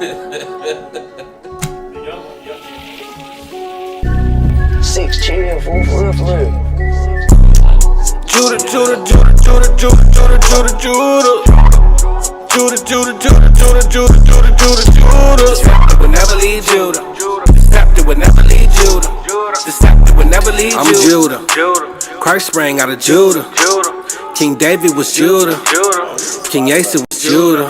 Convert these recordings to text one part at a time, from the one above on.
Six chill, fool, for real, for real. Judah, Judah, Judah, Judah, Judah, Judah, Judah, Judah. Judah, Judah, Judah, Judah, Judah, Judah, Judah, Judah. This chapter will never leave Judah. This chapter will never leave Judah. This chapter will never leave Judah. I'm Judah. Christ sprang out of Judah. King David was Judah. King Asa was Judah.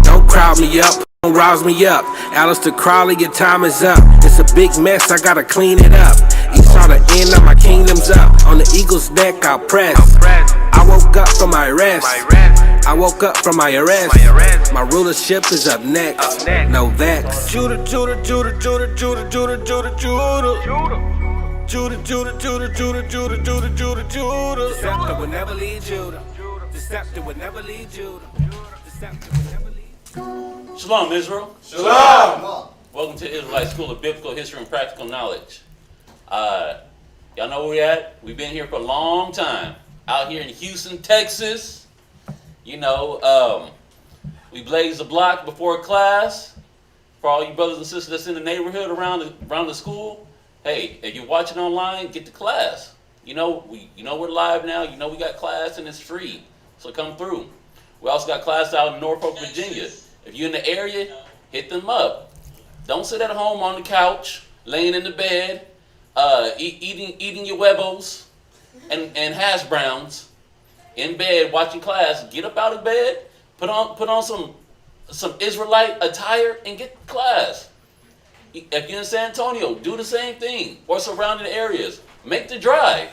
Don't crowd me up. Don't rouse me up. Alistair Crowley, your time is up. It's a big mess, I gotta clean it up. Esau, the end of my kingdom's up. On the eagle's neck, I'll press. I woke up from my rest. I woke up from my arrest. My rulership is up next. No vex. Judah, Judah, Judah, Judah, Judah, Judah, Judah, Judah. Judah, Judah, Judah, Judah, Judah, Judah, Judah, Judah. The scepter will never leave Judah. The scepter will never leave Judah. The scepter will never leave. Shalom, Israel. Shalom. Welcome to Israelite School of Biblical History and Practical Knowledge. Y'all know where we're at? We've been here for a long time. Out here in Houston, Texas. You know, we blaze the block before class. For all you brothers and sisters that's in the neighborhood around the school, hey, if you're watching online, get to class. You know, we're live now. You know we got class and it's free. So come through. We also got class out in Norfolk, Virginia. If you're in the area, hit them up. Don't sit at home on the couch, laying in the bed, eating your huevos and hash browns in bed watching class. Get up out of bed, put on some Israelite attire and get to class. If you're in San Antonio, do the same thing, or surrounding areas. Make the drive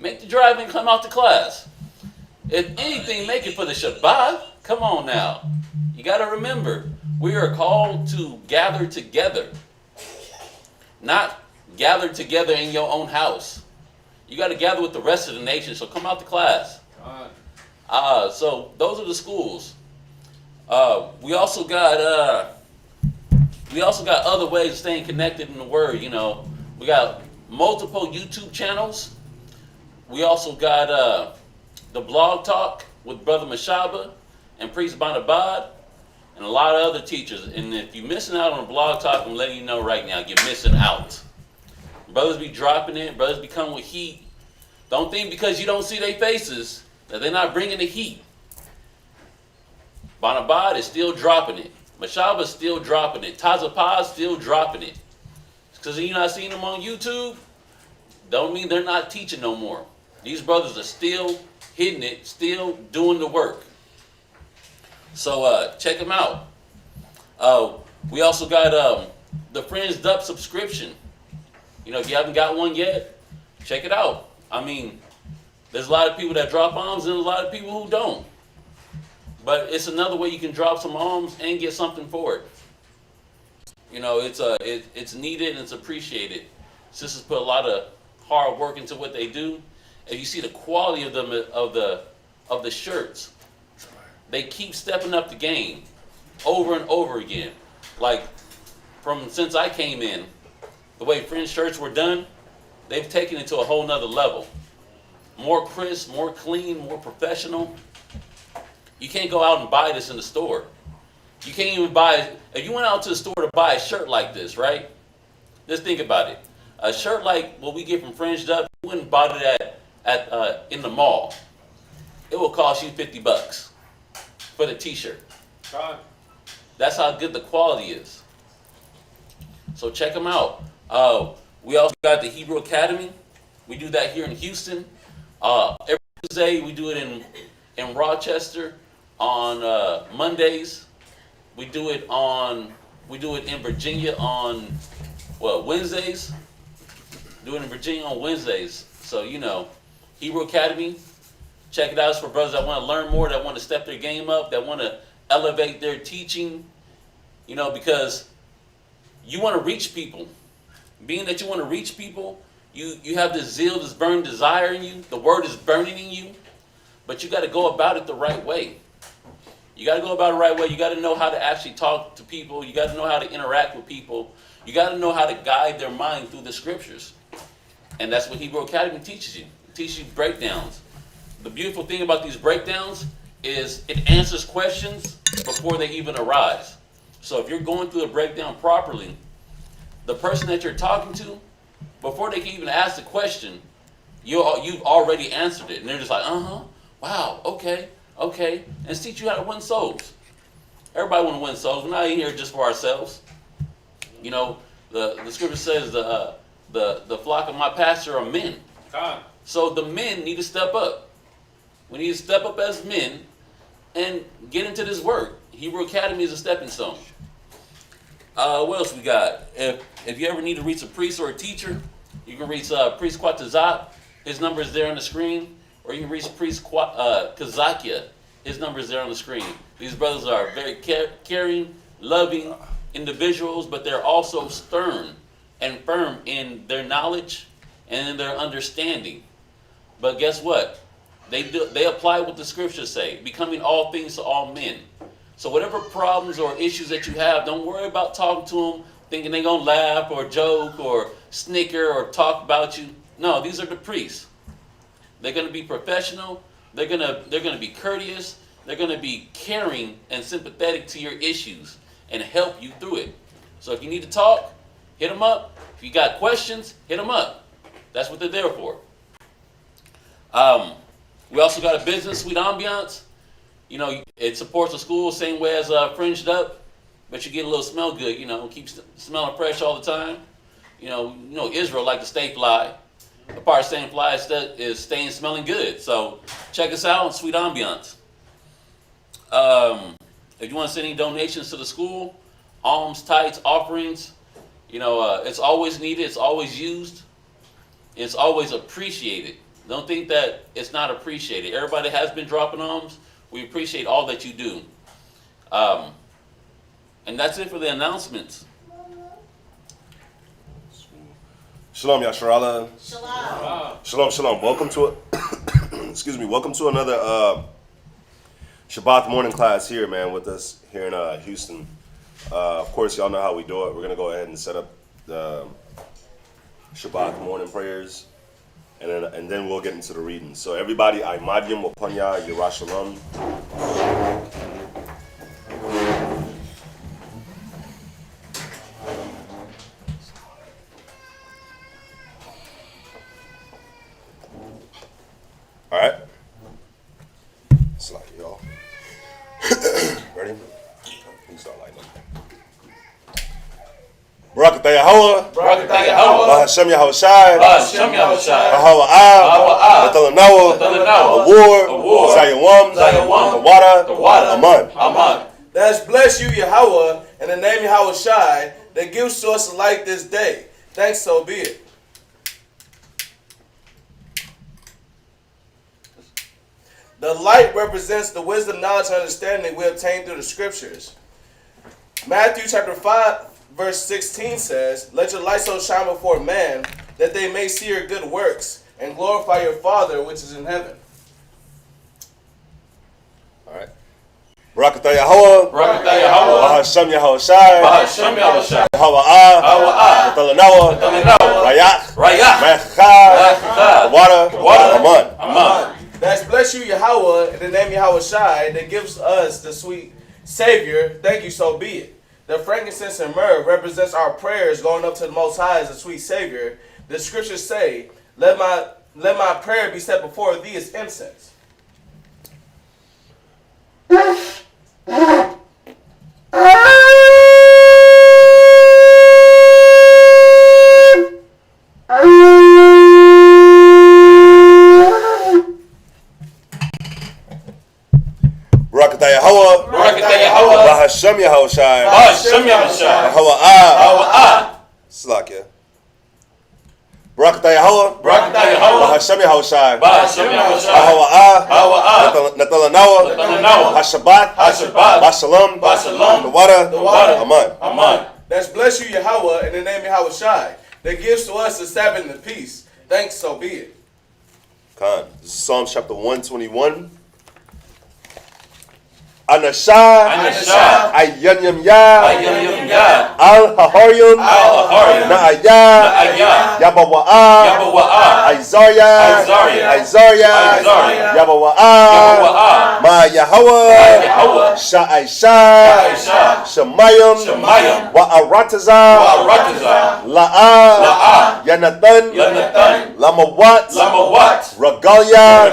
and come out to class. If anything, make it for the Shabbat. Come on now. You got to remember, we are called to gather together, not gather together in your own house. You got to gather with the rest of the nation. So come out to class. So those are the schools. We also got other ways of staying connected in the Word. You know, we got multiple YouTube channels. We also got the Blog Talk with Brother Mashaba and Priest Bonabad and a lot of other teachers. And if you're missing out on the Blog Talk, I'm letting you know right now, you're missing out. Brothers be dropping it. Brothers be coming with heat. Don't think because you don't see their faces that they're not bringing the heat. Bonabad is still dropping it. Mashaba is still dropping it. Tazapah is still dropping it. Because you're not seeing them on YouTube, don't mean they're not teaching no more. These brothers are still hitting it, still doing the work. So check them out. We also got the Friends Dub subscription. You know, if you haven't got one yet, check it out. I mean, there's a lot of people that drop bombs and a lot of people who don't. But it's another way you can drop some bombs and get something for it. You know, it's needed and it's appreciated. Sisters put a lot of hard work into what they do. And you see the quality of them of the shirts. They keep stepping up the game over and over again. Like since I came in, the way Friends shirts were done, they've taken it to a whole nother level. More crisp, more clean, more professional. You can't go out and buy this in the store. You can't even buy, if you went out to the store to buy a shirt like this, right? Just think about it. A shirt like what we get from Fringed Up, you wouldn't buy it in the mall. It will cost you $50 for the t-shirt. That's how good the quality is. So check them out. We also got the Hebrew Academy. We do that here in Houston. Every Tuesday we do it in Rochester. On Mondays, we do it in Virginia on Wednesdays. Do it in Virginia on Wednesdays. So you know, Hebrew Academy. Check it out. It's for brothers that want to learn more, that want to step their game up, that want to elevate their teaching. You know, because you want to reach people. Being that you want to reach people, you have this zeal, this burning desire in you. The word is burning in you, but you got to go about it the right way. You got to go about it the right way. You got to know how to actually talk to people. You got to know how to interact with people. You got to know how to guide their mind through the scriptures. And that's what Hebrew Academy teaches you. It teaches you breakdowns. The beautiful thing about these breakdowns is it answers questions before they even arise. So if you're going through the breakdown properly, the person that you're talking to, before they can even ask the question, you've already answered it. And they're just like, wow, okay, and it's teach you how to win souls. Everybody want to win souls. We're not in here just for ourselves. You know, the scripture says the flock of my pasture are men. God. So the men need to step up. We need to step up as men and get into this work. Hebrew Academy is a stepping stone. What else we got? If you ever need to reach a priest or a teacher, you can reach Priest Quatazat. His number is there on the screen. Or you can reach Priest Kazakia. His number is there on the screen. These brothers are very caring, loving individuals, but they're also stern and firm in their knowledge and in their understanding. But guess what? They apply what the scriptures say, becoming all things to all men. So whatever problems or issues that you have, don't worry about talking to them, thinking they're going to laugh or joke or snicker or talk about you. No, these are the priests. They're going to be professional. They're going to be courteous. They're going to be caring and sympathetic to your issues and help you through it. So if you need to talk, hit them up. If you got questions, hit them up. That's what they're there for. We also got a business, Sweet Ambiance. You know, it supports the school same way as Fringed Up, but you get a little smell good. You know, keeps smelling fresh all the time. You know, Israel like to stay fly. A part of staying fly is staying smelling good. So check us out on Sweet Ambiance. If you want to send any donations to the school, alms, tithes, offerings, you know, it's always needed. It's always used. It's always appreciated. Don't think that it's not appreciated. Everybody has been dropping alms. We appreciate all that you do. And that's it for the announcements. Shalom, Yasharala. Shalom. Shalom, shalom. Welcome to welcome to another Shabbat morning class here, man, with us here in Houston. Of course, y'all know how we do it. We're gonna go ahead and set up the Shabbat morning prayers, and then we'll get into the reading. So everybody, Aymadim Wapanya Yerushalayim. All right. It's like y'all. Ready? Please start lighting up. Barakatah Yahweh. Barakatah Yahweh. Hashem Yahushai. Hashem Yahushai. Bahawa'ah. Nathalanawa. Award. Zayawam. The water. Aman. Let's bless you, Yahweh, in the name of Yahushai, that gives to us a light this day. Thanks, so be it. The light represents the wisdom, knowledge, and understanding we obtain through the scriptures. Matthew chapter 5, verse 16 says, "Let your light so shine before men, that they may see your good works, and glorify your Father which is in heaven." All right. Barakatah Yahweh. Barakatah Yahweh. Hashem Yahushai. Hashem Yahushai. Bahawa'ah. Nathalanawa. Rayach. Ma'achah. The water. Aman. Let's bless you, Yahweh, in the name of Yahushai, that gives us the sweet Savior. Thank you, so be it. The frankincense and myrrh represents our prayers going up to the Most High as a sweet Savior. The scriptures say, let my prayer be set before thee as incense. Barakatah Yahweh. Barakatah Yahweh. Hashem Yahushai. Hashem Yahushai. Bahawa'ah. Slakia. Barakatah Yahweh. Barakatah Yahweh. Hashem Yahushai. Hashem Yahushai. Bahawa'ah. Nathalanawa. Hashabbat. Bashalom. The water. Aman. Let's bless you, Yahweh, in the name of Yahushai, that gives to us the Sabbath and the peace. Thanks, so be it. Khan. This is Psalms chapter 121. Anashah. Anashah. Ayanyam Yah. Ayanyam Yah. Al-Hahoryum, Al-Hahoryum, Naaya, Naaya, Yabawa'a, Yabawa'a, Isaiah, Isaiah, Yabawa'a, Ma Yahweh, Sha'aisha, Shemayim, Wa'arataza, La'a, Yanathan, Lamawat, Regalia,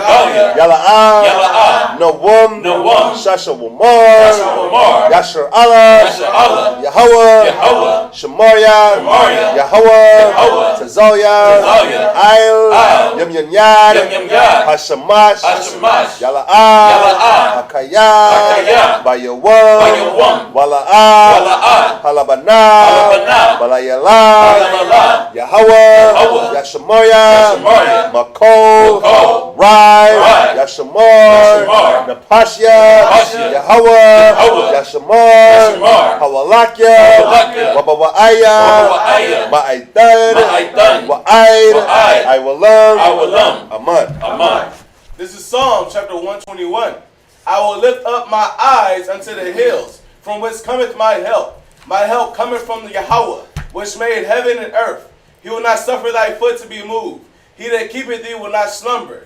Yala'a, Nawum, Shashawamar, Yasher Allah, Yahweh, Shemaria, Yahweh, Tazoya, Ail, Yamyanyad, Hashamash, Yala'a, Hakaya, Bayawam, Wala'a, Halabana, Balayala, Yahweh, Yashemaria, Mako, Rai, Yashamar, Napashia, Yahweh, Yashamar, Hawalakia, Wabawa'aya, Ma'aitan, Wa'aid, I will learn, Aman. This is Psalm chapter 121. I will lift up my eyes unto the hills, from whence cometh my help. My help cometh from the Yahweh, which made heaven and earth. He will not suffer thy foot to be moved. He that keepeth thee will not slumber.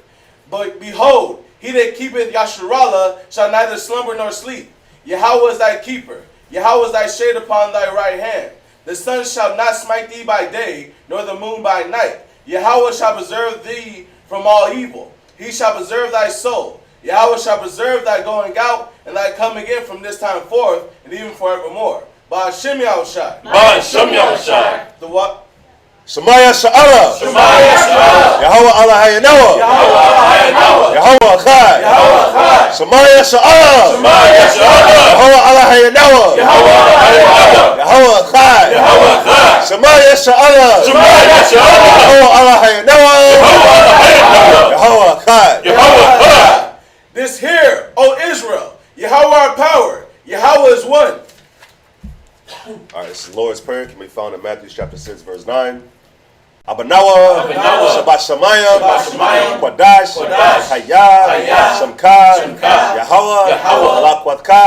But behold, he that keepeth Yasharallah shall neither slumber nor sleep. Yahweh is thy keeper. Yahweh is thy shade upon thy right hand. The sun shall not smite thee by day, nor the moon by night. Yahweh shall preserve thee from all evil. He shall preserve thy soul. Yahweh shall preserve thy going out and thy coming in from this time forth and even forevermore. Ba'ashem Yahushai. Ba'ashem Yahushai. The what? Shemaya Sha'ala, Shemaya Sha'ala, Yahweh Allah Hayanawa, Yahweh Hayanawa, Yahweh Achai, Yahweh Achai, Shemaya Sha'ala, Shemaya Sha'ala, Yahweh Allah Hayanawa, Yahweh Hayanawa, Yahweh Achai, Yahweh Achai, Shemaya Sha'ala, Shemaya Sha'ala, Yahweh Allah Hayanawa, Yahweh Achai, Yahweh Achai. This here, O Israel, Yahweh our power, Yahweh is one. All right, this is the Lord's Prayer. Can be found in Matthew chapter 6, verse 9. Abanawa, Shabbat Shemayim, Kwadash, Hayah, Shamka, Yahweh, Alakwatka,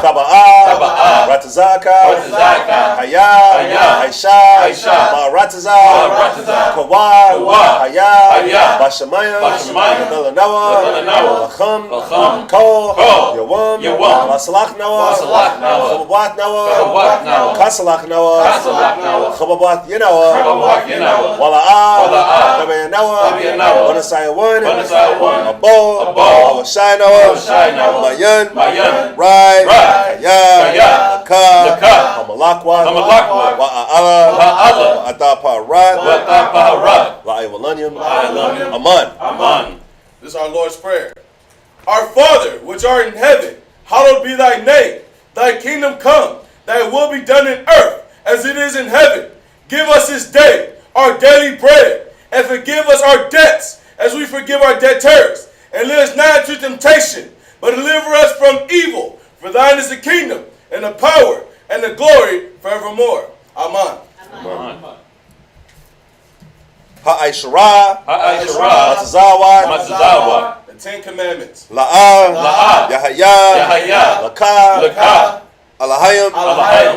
Taba'ah, Ratazaka, Hayah, Aisha, Ba'arataza, Kawad, Hayah, Bashamayim, Delanawa, Lacham, Ko, Yawam, Masalach Noah, Chababat Noah, Kasalach Noah, Chababat Yinawa, Wala'ah, Tabayanawa, Wanasaya 1, Abo, Awashai Noah, Mayan, Rai, Hayah, Ka, Hamalakwa, Wa'a'ala, Wa'atapa Rad, Aman. This is our Lord's Prayer. Our Father, which art in heaven, hallowed be thy name. Thy kingdom come, thy will be done in earth as it is in heaven. Give us this day our daily bread, and forgive us our debts as we forgive our debtors. And lead us not into temptation, but deliver us from evil. For thine is the kingdom, and the power, and the glory forevermore. Amen. Ha'aishara, Ha'aishara, Matazawa, The Ten Commandments. La'ah, Yahaya, Yahaya, Laka, Alahayim,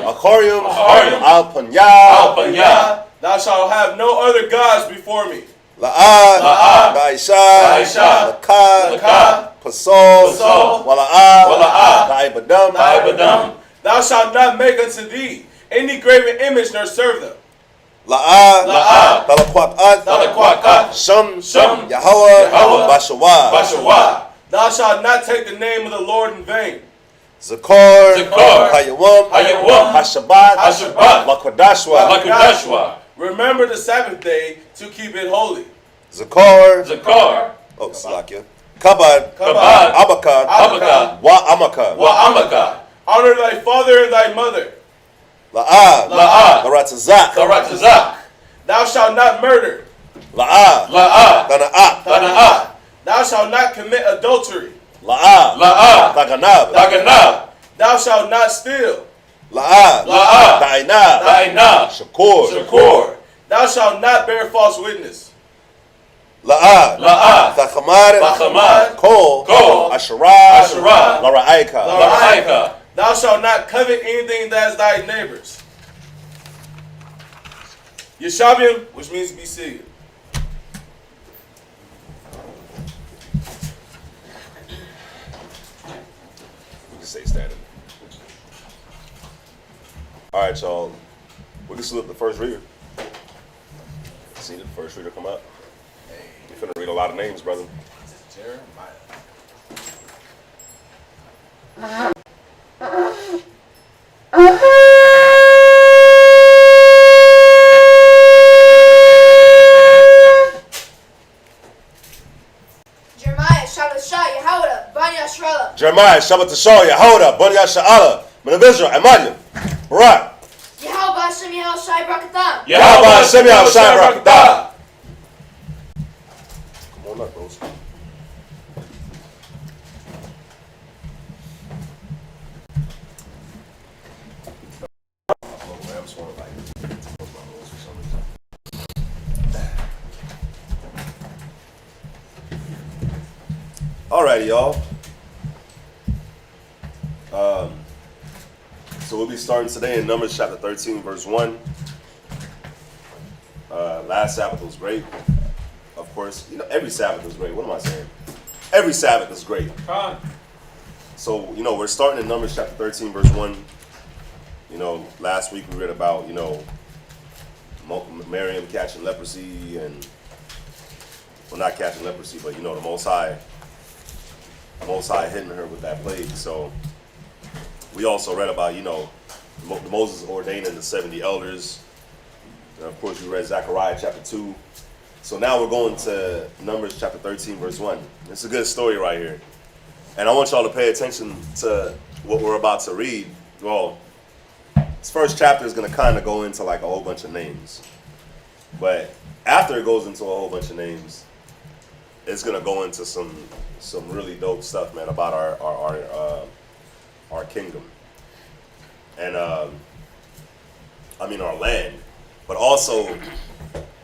Akoryum, Al-Panya, Al-Panya, Thou shalt have no other gods before me. La'ah, Da'isha, Laka, Pasol, Wala'ah, Da'ibadam, Thou shalt not make unto thee any graven image nor serve them. La'ah, Talakwat, Shum, Yahweh, Bashawa, Thou shalt not take the name of the Lord in vain. Zakor, Zakor, Hayawam, Hashabat, Lakudashwa, Remember the Sabbath day to keep it holy. Zakor, Salakia, Kabad, Abaka, Wa'amaka, Honor thy father and thy mother. La'ah, Laratazak, Thou shalt not murder. La'ah, Tana'ah, Thou shalt not commit adultery. La'ah, Taganab, Thou shalt not steal. La'ah, Ta'inab, Shakur, Thou shalt not bear false witness. La'ah, Tachamar, Kol, Asherah, Lara'aika, Thou shalt not covet anything that is thy neighbor's. Yeshavim, which means be seated. We can stay standing. All right, y'all. We can salute the first reader. See the first reader come up. You're finna read a lot of names, brother. Jeremiah. Jeremiah, Shabbat Tashah, Yehoda, Banya Sha'ala, Menavizra, Amalia, Barak. Yahweh Hashem Yahweh Shai Brakatam. Yahweh Hashem Yahweh Shai Barakatah. Come on up, bros. Alrighty, y'all. So we'll be starting today in Numbers chapter 13, verse 1. Last Sabbath was great. Of course, every Sabbath is great. What am I saying? Every Sabbath is great. So, we're starting in Numbers chapter 13, verse 1. Last week we read about, Miriam catching leprosy and, well, not catching leprosy, but, the Most High hitting her with that plague. So we also read about, Moses ordaining the 70 elders. And of course, we read Zechariah chapter 2. So now we're going to Numbers chapter 13, verse 1. It's a good story right here. And I want y'all to pay attention to what we're about to read. Well, this first chapter is going to kind of go into like a whole bunch of names. But after it goes into a whole bunch of names, it's going to go into some really dope stuff, man, about our kingdom. And, our land. But also,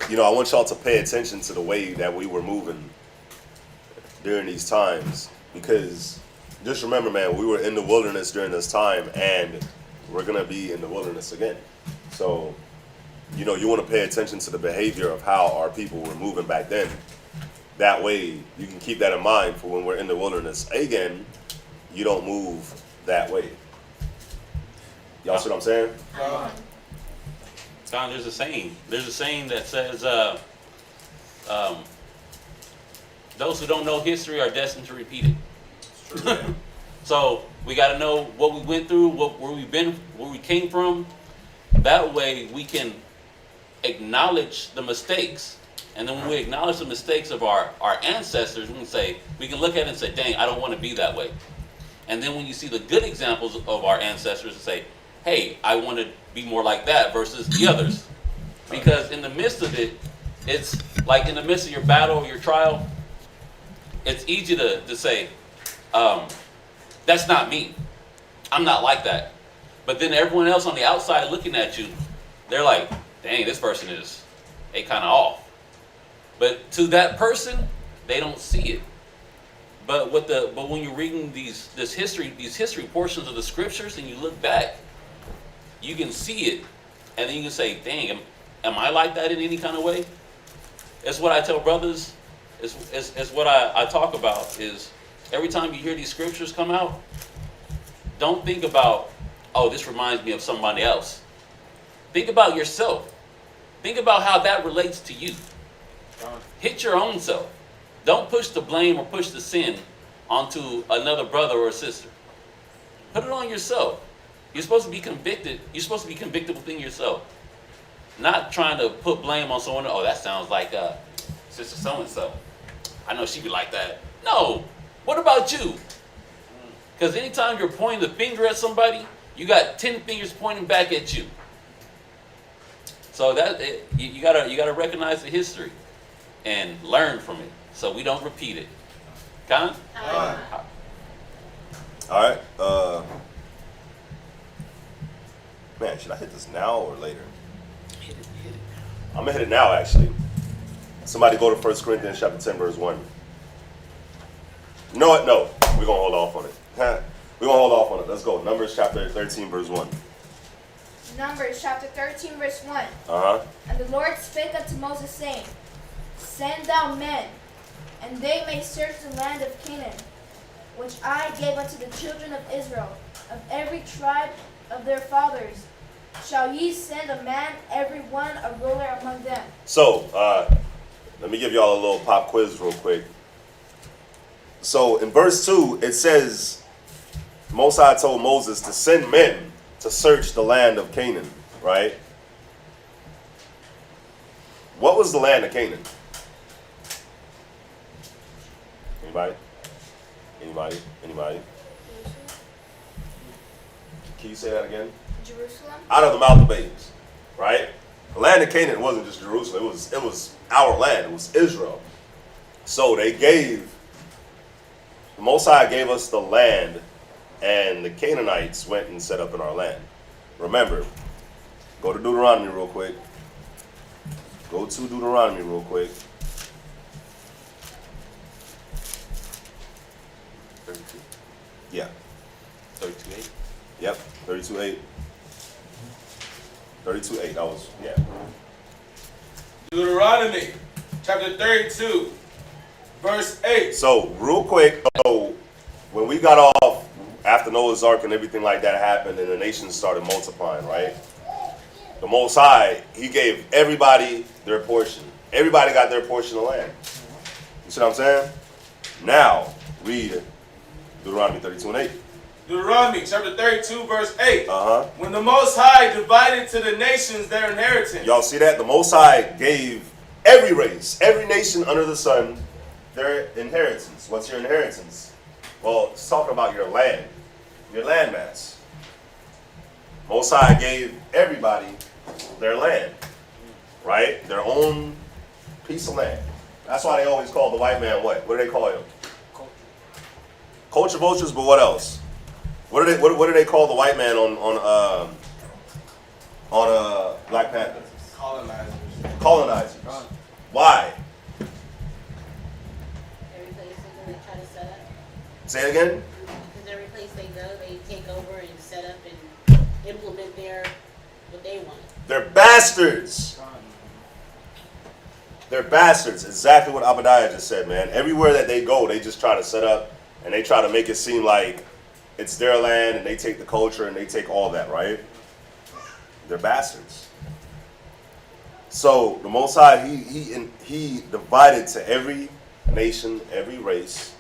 I want y'all to pay attention to the way that we were moving during these times. Because just remember, man, we were in the wilderness during this time, and we're going to be in the wilderness again. So, you want to pay attention to the behavior of how our people were moving back then. That way, you can keep that in mind for when we're in the wilderness again, you don't move that way. Y'all see what I'm saying? Don, there's a saying. There's a saying that says, those who don't know history are destined to repeat it. It's true, man. So we got to know what we went through, where we've been, where we came from. That way we can acknowledge the mistakes. And then when we acknowledge the mistakes of our ancestors, we can look at it and say, dang, I don't want to be that way. And then when you see the good examples of our ancestors and say, hey, I want to be more like that versus the others. Because in the midst of it, it's like in the midst of your battle or your trial, it's easy to say, that's not me. I'm not like that. But then everyone else on the outside looking at you, they're like, dang, this person is kind of off. But to that person, they don't see it. But when you're reading these history portions of the scriptures and you look back, you can see it, and then you can say, dang, am I like that in any kind of way? It's what I tell brothers, it's what I talk about, is every time you hear these scriptures come out, don't think about, oh, this reminds me of somebody else. Think about yourself. Think about how that relates to you. Hit your own self. Don't push the blame or push the sin onto another brother or sister. Put it on yourself. You're supposed to be convicted. You're supposed to be convicted within yourself. Not trying to put blame on someone. Oh, that sounds like Sister so-and-so. I know she'd be like that. No. What about you? Because anytime you're pointing the finger at somebody, you got 10 fingers pointing back at you. So you gotta recognize the history and learn from it, so we don't repeat it. Con? All right. Man, should I hit this now or later? Hit it. I'm going to hit it now, actually. Somebody go to 1 Corinthians chapter 10, verse 1. You know what? No. We're going to hold off on it. We're going to hold off on it. Let's go. Numbers chapter 13, verse 1. Numbers chapter 13, verse 1. Uh-huh. And the Lord spake unto Moses, saying, Send thou men, and they may search the land of Canaan, which I gave unto the children of Israel. Of every tribe of their fathers shall ye send a man, every one a ruler among them. So, let me give y'all a little pop quiz real quick. So, in verse 2, it says, Most High told Moses to send men to search the land of Canaan, right? What was the land of Canaan? Anybody? Anybody? Anybody? Can you say that again? Jerusalem. Out of the mouth of babes, right? The land of Canaan wasn't just Jerusalem. It was our land. It was Israel. So the Most High gave us the land, and the Canaanites went and set up in our land. Remember, go to Deuteronomy real quick. Go to Deuteronomy real quick. 32. Yeah. 32:8. Yep. 32:8. 32:8. That was, yeah. Deuteronomy chapter 32, verse 8. So, real quick, when we got off after Noah's Ark and everything like that happened and the nations started multiplying, right? The Most High, he gave everybody their portion. Everybody got their portion of land. You see what I'm saying? Now, read Deuteronomy 32:8. Deuteronomy chapter 32, verse 8. Uh-huh. When the Most High divided to the nations their inheritance. Y'all see that? The Most High gave every race, every nation under the sun, their inheritance. What's your inheritance? Well, it's talking about your land, your landmass. Most High gave everybody their land, right? Their own piece of land. That's why they always call the white man what? What do they call him? Culture vultures, but what else? What do they call the white man on Black Panther? Colonizers. Colonizers. Why? Every place they go, they try to set up. Say it again? Because every place they go, they take over and set up and implement what they want. They're bastards. They're bastards. Exactly what Abadiah just said, man. Everywhere that they go, they just try to set up and they try to make it seem like it's their land and they take the culture and they take all that, right? They're bastards. So the Most High, he divided to every nation, every race,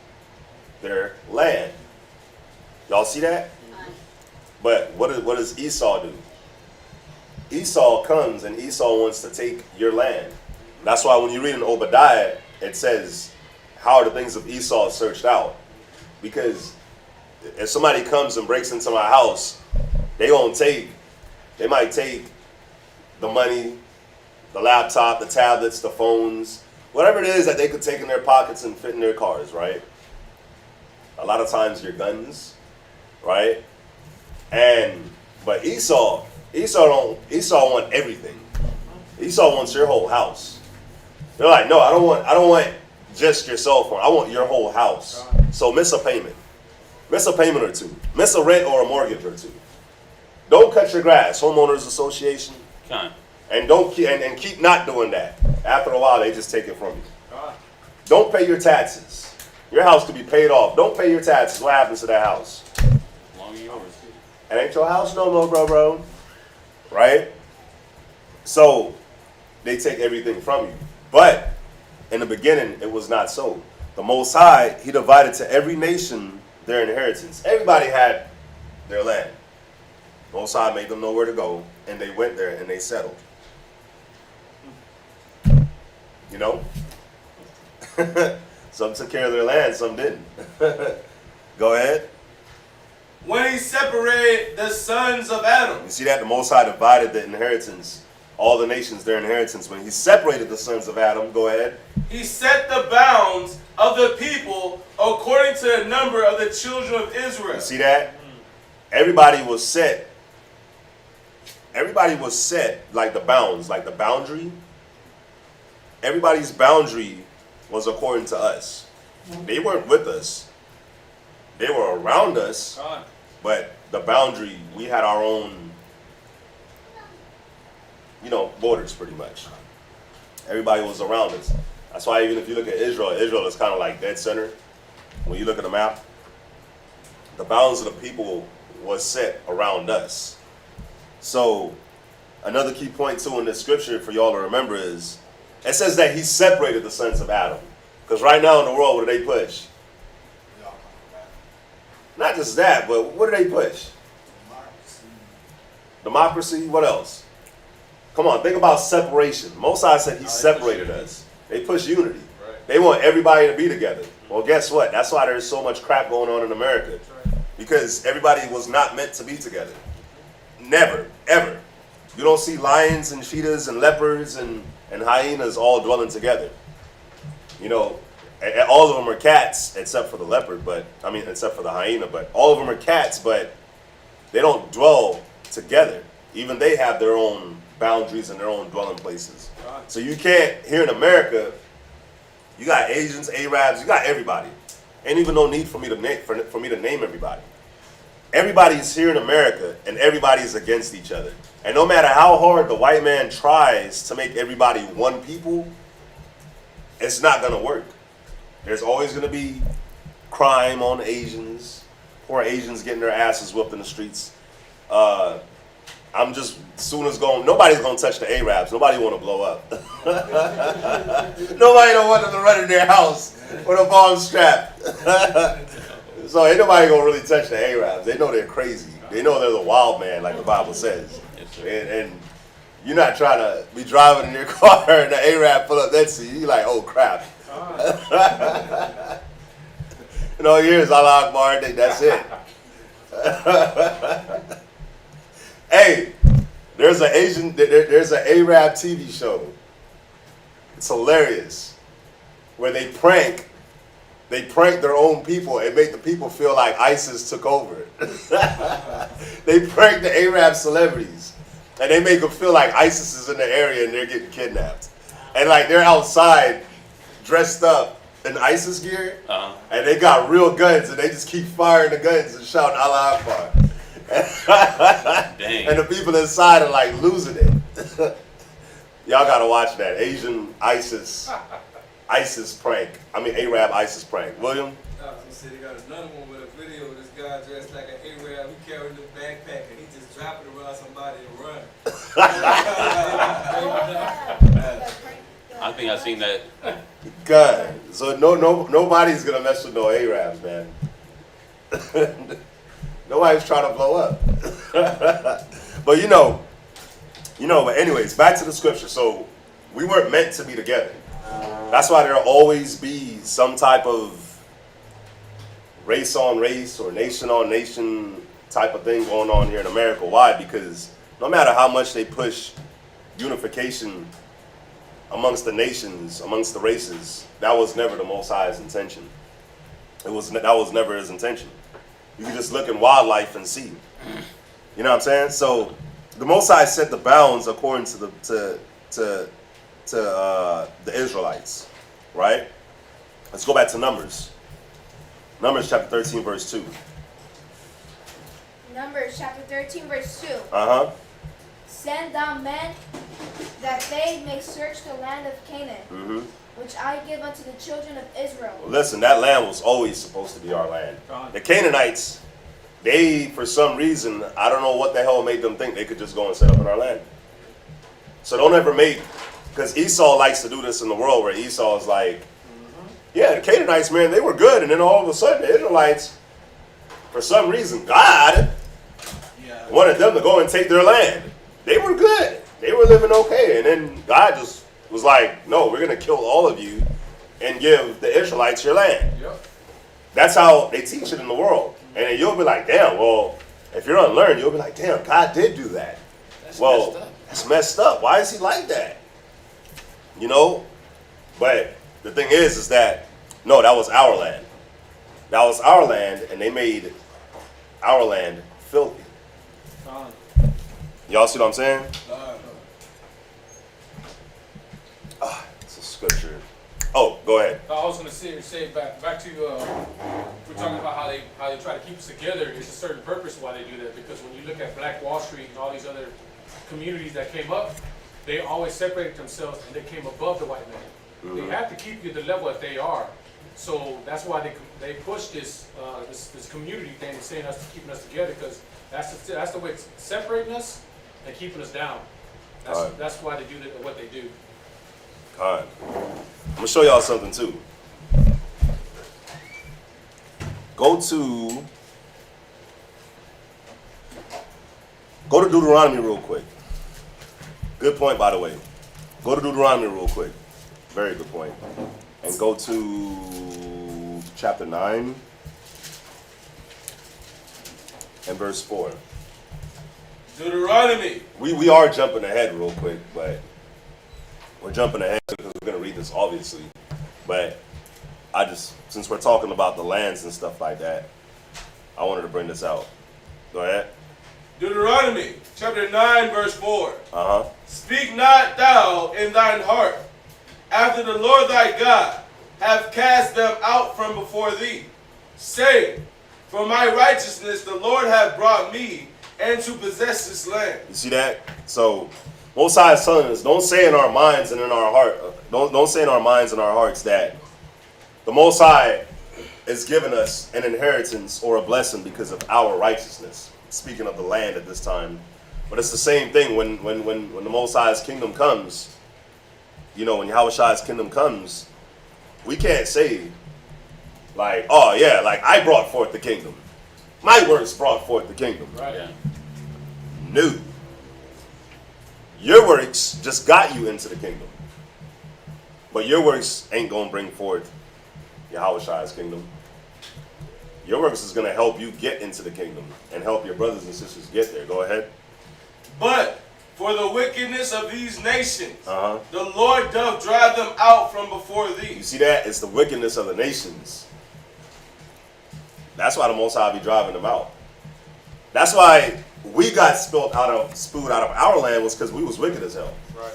their land. Y'all see that? But what does Esau do? Esau comes and Esau wants to take your land. That's why when you read in Obadiah, it says, how are the things of Esau searched out? Because if somebody comes and breaks into my house, they might take the money, the laptop, the tablets, the phones, whatever it is that they could take in their pockets and fit in their cars, right? A lot of times your guns, right? But Esau want everything. Esau wants your whole house. They're like, no, I don't want just your cell phone. I want your whole house. So miss a payment. Miss a payment or two. Miss a rent or a mortgage or two. Don't cut your grass, homeowners association. Kind. And keep not doing that. After a while, they just take it from you. Don't pay your taxes. Your house could be paid off. Don't pay your taxes. What happens to that house? Long as yours. It ain't your house no more, bro. Right? So, they take everything from you. But, in the beginning, it was not so. The Most High, he divided to every nation their inheritance. Everybody had their land. Most High made them know where to go, and they went there and they settled. You know? Some took care of their land, some didn't. Go ahead. When he separated the sons of Adam. You see that? The Most High divided the inheritance, all the nations their inheritance. When he separated the sons of Adam, go ahead. He set the bounds of the people according to the number of the children of Israel. You see that? Everybody was set. Everybody was set like the bounds, like the boundary. Everybody's boundary was according to us. They weren't with us. They were around us, but the boundary, we had our own borders pretty much. Everybody was around us. That's why even if you look at Israel, Israel is kind of like dead center. When you look at the map, the bounds of the people was set around us. So another key point too in this scripture for y'all to remember is it says that he separated the sons of Adam. Because right now in the world, what do they push? Not just that, but what do they push? Democracy. What else? Come on, think about separation. Most High said he separated us. They push unity. They want everybody to be together. Well, guess what? That's why there's so much crap going on in America. Because everybody was not meant to be together. Never, ever. You don't see lions and cheetahs and leopards and hyenas all dwelling together. All of them are cats except for the leopard, except for the hyena, but all of them are cats, but they don't dwell together. Even they have their own boundaries and their own dwelling places. So you can't, here in America, you got Asians, Arabs, you got everybody. Ain't even no need for me to name everybody. Everybody's here in America and everybody's against each other. And no matter how hard the white man tries to make everybody one people, it's not gonna work. There's always gonna be crime on Asians, poor Asians getting their asses whipped in the streets. Nobody's gonna touch the Arabs. Nobody wanna blow up. Nobody don't want them to run in their house with a bomb strapped. So ain't nobody gonna really touch the Arabs. They know they're crazy. They know they're the wild man, like the Bible says. And you're not trying to be driving in your car and the Arab pull up next to you. You're like, oh crap. Here's Allah Akbar. That's it. Hey, there's an Arab TV show. It's hilarious, where they prank their own people and make the people feel like ISIS took over. They prank the Arab celebrities, and they make them feel like ISIS is in the area and they're getting kidnapped. And like they're outside, dressed up in ISIS gear, and they got real guns, and they just keep firing the guns and shouting Allah Akbar. Dang. And the people inside are like losing it. Y'all gotta watch that Asian ISIS prank. Arab ISIS prank. William? They got another one with a video of this guy dressed like an Arab. He carrying the backpack and he just dropping it around somebody and run. I think I've seen that. God. So nobody's gonna mess with no Arabs, man. Nobody's trying to blow up. But but anyways, back to the scripture. So we weren't meant to be together. That's why there'll always be some type of race on race or nation on nation type of thing going on here in America. Why? Because no matter how much they push unification amongst the nations, amongst the races, that was never the Most High's intention. That was never his intention. You can just look in wildlife and see. You know what I'm saying? So the Most High set the bounds according to the Israelites, right? Let's go back to Numbers. Numbers chapter 13, verse 2. Numbers chapter 13, verse 2. Send down men that they may search the land of Canaan, which I give unto the children of Israel. Well, listen, that land was always supposed to be our land. The Canaanites, they, for some reason, I don't know what the hell made them think they could just go and set up in our land. So don't ever because Esau likes to do this in the world, where Esau is like, yeah, the Canaanites, man, they were good. And then all of a sudden, the Israelites, for some reason, God wanted them to go and take their land. They were good. They were living okay. And then God just was like, no, we're going to kill all of you and give the Israelites your land. Yep. That's how they teach it in the world. And then you'll be like, damn, well, if you're unlearned, you'll be like, damn, God did do that. That's messed up. Why is he like that? But the thing is that, no, that was our land. That was our land, and they made our land filthy. Y'all see what I'm saying? It's a scripture. Oh, go ahead. I was going to say back to we're talking about how they try to keep us together. There's a certain purpose why they do that, because when you look at Black Wall Street and all these other communities that came up, they always separated themselves and they came above the white man. They have to keep you at the level that they are. So that's why they push this this community thing, saying us keeping us together, because that's the way it's separating us and keeping us down. That's why they do what they do. All right. I'm gonna show y'all something too. Go to Deuteronomy real quick. Good point, by the way. Go to Deuteronomy real quick. Very good point. And go to chapter 9 and verse 4. Deuteronomy. We are jumping ahead real quick, but we're jumping ahead because we're going to read this, obviously. But since we're talking about the lands and stuff like that, I wanted to bring this out. Go ahead. Deuteronomy, chapter 9, verse 4. Uh-huh. Speak not thou in thine heart, after the Lord thy God have cast them out from before thee, say, for my righteousness the Lord hath brought me, and to possess this land. You see that? So, Most High is telling us, don't say in our minds and in our heart, don't say in our minds and our hearts that the Most High is giving us an inheritance or a blessing because of our righteousness. Speaking of the land at this time, but it's the same thing when the Most High's kingdom comes. You know, when Yahweh's kingdom comes, we can't say like, oh yeah, like I brought forth the kingdom. My works brought forth the kingdom. Right. Yeah. No. Your works just got you into the kingdom. But your works ain't going to bring forth Yahweh's kingdom. Your works is going to help you get into the kingdom and help your brothers and sisters get there. Go ahead. But for the wickedness of these nations, the Lord doth drive them out from before thee. You see that? It's the wickedness of the nations. That's why the Most High be driving them out. That's why we got spewed out of our land, was because we was wicked as hell. Right.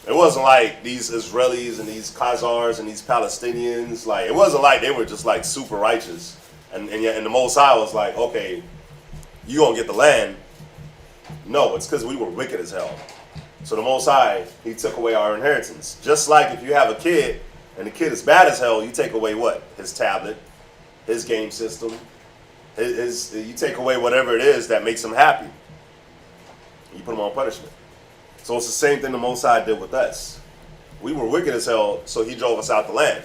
It wasn't like these Israelis and these Khazars and these Palestinians. Like, it wasn't like they were just like super righteous. And the Most High was like, okay, you gonna get the land. No, it's because we were wicked as hell. So the Most High, he took away our inheritance. Just like if you have a kid and the kid is bad as hell, you take away what? His tablet, his game system, you take away whatever it is that makes him happy. You put him on punishment. So it's the same thing the Most High did with us. We were wicked as hell, so he drove us out the land.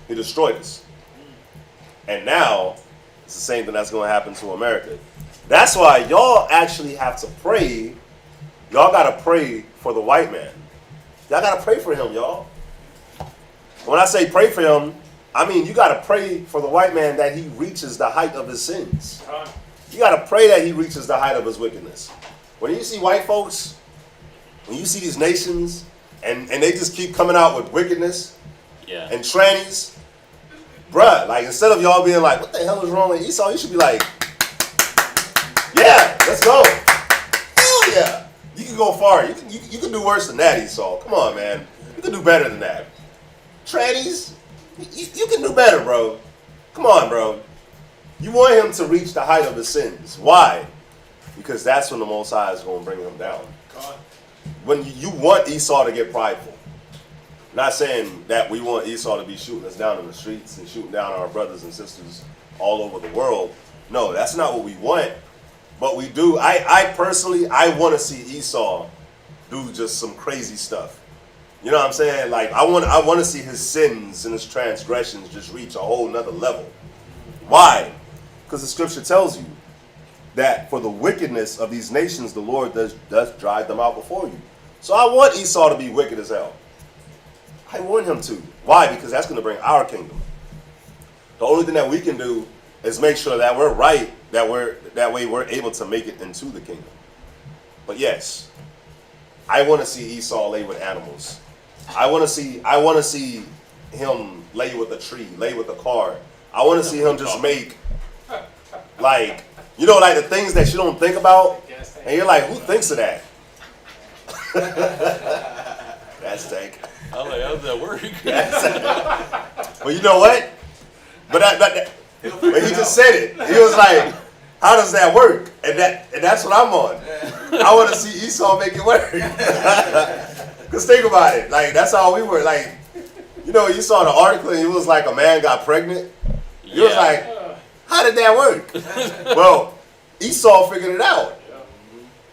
He destroyed us. And now, it's the same thing that's going to happen to America. That's why y'all actually have to pray. Y'all got to pray for the white man. Y'all got to pray for him, y'all. When I say pray for him, I mean you got to pray for the white man that he reaches the height of his sins. You got to pray that he reaches the height of his wickedness. When you see white folks, when you see these nations, and they just keep coming out with wickedness and trannies, bruh, like instead of y'all being like, what the hell is wrong with Esau, you should be like, yeah, let's go. Hell yeah. You can go far. You can do worse than that, Esau. Come on, man. You can do better than that. Trannies, you can do better, bro. Come on, bro. You want him to reach the height of his sins. Why? Because that's when the Most High is going to bring him down. When you want Esau to get prideful. Not saying that we want Esau to be shooting us down in the streets and shooting down our brothers and sisters all over the world. No, that's not what we want. But we do. I personally want to see Esau do just some crazy stuff. You know what I'm saying? Like I want to see his sins and his transgressions just reach a whole nother level. Why? Because the scripture tells you that for the wickedness of these nations, the Lord does drive them out before you. So I want Esau to be wicked as hell. I want him to. Why? Because that's going to bring our kingdom. The only thing that we can do is make sure that we're right, that way we're able to make it into the kingdom. But yes, I want to see Esau lay with animals. I want to see him lay with a tree, lay with a car. I want to see him just make like, you know, like the things that you don't think about, and you're like, who thinks of that? That's tank. I'm like, how's that work? Well, you know what? But he just said it. He was like, how does that work? And that's what I'm on. I want to see Esau make it work. Because think about it. Like, that's how we were. Like, you know, you saw the article and it was like a man got pregnant. It was like, how did that work? Well, Esau figured it out.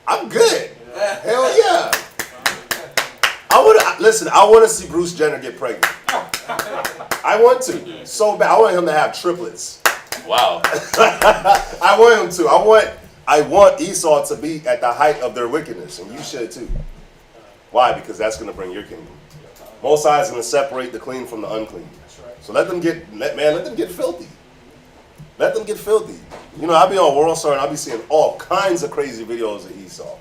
I'm good. Hell yeah. I want to see Bruce Jenner get pregnant. I want to. So bad. I want him to have triplets. Wow. I want him to. I want Esau to be at the height of their wickedness, and you should too. Why? Because that's going to bring your kingdom. Most High is going to separate the clean from the unclean. So let them get filthy. Let them get filthy. You know, I'll be on World Star and I'll be seeing all kinds of crazy videos of Esau.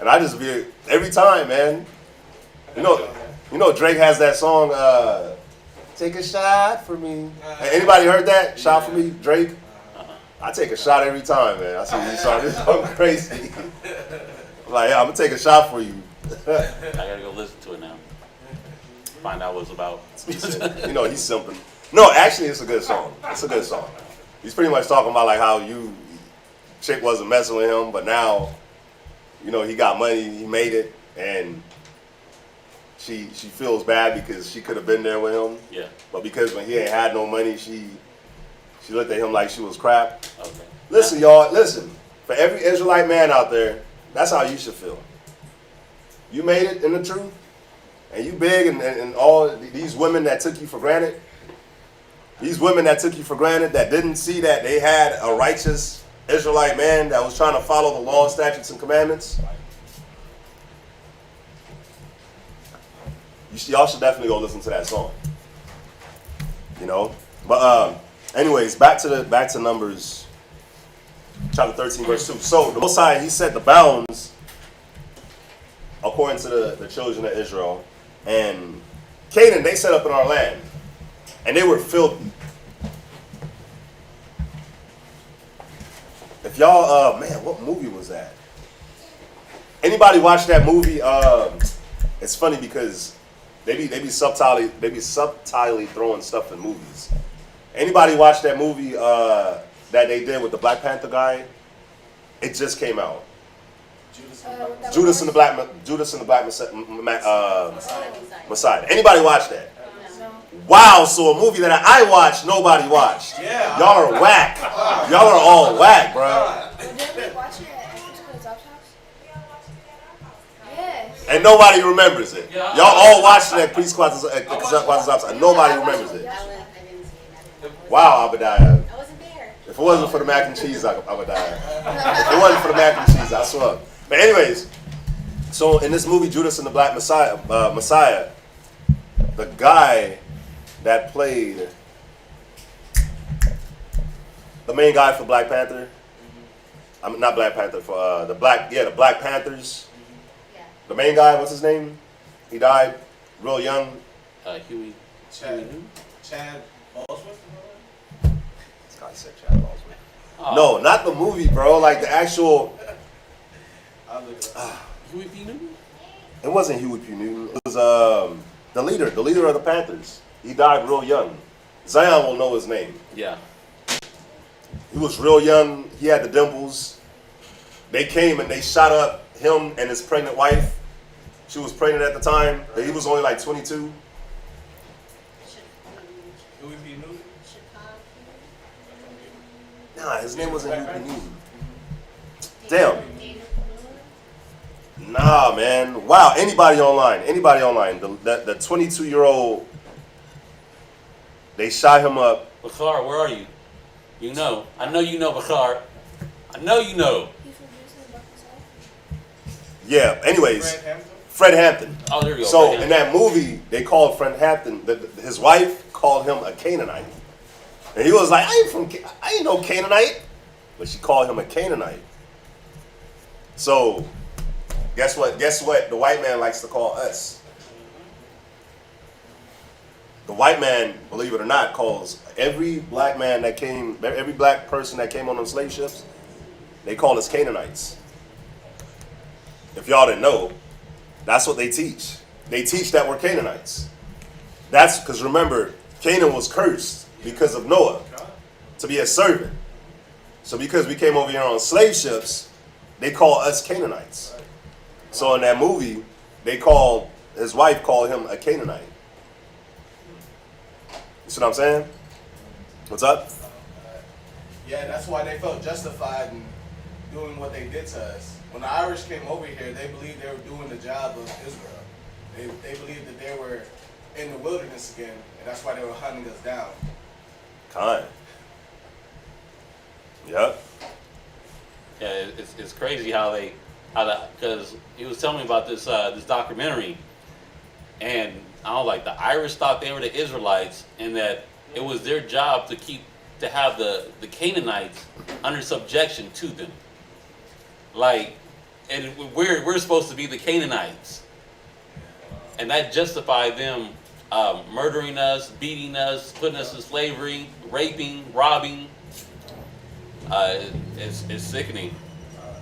And I just be every time, man. You know, Drake has that song, "Take a Shot for Me." Anybody heard that? Shot for me, Drake. I take a shot every time, man. I see Esau. This is going crazy. I'm like, yeah, I'm gonna take a shot for you. I gotta go listen to it now. Find out what it's about. You know, he's simping. No, actually, it's a good song. It's a good song. He's pretty much talking about like how chick wasn't messing with him, but now, you know, he got money, he made it, and she feels bad because she could have been there with him. Yeah. But because when he ain't had no money, she looked at him like she was crap. Okay. Listen, y'all, listen. For every Israelite man out there, that's how you should feel. You made it in the truth, and you big, and all these women that took you for granted, that didn't see that they had a righteous Israelite man that was trying to follow the law, statutes, and commandments. Y'all should definitely go listen to that song. You know, but anyways, back to Numbers, chapter 13, verse 2. So the Most High, he set the bounds according to the children of Israel, and Canaan they set up in our land, and they were filthy. If y'all, man, what movie was that? Anybody watch that movie? It's funny because they be subtly throwing stuff in movies. Anybody watch that movie that they did with the Black Panther guy? It just came out. Judas and the Black Messiah. Anybody watch that? Wow, so a movie that I watched, nobody watched. Yeah. Y'all are whack. Y'all are all whack, bro. Didn't we watch it at Ecclesastes' house? Yes. And nobody remembers it. Y'all all watched it at Ecclesastes' house, and nobody remembers it. I didn't see it. Wow, Abadiah. I wasn't there. If it wasn't for the mac and cheese, I would die. If it wasn't for the mac and cheese, I swear. But anyways, so in this movie, Judas and the Black Messiah, the guy that played the main guy for Black Panther, I mean not Black Panther, for the Black Panthers. Yeah. The main guy, what's his name? He died real young. Huey. Chad Bosworth? This guy said Chad Bosworth. No, not the movie, bro. Like the actual. I'll look it up. Huey P. Newton? It wasn't Huey P. Newton. It was the leader of the Panthers. He died real young. Zion will know his name. Yeah. He was real young. He had the dimples. They came and they shot up him and his pregnant wife. She was pregnant at the time. He was only like 22. Huey P. Newton? Nah, his name wasn't Huey P. Newton. Damn. Nah, man. Wow. Anybody online. The 22-year-old, they shot him up. Bakar, where are you? You know. I know you know, Bakar. I know you know. Yeah, anyways. Fred Hampton? Fred Hampton. Oh, there you go. So in that movie, they called Fred Hampton, his wife called him a Canaanite. And he was like, I ain't no Canaanite. But she called him a Canaanite. So, guess what? The white man likes to call us. The white man, believe it or not, calls every black man that came, every black person that came on those slave ships, they call us Canaanites. If y'all didn't know, that's what they teach. They teach that we're Canaanites. That's because remember, Canaan was cursed because of Noah to be a servant. So because we came over here on slave ships, they call us Canaanites. So in that movie, his wife called him a Canaanite. You see what I'm saying? What's up? Yeah, that's why they felt justified in doing what they did to us. When the Irish came over here, they believed they were doing the job of Israel. They believed that they were in the wilderness again, and that's why they were hunting us down. Kind. Yep. Yeah, it's crazy because he was telling me about this documentary, and I was like, the Irish thought they were the Israelites, and that it was their job to have the Canaanites under subjection to them. Like, and we're supposed to be the Canaanites, and that justified them murdering us, beating us, putting us in slavery, raping, robbing. It's sickening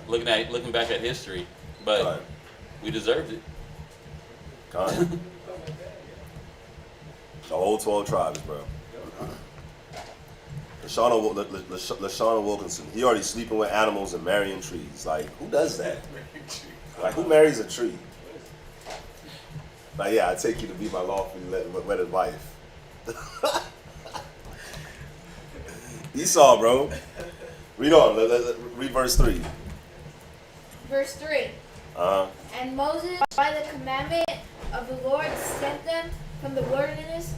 looking back at history, but we deserved it. Kind. The whole 12 tribes, bro. LaShawn Wilkinson, he already sleeping with animals and marrying trees. Like, who does that? Like, who marries a tree? Like, yeah, I take you to be my lawfully wedded wife. Esau, bro. Read on. Read verse 3. Verse 3. And Moses, by the commandment of the Lord, sent them from the wilderness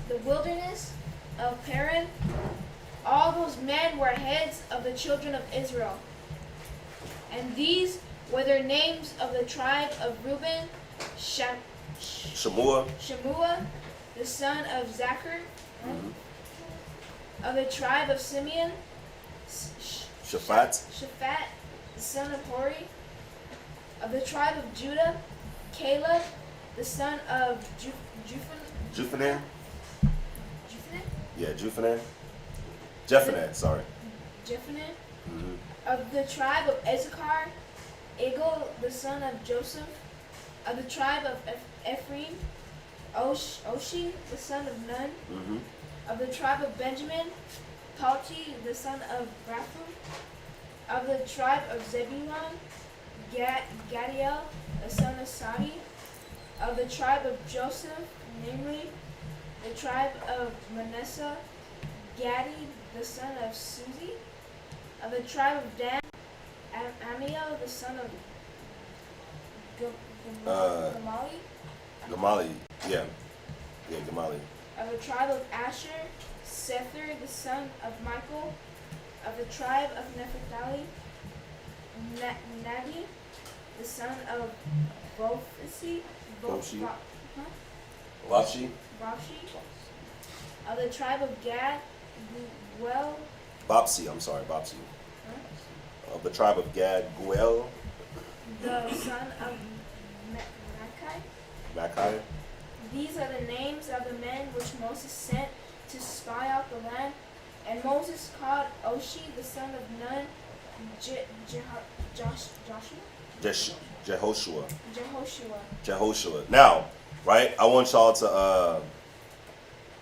of Paran. All those men were heads of the children of Israel. And these were their names of the tribe of Reuben: Shemua, the son of Zachar. Of the tribe of Simeon: Shaphat, the son of Hori. Of the tribe of Judah: Caleb, the son of Jephunneh. Yeah, Jephunneh, sorry. Jephunneh. Of the tribe of Issachar: Egal, the son of Joseph. Of the tribe of Ephraim: Oshi, the son of Nun. Of the tribe of Benjamin: Palti, the son of Raphu. Of the tribe of Zebulun: Gadiel, the son of Sadi. Of the tribe of Joseph, namely the tribe of Manasseh: Gadi, the son of Suzi. Of the tribe of Dan: Amiel, the son of Gamali, yeah, Gamali. Of the tribe of Asher: Sether, the son of Michael. Of the tribe of Naphtali: Nadi, the son of Vophi. Wapshi. Of the tribe of Gad: Bopsi. Of the tribe of Gad, Guel. The son of Makai. These are the names of the men which Moses sent to spy out the land. And Moses called Oshi, the son of Nun, Jehoshua. Now, right, I want y'all to,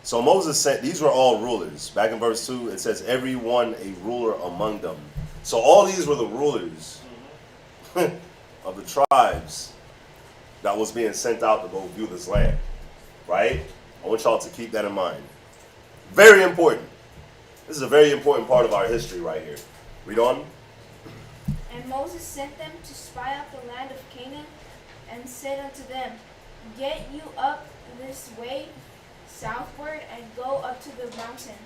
so Moses said, these were all rulers. Back in verse 2, it says, everyone a ruler among them. So all these were the rulers of the tribes that was being sent out to go view this land, right? I want y'all to keep that in mind. Very important. This is a very important part of our history right here. Read on. And Moses sent them to spy out the land of Canaan, and said unto them, Get you up this way southward, and go up to the mountain.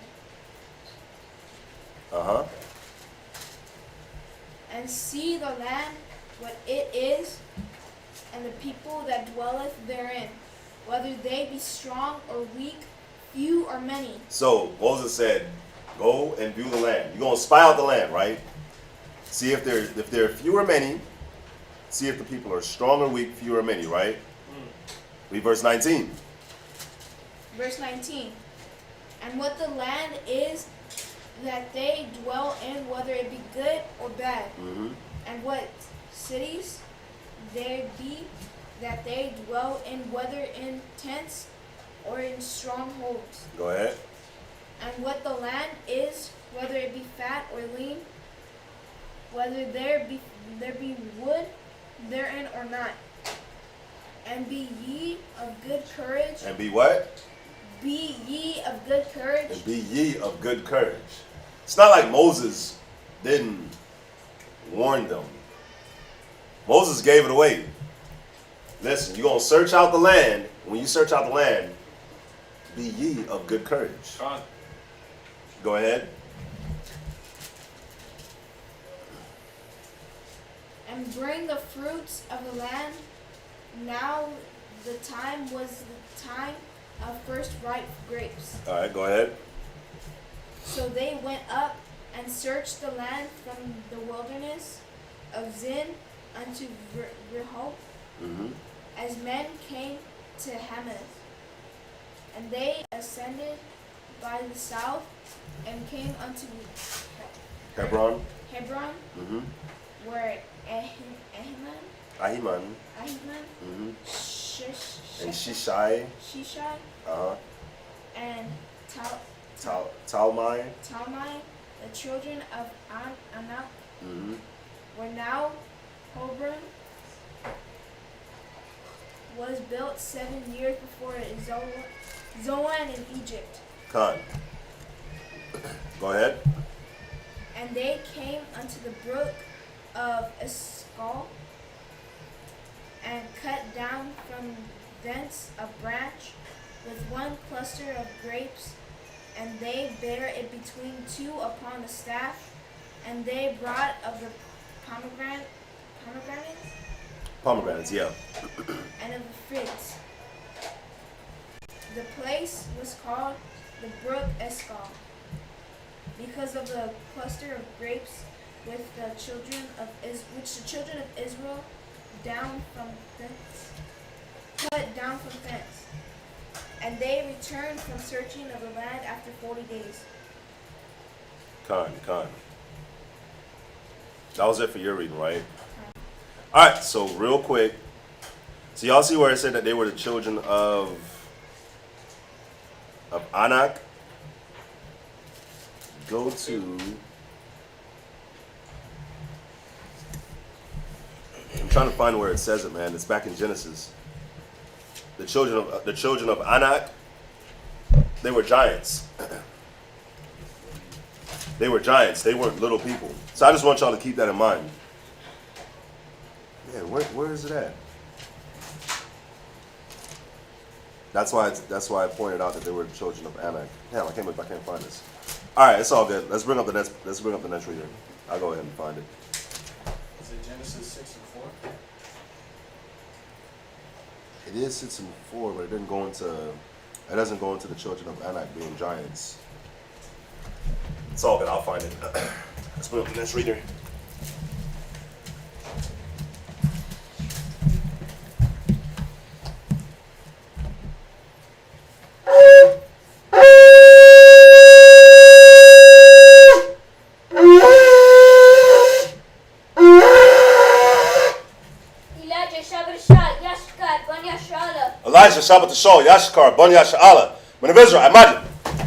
And see the land, what it is, and the people that dwelleth therein, whether they be strong or weak, few or many. So Moses said, go and view the land. You're going to spy out the land, right? See if there are few or many. See if the people are strong or weak, few or many, right? Read verse 19. Verse 19. And what the land is that they dwell in, whether it be good or bad. And what cities there be that they dwell in, whether in tents or in strongholds. Go ahead. And what the land is, whether it be fat or lean, whether there be wood therein or not. And be ye of good courage. And be what? Be ye of good courage. And be ye of good courage. It's not like Moses didn't warn them. Moses gave it away. Listen, you're going to search out the land. When you search out the land, be ye of good courage. Go ahead. And bring the fruits of the land. Now the time was the time of first ripe grapes. All right, go ahead. So they went up and searched the land from the wilderness of Zin unto Rehob, as men came to Hamath. And they ascended by the south and came unto Hebron. Where Ahiman, And Shishai, Shishai. and Talmai. the children of Anak, were now Hebron was built 7 years before Zoan in Egypt. Khan. Go ahead. And they came unto the brook of Escol, and cut down from thence a branch with one cluster of grapes, and they bare it between two upon the staff, and they brought of the pomegranates, yeah. and of the figs. The place was called the brook Escol, because of the cluster of grapes with the children of which the children of Israel cut down from thence. And they returned from searching of the land after 40 days. Khan. That was it for your reading, right? All right, so real quick. So y'all see where it said that they were the children of Anak? Go to... I'm trying to find where it says it, man. It's back in Genesis. The children of Anak, they were giants. They were giants. They weren't little people. So I just want y'all to keep that in mind. Man, where is it at? That's why I pointed out that they were the children of Anak. Damn, I can't find this. All right, it's all good. Let's bring up the next reader. I'll go ahead and find it. Is it Genesis 6 and 4? It is 6 and 4, but it doesn't go into the children of Anak being giants. It's all good. I'll find it. Let's bring up the next reader. Elijah, Sabbath Reading, Yashkar, Bon Yasha'Allah, Men of Israel, Imagine,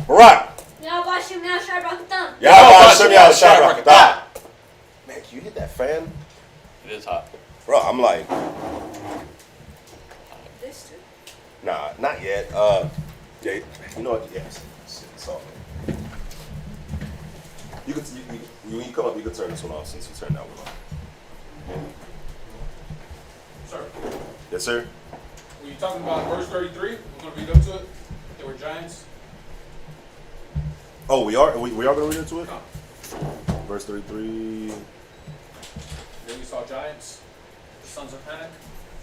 Barak. Man, can you hit that fan? It is hot. Bro, I'm like, This too. nah, not yet. Yeah, you know what? Yes, it's all good. When you come up, you can turn this one off since you turned that one off. Sir, Yes, sir. were you talking about verse 33? We're going to read up to it. They were giants. Oh, we are going to read into it? No. Verse 33. Then we saw giants, the sons of Anak.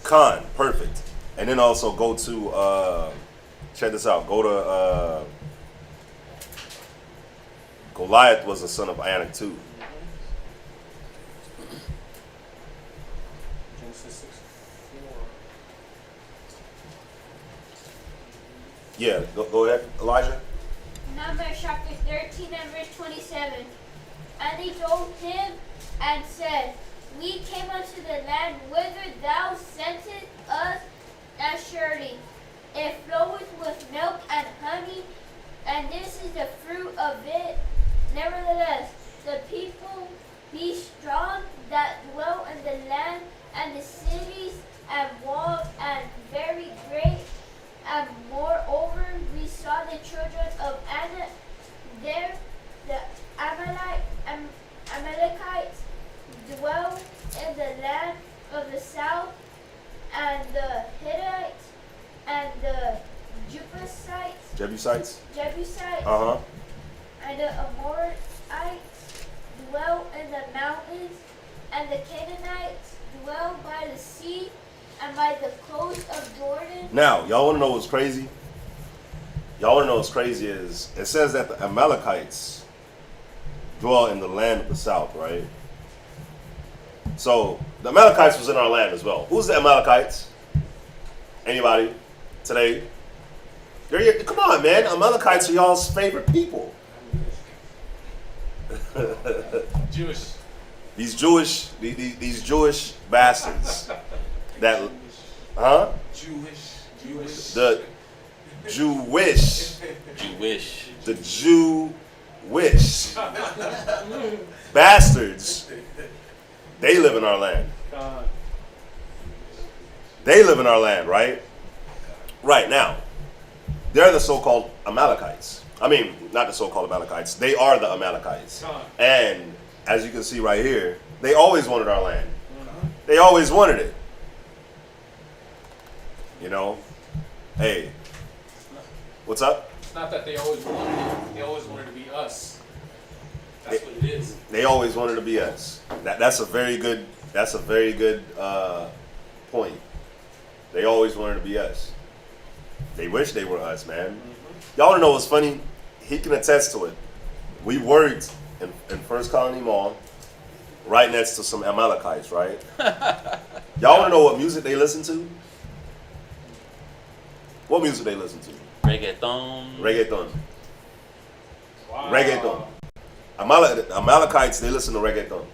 Khan, perfect. And then also go to, check this out. Go to, Goliath was a son of Anak too. Genesis 6, 4. Yeah, go ahead, Elijah. Numbers chapter 13 and verse 27. And he told him and said, We came unto the land whither thou sentest us, as surely it floweth with milk and honey, and this is the fruit of it. Nevertheless, the people Be strong that dwell in the land, and the cities and walls and very great. And moreover, we saw the children of Anak there, the Amalekites dwell in the land of the south, and the Hittites and the Jebusites, Uh-huh. and the Amorites dwell in the mountains, and the Canaanites dwell by the sea and by the coast of Jordan. Now, y'all want to know what's crazy? Y'all want to know what's crazy is, it says that the Amalekites dwell in the land of the south, right? So, the Amalekites was in our land as well. Who's the Amalekites? Anybody? Today? Come on, man. Amalekites are y'all's favorite people. Jewish. These Jewish bastards. That, huh? Jewish. The Jewish. The Jewish bastards. They live in our land. They live in our land, right? Right now. They're the so-called Amalekites. I mean, not the so-called Amalekites. They are the Amalekites. And as you can see right here, they always wanted our land. They always wanted it. You know? Hey. What's up? It's not that they always wanted it. They always wanted to be us. That's what it is. They always wanted to be us. That's a very good point. They always wanted to be us. They wish they were us, man. Y'all want to know what's funny? He can attest to it. We worked in First Colony Mall, right next to some Amalekites, right? Y'all want to know what music they listen to? What music they listen to? Reggaeton. Wow. Reggaeton. Amalekites, they listen to reggaeton.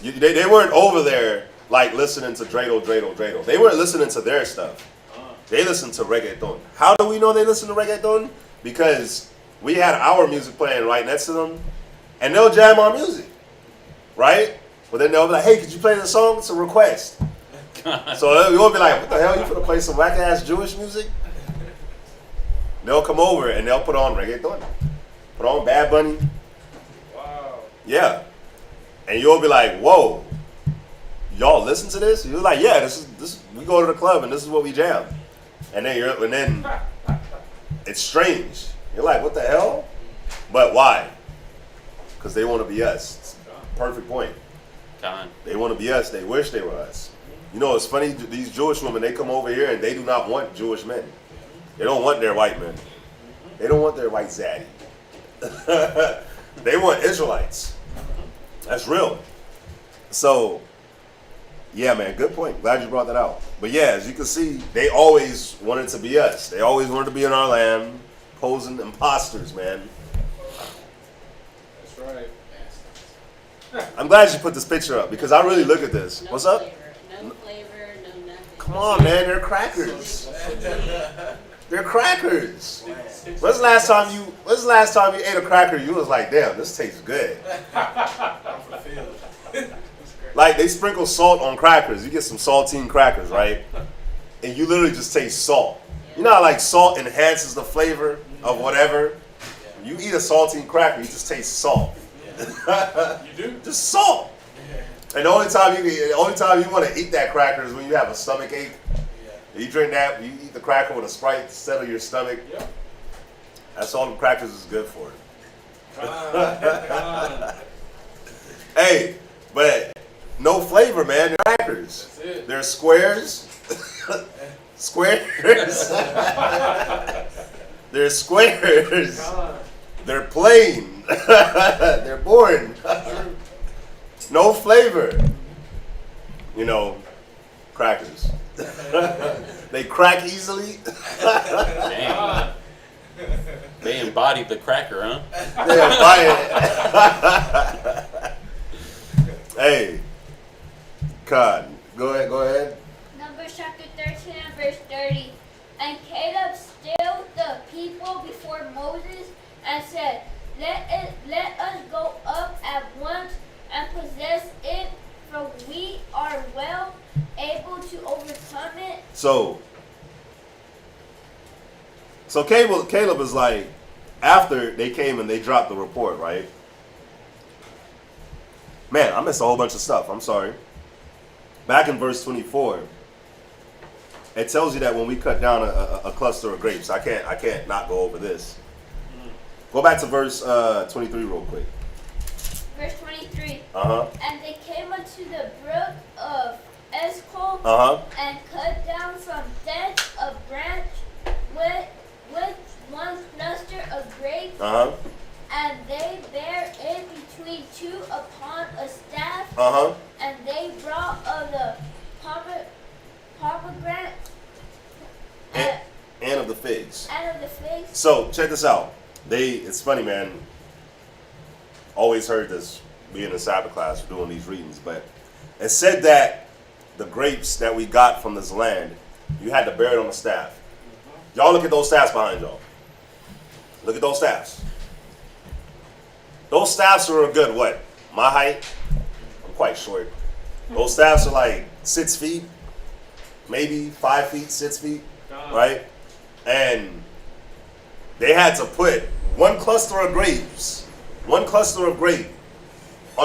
They weren't over there like listening to dreidel. They weren't listening to their stuff. They listened to reggaeton. How do we know they listen to reggaeton? Because we had our music playing right next to them, and they'll jam our music, right? But then they'll be like, hey, could you play the song? It's a request. So you'll be like, what the hell, you finna play some whack-ass Jewish music? They'll come over and they'll put on reggaeton. Put on Bad Bunny. Wow. Yeah. And you'll be like, whoa, y'all listen to this? You're like, yeah, this we go to the club and this is what we jam. And then it's strange. You're like, what the hell? But why? Because they want to be us. Perfect point. They want to be us. They wish they were us. You know, it's funny, these Jewish women, they come over here and they do not want Jewish men. They don't want their white men. They don't want their white zaddy. They want Israelites. That's real. So, yeah, man, good point. Glad you brought that out. But yeah, as you can see, they always wanted to be us. They always wanted to be in our land, posing imposters, man. That's right. I'm glad you put this picture up because I really look at this. No What's up? flavor, no nothing. Come on, man, they're crackers. They're crackers. When's the last time you ate a cracker? You was like, damn, this tastes good. Like they sprinkle salt on crackers. You get some saltine crackers, right? And you literally just taste salt. You know how like salt enhances the flavor of whatever? You eat a saltine cracker, you just taste salt. You do? Just salt. And the only time you want to eat that cracker is when you have a stomach ache. You drink that, you eat the cracker with a Sprite to settle your stomach. Yep. That's all the crackers is good for. Hey, but no flavor, man. They're crackers. That's it. They're squares. Squares. They're squares. They're plain. They're boring. No flavor. You know, crackers. They crack easily. Damn. They embodied the cracker, huh? They embody it. Hey, God, go ahead. Numbers chapter 13 and verse 30. And Caleb stilled the people before Moses and said, Let us go up at one So Caleb is like, after they came and they dropped the report, right? Man, I missed a whole bunch of stuff. I'm sorry. Back in verse 24, it tells you that when we cut down a cluster of grapes, I can't not go over this. Go back to verse 23 real quick. Verse 23. Uh-huh. And they came unto the brook of Escol, Uh-huh. and cut down from thence a branch with one cluster of grapes, Uh-huh. and they bare it between two upon a staff, Uh-huh. and they brought of the pomegranate And of the figs. and of the figs. So check this out. It's funny, man. Always heard this being in Sabbath class for doing these readings, but it said that the grapes that we got from this land, you had to bear it on a staff. Y'all look at those staffs behind y'all. Look at those staffs. Those staffs are a good what? My height? I'm quite short. Those staffs are like 6 feet, maybe 5 feet, 6 feet, right? And they had to put one cluster of grapes on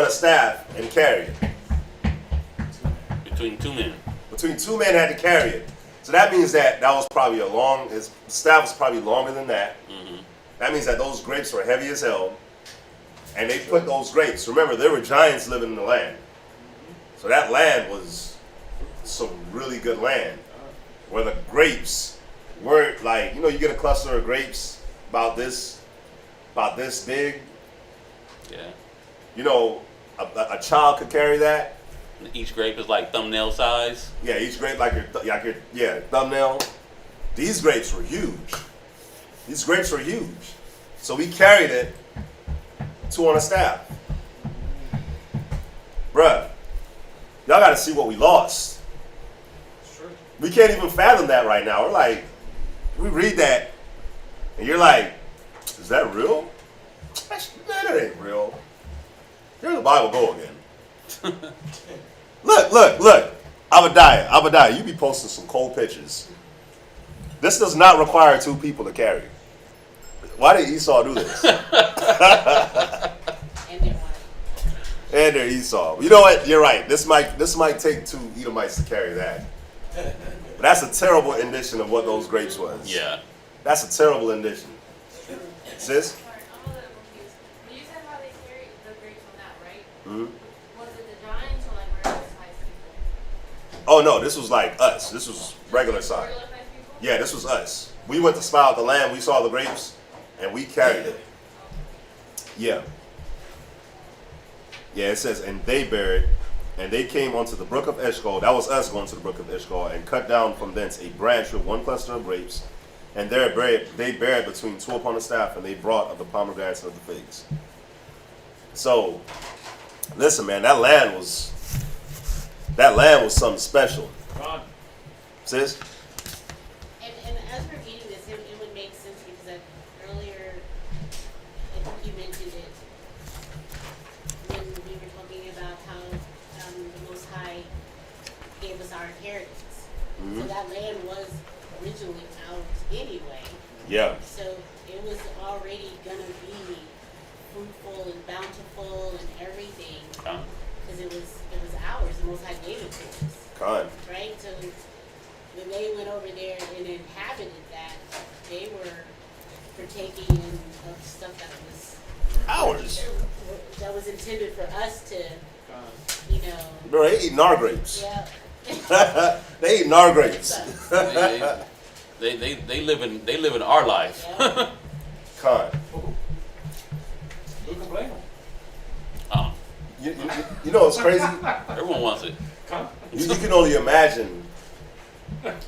a staff and carry it. Between two men. Between two men had to carry it. So that means that was probably his staff was probably longer than that. Mm-hmm. That means that those grapes were heavy as hell. And they put those grapes, remember, there were giants living in the land. So that land was some really good land. Where the grapes weren't like, you get a cluster of grapes about this big. Yeah. A child could carry that. Each grape is like thumbnail size. Yeah, each grape like your thumbnail. These grapes were huge. So we carried it, two on a staff. Bruh, y'all got to see what we lost. Sure. We can't even fathom that right now. We're like, we read that, and you're like, is that real? Man, that ain't real. Here's the Bible go again. Look. Abadiah, you be posting some cold pictures. This does not require two people to carry. Why did Esau do this? And their Esau. You know what? You're right. This might take two Edomites to carry that. But that's a terrible rendition of what those grapes was. Yeah. That's a terrible rendition. Sis? I'm a little confused. When you said how they carried the grapes on that, right? Mm-hmm. Was it the giants or like regular sized people? Oh no, this was like us. This was regular size. Regular sized people? Yeah, this was us. We went to spy out the land. We saw the grapes, and we carried it. Yeah. Yeah, it says, and they bare it, and they came unto the brook of Eshcol. That was us going to the brook of Eshcol, and cut down from thence a branch with one cluster of grapes, and there they bare it between two upon a staff, and they brought of the pomegranates and of the figs. So, listen, man, that land was something special. Sis? And as we're reading this, it would make sense because earlier, I think you mentioned it when we were talking about how the Most High gave us our inheritance. Mm-hmm. So that land was originally ours anyway. Yeah. So it was already going to be fruitful and bountiful and everything because it was ours. The Most High gave it to us. Con. Right? So when they went over there and inhabited that, they were partaking in of stuff that was Ours. that was intended for us to, Bro, they eating our grapes. Yeah. They eating our grapes. They live in our life. Yeah. Con. Who can blame them? You know what's crazy? Everyone wants it. You can only imagine.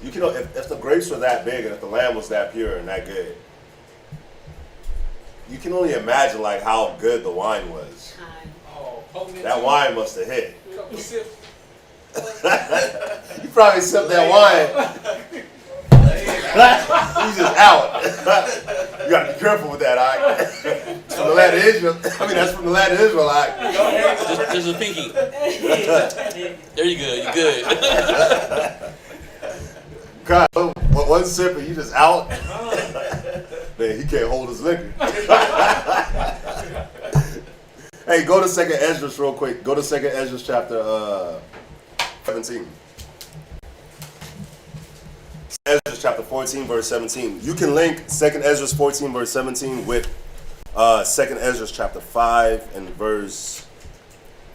If the grapes were that big and if the land was that pure and that good, you can only imagine like how good the wine was. That wine must have hit. You probably sipped that wine. He's just out. You gotta be careful with that, all right? It's from the land of Israel. That's from the land of Israel, all right? Just a pinky. There you go. You good. God, one sip and you just out. Man, he can't hold his liquor. Hey, go to 2nd Esdras real quick. Go to 2nd Esdras chapter 17. Esdras chapter 14, verse 17. You can link 2nd Esdras 14, verse 17 with 2nd Esdras chapter 5 and verse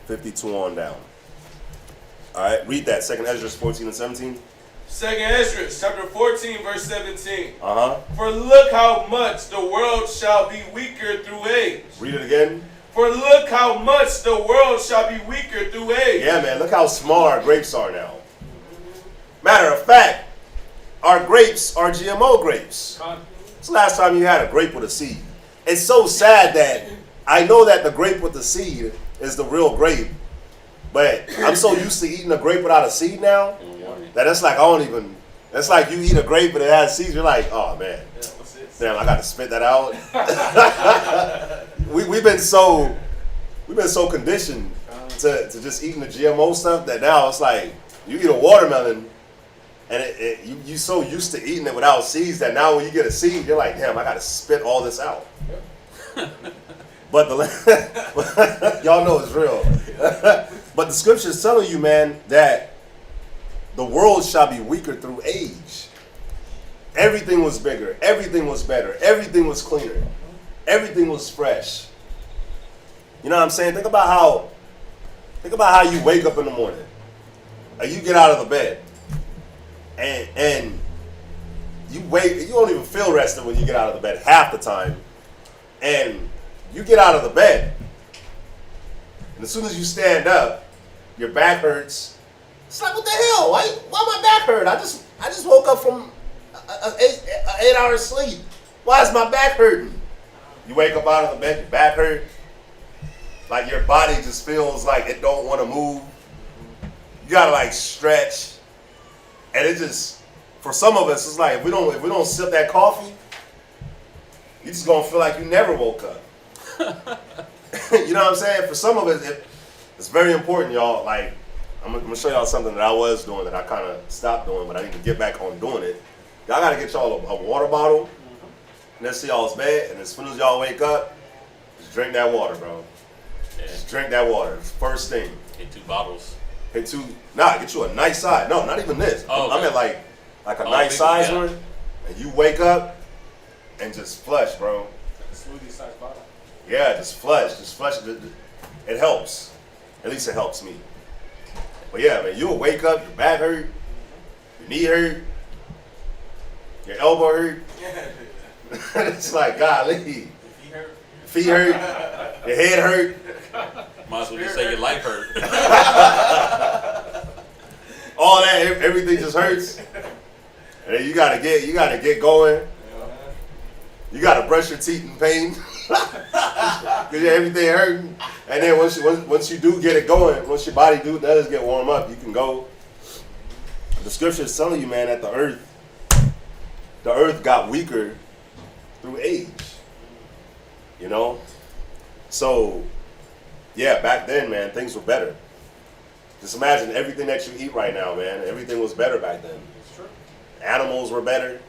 52 on down. All right, read that. 2nd Esdras 14 and 17. 2nd Esdras, chapter 14, verse 17. Uh-huh. For look how much the world shall be weaker through age. Read it again. For look how much the world shall be weaker through age. Yeah, man, look how small our grapes are now. Matter of fact, our grapes are GMO grapes. When's the last time you had a grape with a seed? It's so sad that I know that the grape with the seed is the real grape, but I'm so used to eating a grape without a seed now that it's like I don't even. It's like you eat a grape and it has seeds. You're like, oh man, damn, I got to spit that out. we've been so conditioned to just eating the GMO stuff that now it's like you eat a watermelon and you so used to eating it without seeds that now when you get a seed, you're like, damn, I got to spit all this out. But y'all know it's real. But the scripture's telling you, man, that the world shall be weaker through age. Everything was bigger. Everything was better. Everything was cleaner. Everything was fresh. You know what I'm saying? Think about how you wake up in the morning. Or you get out of the bed. And you don't even feel rested when you get out of the bed half the time. And you get out of the bed. And as soon as you stand up, your back hurts. It's like, what the hell? Why my back hurt? I just woke up from an 8-hour sleep. Why is my back hurting? You wake up out of the bed, your back hurt. Like your body just feels like it don't want to move. You gotta like stretch. And it just, for some of us, it's like if we don't sip that coffee, you just gonna feel like you never woke up. You know what I'm saying? For some of us, it's very important, y'all. Like, I'm gonna show y'all something that I was doing that I kind of stopped doing, but I need to get back on doing it. Y'all gotta get y'all a water bottle next to y'all's bed, and as soon as y'all wake up, just drink that water, bro. Yeah. Just drink that water. It's the first thing. Get 2 bottles. Get you a nice size. No, not even this. Oh, okay. I mean like a nice size one, and you wake up and just flush, bro. A smoothie size bottle. Yeah, just flush. It helps. At least it helps me. But yeah, man, you'll wake up, your back hurt, your knee hurt, your elbow hurt. It's like, golly. Feet hurt, your head hurt. Might as well just say your life hurt. All that, everything just hurts. And then you gotta get going. You gotta brush your teeth in pain. Cause everything hurting. And then once you do get it going, once your body does get warm up, you can go. The scripture is telling you, man, that the earth got weaker through age. You know? So, yeah, back then, man, things were better. Just imagine everything that you eat right now, man. Everything was better back then. It's true. Animals were better.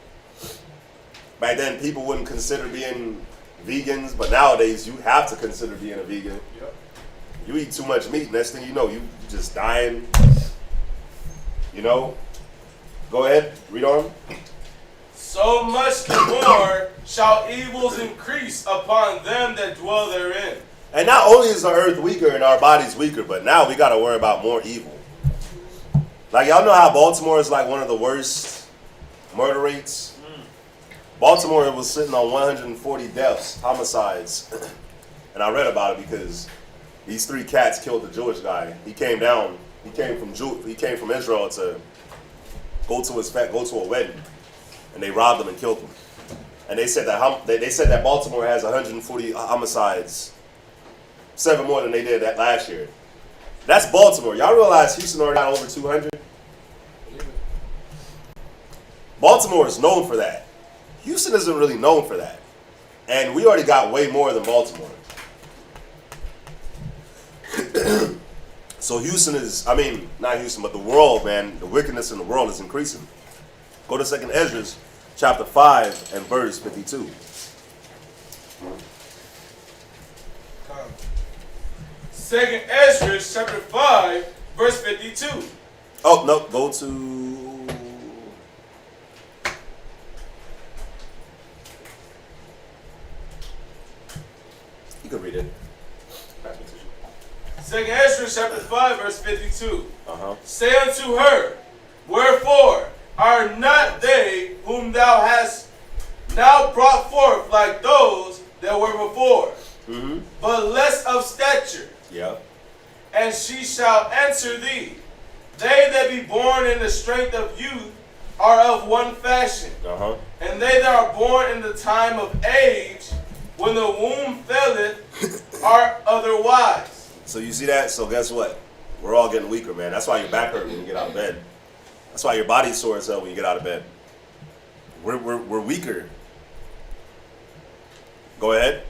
Back then, people wouldn't consider being vegans, but nowadays, you have to consider being a vegan. Yep. You eat too much meat, next thing you know, you just dying. You know? Go ahead, read on. So much the more shall evils increase upon them that dwell therein. And not only is the earth weaker and our bodies weaker, but now we got to worry about more evil. Like, y'all know how Baltimore is like one of the worst murder rates? Baltimore was sitting on 140 deaths, homicides. And I read about it because these 3 cats killed the Jewish guy. He came from Israel to go to a wedding. And they robbed him and killed him. And they said that Baltimore has 140 homicides, 7 more than they did that last year. That's Baltimore. Y'all realize Houston already got over 200? Baltimore is known for that. Houston isn't really known for that. And we already got way more than Baltimore. So Houston is, not Houston, but the world, man, the wickedness in the world is increasing. Go to 2nd Esdras, chapter 5 and verse 52. Second Esdras chapter 5, verse 52. Oh, no, go to... You can read it. Second Esdras chapter 5, verse 52. Uh-huh. Say unto her, wherefore are not they whom thou hast now brought forth like those that were before, but less of stature? Yeah. And she shall answer thee, they that be born in the strength of youth are of one fashion, Uh-huh. and they that are born in the time of age, when the womb faileth, are otherwise. So you see that? So guess what? We're all getting weaker, man. That's why your back hurts when you get out of bed. That's why your body's sore as hell when you get out of bed. We're weaker. Go ahead.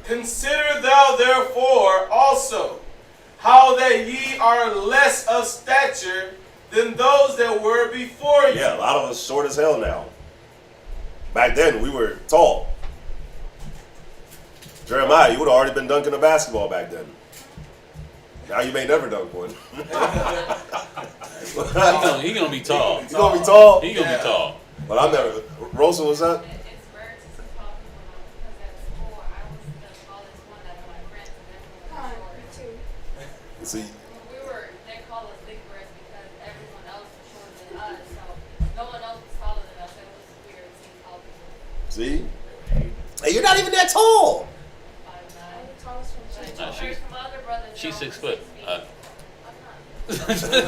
Consider thou therefore also how that ye are less of stature than those that were before you. Yeah, a lot of us short as hell now. Back then, we were tall. Jeremiah, you would have already been dunking a basketball back then. Now you may never dunk one. He gonna be tall. You gonna be tall? He gonna be tall. But I'm never. Rosa, what's up? It's rare to see tall people now because at school I was the tallest one out of my friends and everyone was short. See, We were, they called us big birds because everyone else was shorter than us, so no one else was taller than us. It was weird seeing tall people. see? Hey, you're not even that tall. 5'9". The tallest one. But Nah, I heard from other brothers. She's that 6 were foot. 6 feet.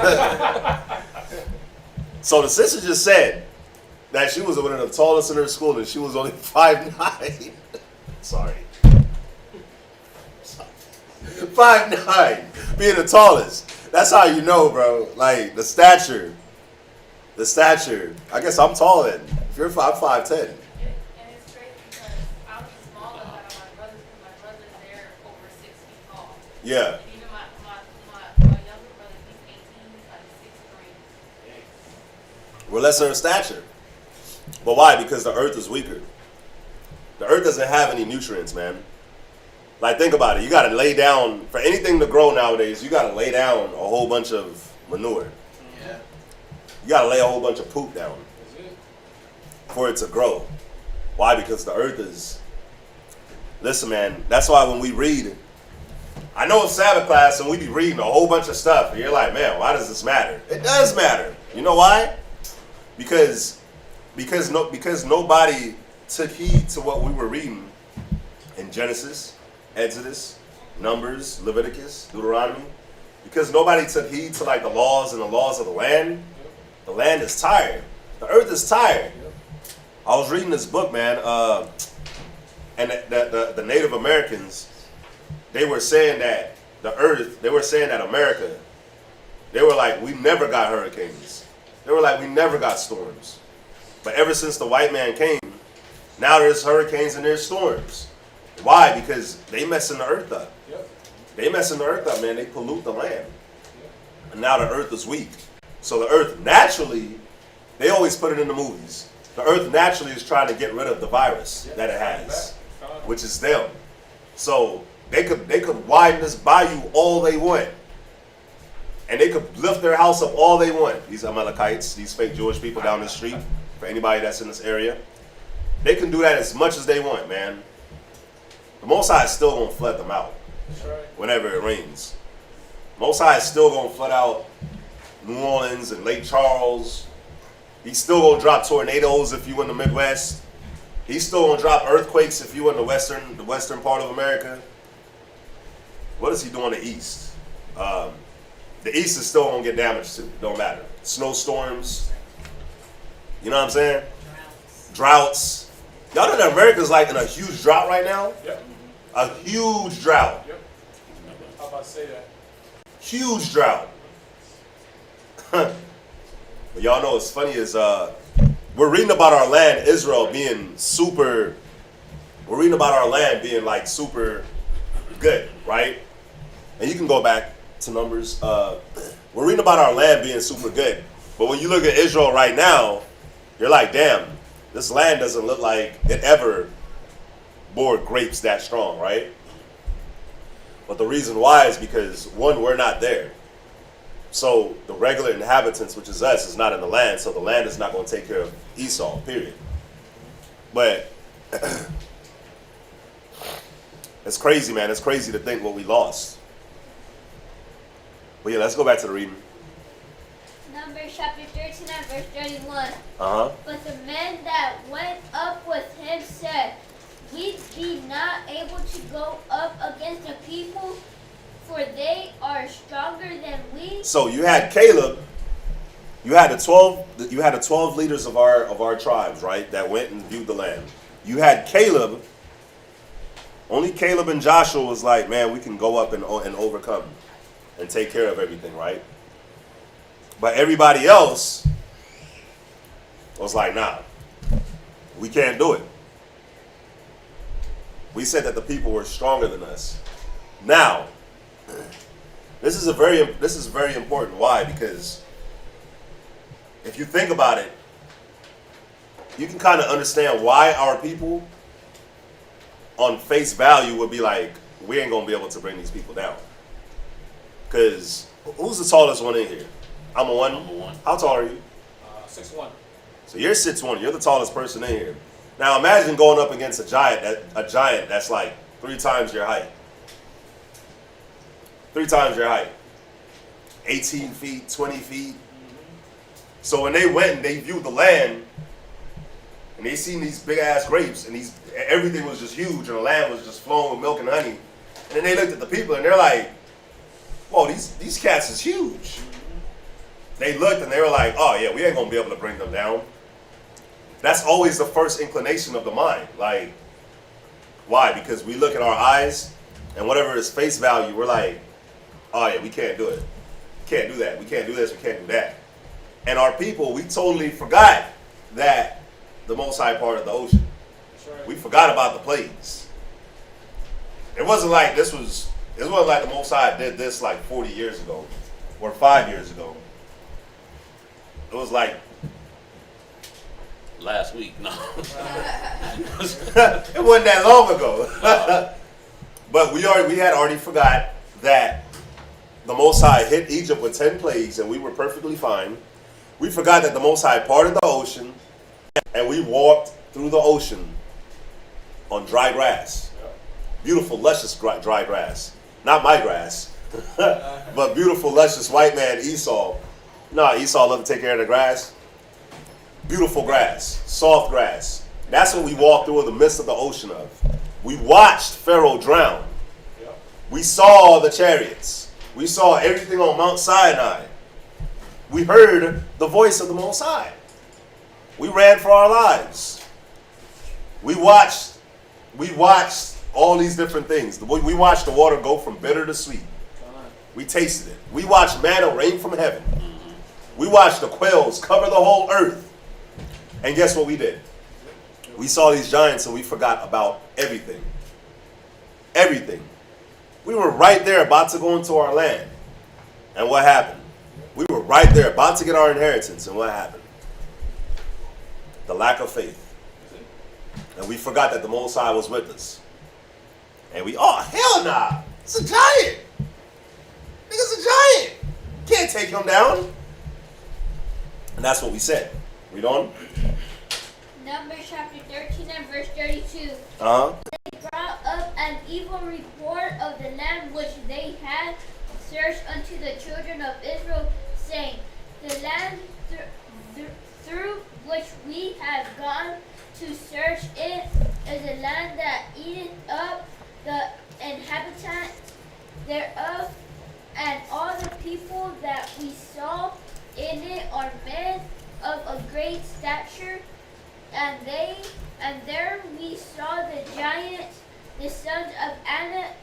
So the sister just said that she was one of the tallest in her school and she was only 5'9". Sorry. 5'9", being the tallest. That's how you know, bro. Like the stature. I guess I'm tall then. If you're 5'10". And it's crazy because I was the smallest out of my brothers because my brothers, they're over 6 feet tall. Yeah. And even my younger brother, he's 18, he's like 6'3". We're lesser in stature. But why? Because the earth is weaker. The earth doesn't have any nutrients, man. Like, think about it. You got to lay down, for anything to grow nowadays, you got to lay down a whole bunch of manure. Yeah. You got to lay a whole bunch of poop down for it to grow. Why? Because the earth is... Listen, man, that's why when we read... I know it's Sabbath class and we be reading a whole bunch of stuff and you're like, man, why does this matter? It does matter. You know why? Because nobody took heed to what we were reading in Genesis, Exodus, Numbers, Leviticus, Deuteronomy. Because nobody took heed to like the laws and the laws of the land. The land is tired. The earth is tired. I was reading this book, man, and the Native Americans, they were saying that the earth, they were saying that America, they were like, we never got hurricanes. They were like, we never got storms. But ever since the white man came, now there's hurricanes and there's storms. Why? Because they messing the earth up. They messing the earth up, man. They pollute the land. And now the earth is weak. So the earth naturally, they always put it in the movies. The earth naturally is trying to get rid of the virus that it has, which is them. So they could widen this bayou all they want. And they could lift their house up all they want. These Amalekites, these fake Jewish people down the street, for anybody that's in this area, they can do that as much as they want, man. The Most High is still going to flood them out whenever it rains. Most High is still going to flood out New Orleans and Lake Charles. He's still going to drop tornadoes if you in the Midwest. He's still going to drop earthquakes if you in the western part of America. What is he doing in the East? The East is still going to get damaged too. It don't matter. Snowstorms. You know what I'm saying? Droughts. Y'all know that America's like in a huge drought right now? Yep. A huge drought. Yep. How about to say that? Huge drought. But y'all know what's funny is we're reading about our land, Israel, being super. We're reading about our land being like super good, right? And you can go back to Numbers. We're reading about our land being super good. But when you look at Israel right now, You're like, damn, this land doesn't look like it ever bore grapes that strong, right? But the reason why is because, one, we're not there. So the regular inhabitants, which is us, is not in the land, so the land is not going to take care of Esau, period. But it's crazy, man. It's crazy to think what we lost. But yeah, let's go back to the reading. Numbers chapter 13 and verse 31. Uh-huh. But the men that went up with him said, We be not able to go up against the people, for they are stronger than we. So you had Caleb, you had the 12 leaders of our tribes, right, that went and viewed the land. You had Caleb. Only Caleb and Joshua was like, man, we can go up and overcome and take care of everything, right? But everybody else was like, nah, we can't do it. We said that the people were stronger than us. Now, this is very important. Why? Because if you think about it, you can kind of understand why our people on face value would be like, we ain't gonna be able to bring these people down. Because who's the tallest one in here? I'm a one. How tall are you? 6'1". So you're 6'1". You're the tallest person in here. Now imagine going up against a giant that's like 3 times your height. 3 times your height. 18 feet, 20 feet. So when they went and they viewed the land, and they seen these big ass grapes, and everything was just huge, and the land was just flowing with milk and honey. And then they looked at the people and they're like, whoa, these cats is huge. They looked and they were like, oh yeah, we ain't gonna be able to bring them down. That's always the first inclination of the mind. Like, why? Because we look at our eyes, and whatever is face value, we're like, oh yeah, we can't do it. We can't do that. We can't do this. We can't do that. And our people, we totally forgot that the Most High part of the ocean. We forgot about the plagues. It wasn't like it wasn't like the Most High did this like 40 years ago or 5 years ago. It was like last week. No. It wasn't that long ago. But we had already forgot that the Most High hit Egypt with 10 plagues and we were perfectly fine. We forgot that the Most High parted the ocean and we walked through the ocean on dry grass. Beautiful, luscious dry grass. Not my grass, but beautiful, luscious white man Esau. Esau loved to take care of the grass. Beautiful grass, soft grass. That's what we walked through in the midst of the ocean of. We watched Pharaoh drown. We saw the chariots. We saw everything on Mount Sinai. We heard the voice of the Most High. We ran for our lives. We watched all these different things. We watched the water go from bitter to sweet. We tasted it. We watched manna rain from heaven. We watched the quails cover the whole earth. And guess what we did? We saw these giants and we forgot about everything. Everything. We were right there about to go into our land. And what happened? We were right there about to get our inheritance. And what happened? The lack of faith. And we forgot that the Most High was with us. And hell nah. It's a giant. Nigga's a giant. Can't take him down. And that's what we said. Read on. Numbers chapter 13 and verse 32. They brought up an evil report of the land which they had searched unto the children of Israel, saying, The land through which we have gone to search it is a land that eateth up the inhabitants thereof, and all the people that we saw in it are men of a great stature, and there we saw the giants, the sons of Anak,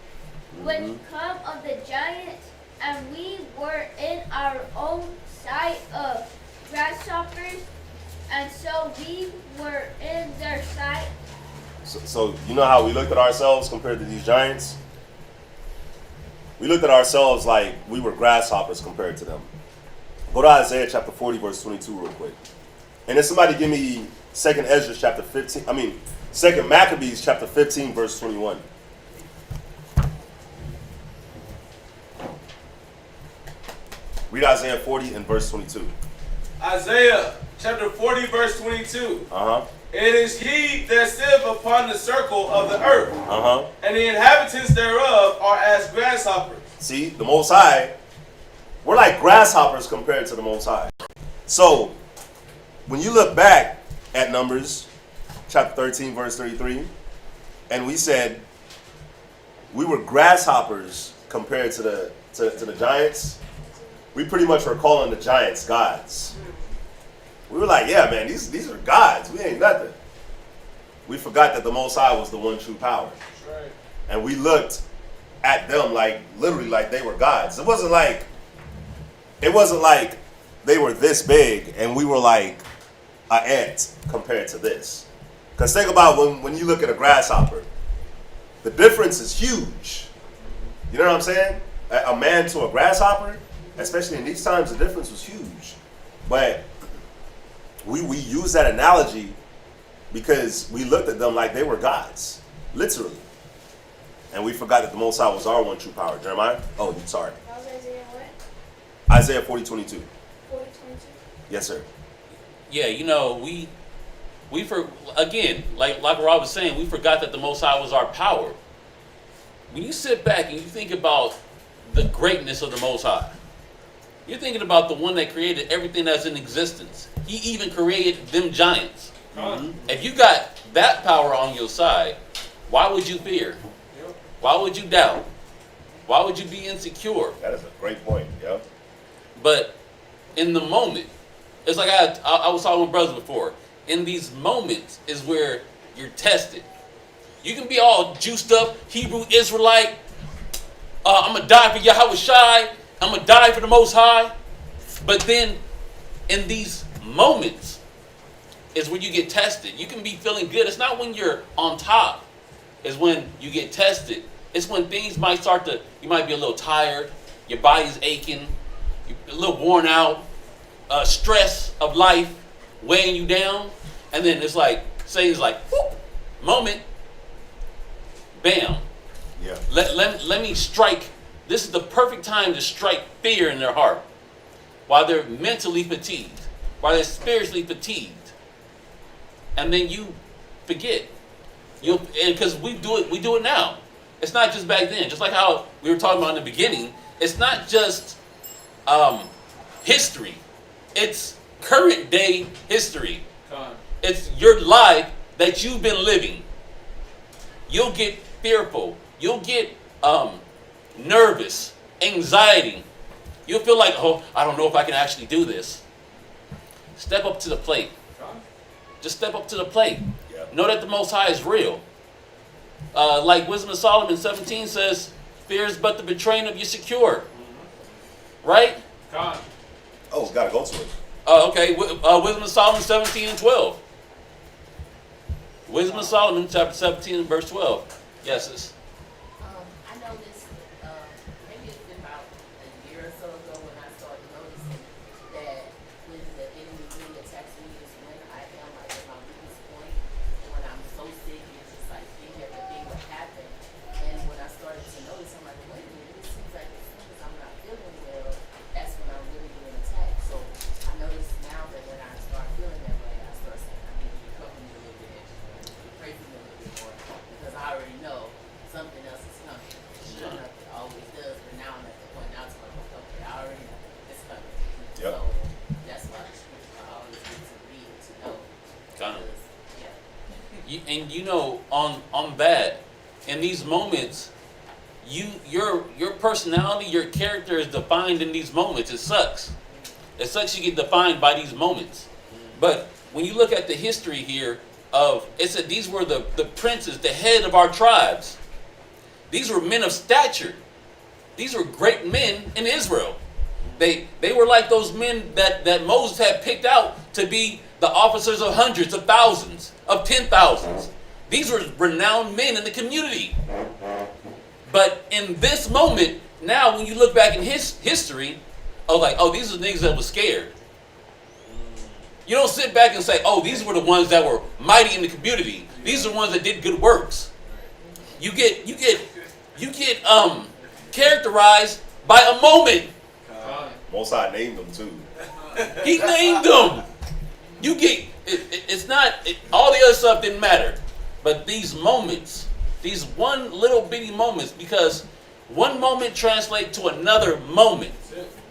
which come of the giants, and we were in our own sight of grasshoppers, and so we were in their sight. So you know how we looked at ourselves compared to these giants? We looked at ourselves like we were grasshoppers compared to them. Go to Isaiah chapter 40, verse 22 real quick. And then somebody give me 2nd Esdras chapter 15. 2nd Maccabees chapter 15, verse 21. Read Isaiah 40 and verse 22. Isaiah chapter 40, verse 22. Uh-huh. It is ye that sit upon the circle of the earth, Uh-huh. and the inhabitants thereof are as grasshoppers. See, the Most High, we're like grasshoppers compared to the Most High. So, when you look back at Numbers chapter 13, verse 33, and we said we were grasshoppers compared to the giants, we pretty much were calling the giants gods. We were like, yeah, man, these are gods. We ain't nothing. We forgot that the Most High was the one true power. That's right. And we looked at them like, literally like they were gods. It wasn't like they were this big and we were like an ant compared to this. Because think about when you look at a grasshopper, the difference is huge. You know what I'm saying? A man to a grasshopper, especially in these times, the difference was huge. But we use that analogy because we looked at them like they were gods, literally. And we forgot that the Most High was our one true power. Jeremiah? Oh, you sorry. That was Isaiah what? Isaiah 40:22. 40:22. Yes, sir. Yeah, you know, we again, like Rob was saying, we forgot that the Most High was our power. When you sit back and you think about the greatness of the Most High, you're thinking about the one that created everything that's in existence. He even created them giants. Mm-hmm. If you got that power on your side, why would you fear? Yep. Why would you doubt? Why would you be insecure? That is a great point. Yeah. But in the moment, it's like I was talking with brothers before. In these moments is where you're tested. You can be all juiced up, Hebrew Israelite. I'm gonna die for Yahweh Shai. I'm gonna die for the Most High. But then, in these moments, is when you get tested. You can be feeling good. It's not when you're on top. It's when you get tested. It's when things might start to. You might be a little tired. Your body's aching. You're a little worn out. Stress of life weighing you down, and then it's like Satan's like, whoop, moment, bam. Yeah. Let me strike. This is the perfect time to strike fear in their heart, while they're mentally fatigued, while they're spiritually fatigued, and then you forget. Because we do it now. It's not just back then. Just like how we were talking about in the beginning. It's not just history. It's current day history. It's your life that you've been living. You'll get fearful. You'll get nervous, anxiety. You'll feel like, oh, I don't know if I can actually do this. Step up to the plate. Just step up to the plate. Yeah. Know that the Most High is real. Like Wisdom of Solomon 17 says, fear is but the betraying of your secure. Right? Oh, gotta go to it. Okay. Wisdom of Solomon 17 and 12. Wisdom of Solomon chapter 17 and verse 12. Yes, sis. I noticed, maybe it's been about a year or so ago when I started noticing that when the enemy really attacks me is when I am like at my weakest point, when I'm so sick, it's just like everything would happen. And when I started to notice, I'm like, wait a minute, it seems like as soon as I'm not feeling well, that's when I'm really being attacked. So I notice now that when I start feeling that way, I start saying, I need to cover me a little bit extra, pray for me a little bit more, because I already know something else is coming. Sure enough, it always does, but now I'm at the point now to like, okay, I already know it's coming. Yep. So that's why the scripture I always get to read to know. Kind of. Yeah. And you know, on that, in these moments, your personality, your character is defined in these moments. It sucks. It sucks you get defined by these moments. But when you look at the history here of, it said these were the princes, the head of our tribes. These were men of stature. These were great men in Israel. They were like those men that Moses had picked out to be the officers of hundreds, of thousands, of 10,000s. These were renowned men in the community. But in this moment, now when you look back in history, these are niggas that were scared. You don't sit back and say, oh, these were the ones that were mighty in the community. These are the ones that did good works. You get characterized by a moment. Most High named them too. He named them. You get it's not all the other stuff didn't matter, but these moments, these one little bitty moments, because one moment translates to another moment.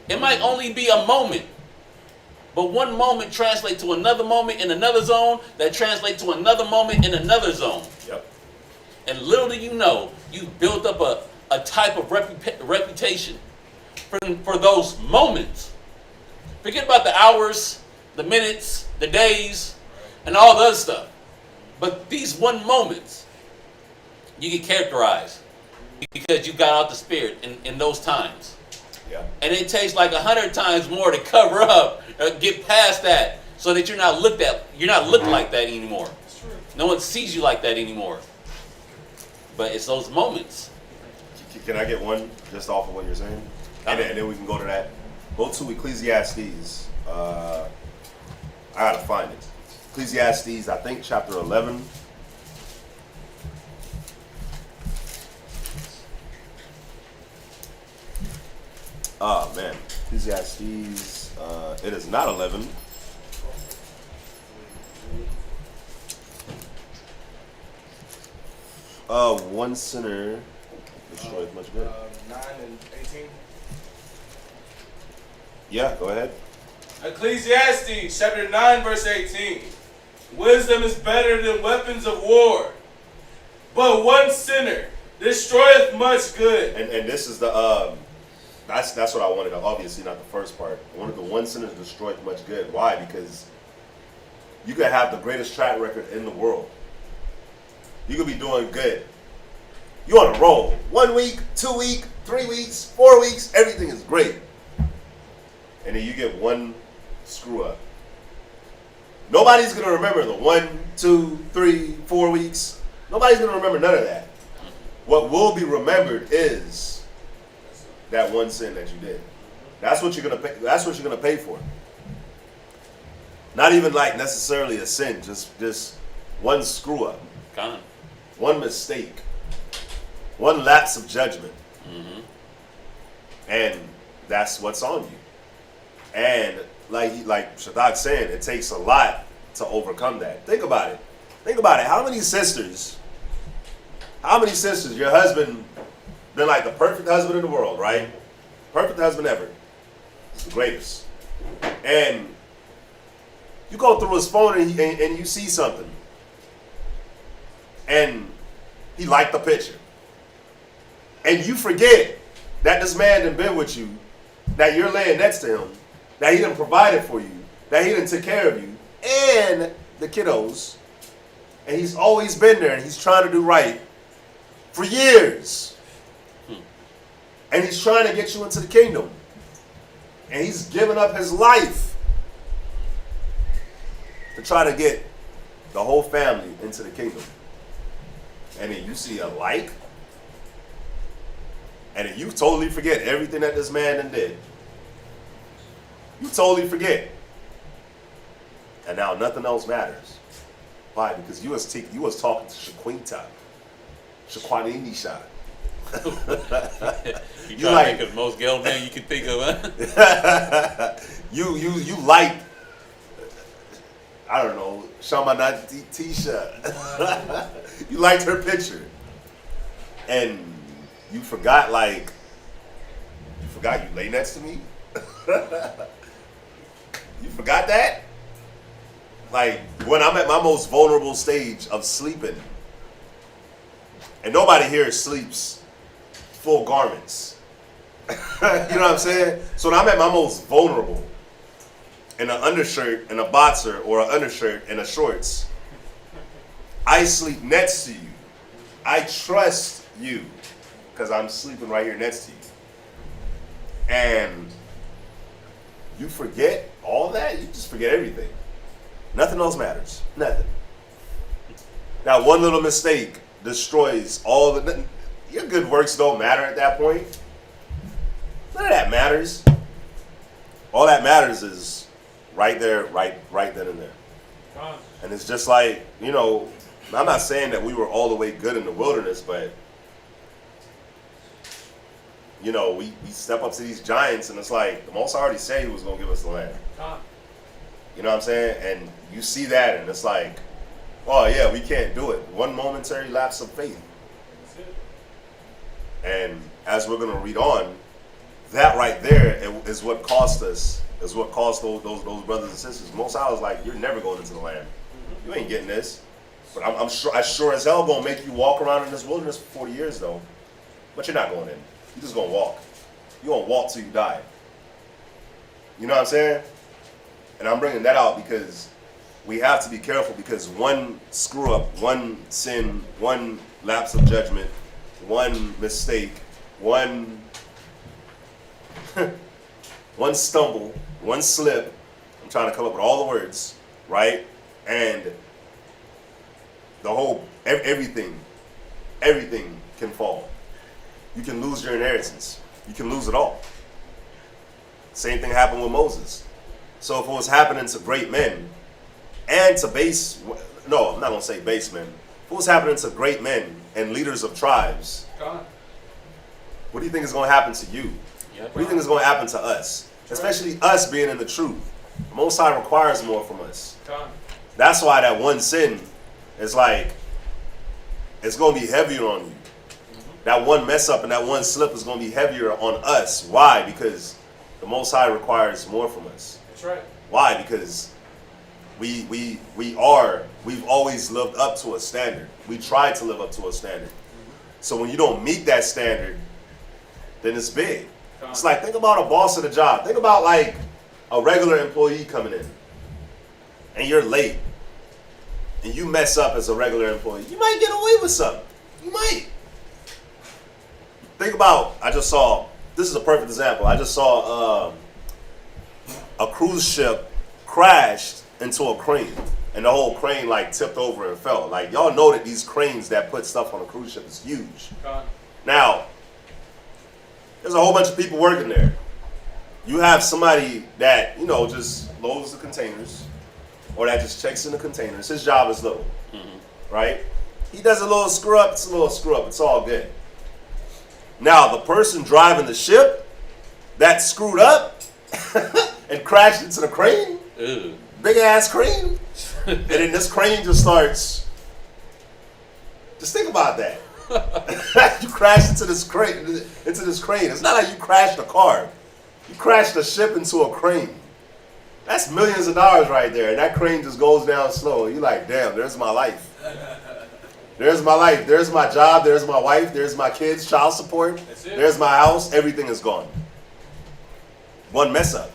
It might only be a moment, but one moment translates to another moment in another zone that translates to another moment in another zone. Yep. And little do you know, you built up a type of reputation for those moments. Forget about the hours, the minutes, the days, and all the other stuff. But these one moments, you get characterized because you got out the spirit in those times. Yeah. And it takes like 100 times more to cover up or get past that so that you're not looked like that anymore. No one sees you like that anymore. But it's those moments. Can I get one just off of what you're saying? And then we can go to that. Go to Ecclesiastes. I gotta find it. Ecclesiastes, I think chapter 11. Oh man, Ecclesiastes. It is not 11. One sinner destroyeth much good. 9 and 18. Yeah, go ahead. Ecclesiastes chapter 9 verse 18. Wisdom is better than weapons of war, but one sinner destroyeth much good. And this is the that's what I wanted. Obviously, not the first part. I wanted the one sinner destroyeth much good. Why? Because you could have the greatest track record in the world. You could be doing good. You on a roll. 1 week, 2 weeks, 3 weeks, 4 weeks. Everything is great. And then you get one screw up. Nobody's going to remember the 1, 2, 3, 4 weeks. Nobody's going to remember none of that. What will be remembered is that one sin that you did. That's what you're going to pay. That's what you're going to pay for. Not even like necessarily a sin, just one screw up. One mistake. One lapse of judgment. Mm-hmm. And that's what's on you. And like Shadak's saying, it takes a lot to overcome that. Think about it. Think about it. How many sisters, your husband been like the perfect husband in the world, right? Perfect husband ever. He's the greatest. And you go through his phone and you see something. And he liked the picture. And you forget that this man done been with you, that you're laying next to him, that he done provided for you, that he done took care of you, and the kiddos. And he's always been there and he's trying to do right for years. And he's trying to get you into the kingdom. And he's given up his life to try to get the whole family into the kingdom. And then you see a like, and then you totally forget everything that this man done did. You totally forget. And now nothing else matters. Why? Because you was talking to Shaquinta. Shaquaninisha. You trying to think of the most ghetto name you can think of, huh? you like, I don't know, Shamanati-Tisha. You liked her picture. And you forgot you lay next to me? You forgot that? Like, when I'm at my most vulnerable stage of sleeping, and nobody here sleeps full garments. You know what I'm saying? So when I'm at my most vulnerable, in an undershirt and a boxer, or an undershirt and a shorts, I sleep next to you. I trust you because I'm sleeping right here next to you. And you forget all that, you just forget everything. Nothing else matters. Nothing. Now, one little mistake destroys all the... Your good works don't matter at that point. None of that matters. All that matters is Right there, right then and there. Con. And it's just like, you know, I'm not saying that we were all the way good in the wilderness, but, you know, we step up to these giants, and it's like, the Most High already said he was going to give us the land. Con. You know what I'm saying? And you see that, and it's like, oh, yeah, we can't do it. One momentary lapse of faith. That's it. And as we're going to read on, that right there is what cost us, is what cost those brothers and sisters. Most High was like, you're never going into the land. You ain't getting this. But I'm sure as hell going to make you walk around in this wilderness for 40 years, though. But you're not going in. You're just going to walk. You're going to walk till you die. You know what I'm saying? And I'm bringing that out because we have to be careful, because one screw up, one sin, one lapse of judgment, one mistake, one stumble, one slip. I'm trying to come up with all the words, right? And the whole, everything can fall. You can lose your inheritance. You can lose it all. Same thing happened with Moses. So if it was happening to great men and to I'm not going to say base men. If it was happening to great men and leaders of tribes, Con. what do you think is going to happen to you? Yeah. What do you think is going to happen to us? Especially us being in the truth. The Most High requires more from us. Con. That's why that one sin is like, it's going to be heavier on you. That one mess up and that one slip is going to be heavier on us. Why? Because the Most High requires more from us. That's right. Why? Because we've always lived up to a standard. We try to live up to a standard. So when you don't meet that standard, then it's big. It's like, think about a boss at a job. Think about like a regular employee coming in and you're late and you mess up as a regular employee. You might get away with something. You might. Think about, this is a perfect example. I just saw a cruise ship crashed into a crane, and the whole crane like tipped over and fell. Like, y'all know that these cranes that put stuff on a cruise ship is huge. Con. Now, there's a whole bunch of people working there. You have somebody that, you know, just loads the containers, or that just checks in the containers. His job is little, right? He does a little screw up, it's a little screw up, it's all good. Now, the person driving the ship that screwed up and crashed into the crane, big ass crane, and then this crane just starts. Just think about that. You crashed into this crane. It's not like you crashed a car. You crashed a ship into a crane. That's millions of dollars right there, and that crane just goes down slow. You're like, damn, there's my life. There's my life. There's my job. There's my wife. There's my kids, child support. There's my house. Everything is gone. One mess up.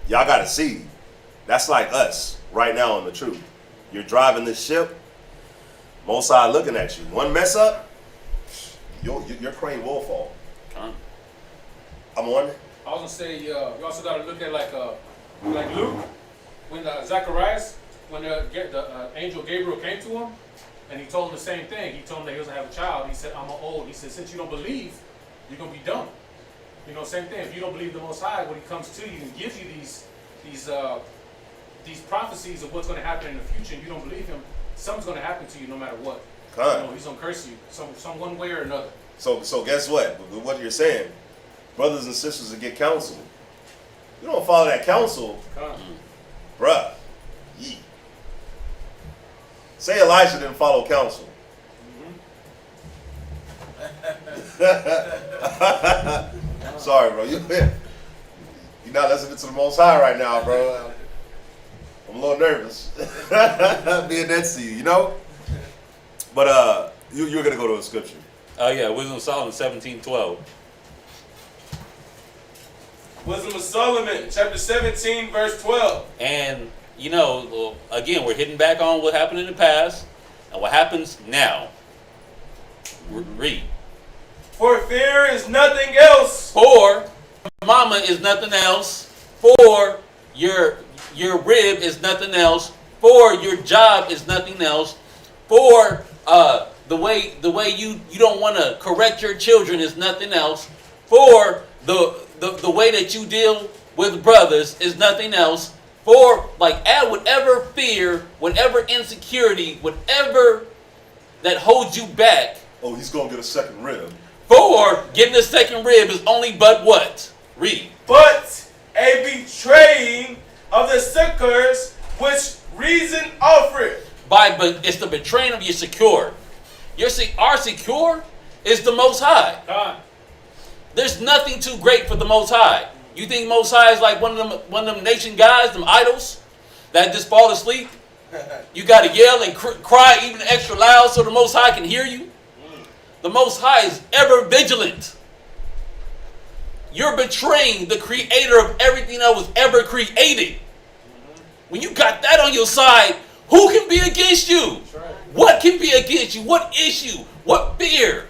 Y'all got to see. That's like us right now on the truth. You're driving this ship. Most High looking at you. One mess up, your crane will fall. I'm on it. I was gonna say, you also got to look at like Luke, when Zacharias, when the angel Gabriel came to him, and he told him the same thing. He told him that he doesn't have a child. He said, I'm old. He said, since you don't believe, you're gonna be dumb. You know, same thing. If you don't believe the Most High, when He comes to you and gives you these prophecies of what's going to happen in the future, and you don't believe Him, something's going to happen to you no matter what. You know, He's going to curse you, some one way or another. So guess what? With what you're saying, brothers and sisters that get counsel, you don't follow that counsel, bruh. Yee. Say Elijah didn't follow counsel. Sorry, bro. You're not listening to the Most High right now, bro. I'm a little nervous being next to you, you know? But you're going to go to a scripture. Oh, yeah, Wisdom of Solomon 17:12. Wisdom of Solomon, chapter 17, verse 12. And, you know, again, we're hitting back on what happened in the past and what happens now. Read. For fear is nothing else. For mama is nothing else. For your rib is nothing else. For your job is nothing else. For the way you don't want to correct your children is nothing else. For the way that you deal with brothers is nothing else for, like, add whatever fear, whatever insecurity, whatever that holds you back. Oh, he's going to get a second rib. For getting a second rib is only but what? Read. But a betraying of the succors which reason offered. But it's the betraying of your secure. Our secure is the Most High. There's nothing too great for the Most High. You think Most High is like one of them nation guys, them idols, that just fall asleep? You got to yell and cry even extra loud so the Most High can hear you? The Most High is ever vigilant. You're betraying the creator of everything that was ever created. When you got that on your side, who can be against you? What can be against you? What issue? What fear?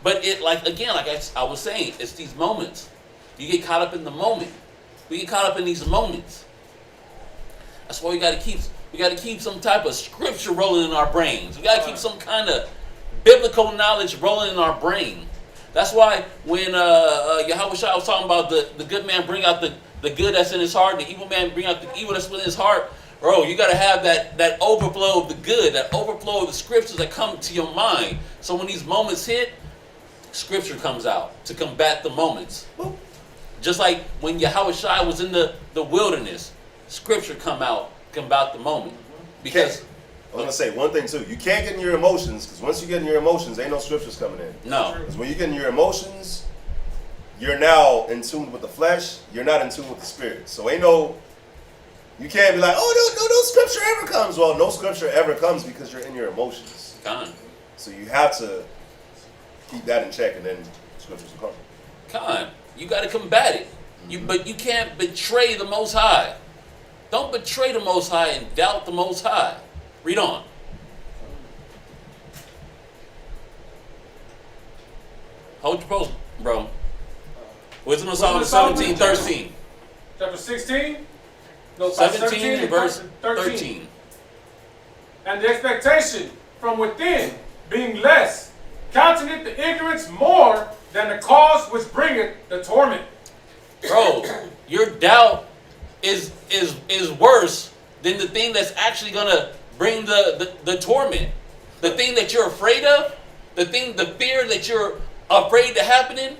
But I was saying, it's these moments. You get caught up in the moment. We get caught up in these moments. That's why we got to keep some type of scripture rolling in our brains. We got to keep some kind of biblical knowledge rolling in our brain. That's why when Yahweh Shai was talking about the good man bring out the good that's in his heart, the evil man bring out the evil that's within his heart, bro, you got to have that overflow of the good, that overflow of the scriptures that come to your mind. So when these moments hit, scripture comes out to combat the moments. Just like when Yahweh Shai was in the wilderness, scripture come out to combat the moment. Because I'm going to say one thing too. You can't get in your emotions, because once you get in your emotions, ain't no scriptures coming in. No. Because when you get in your emotions, you're now in tune with the flesh. You're not in tune with the spirit. So you can't be like, oh, no scripture ever comes. Well, no scripture ever comes because you're in your emotions. So you have to keep that in check, and then scriptures will come. You got to combat it. But you can't betray the Most High. Don't betray the Most High and doubt the Most High. Read on. Hold your post, bro. Wisdom of Solomon 17:13. Chapter 16? No, 17 and verse 13. And the expectation from within being less, counting it the ignorance more than the cause which bringeth the torment. Bro, your doubt is worse than the thing that's actually gonna bring the torment. The thing that you're afraid of, the fear that you're afraid to happening.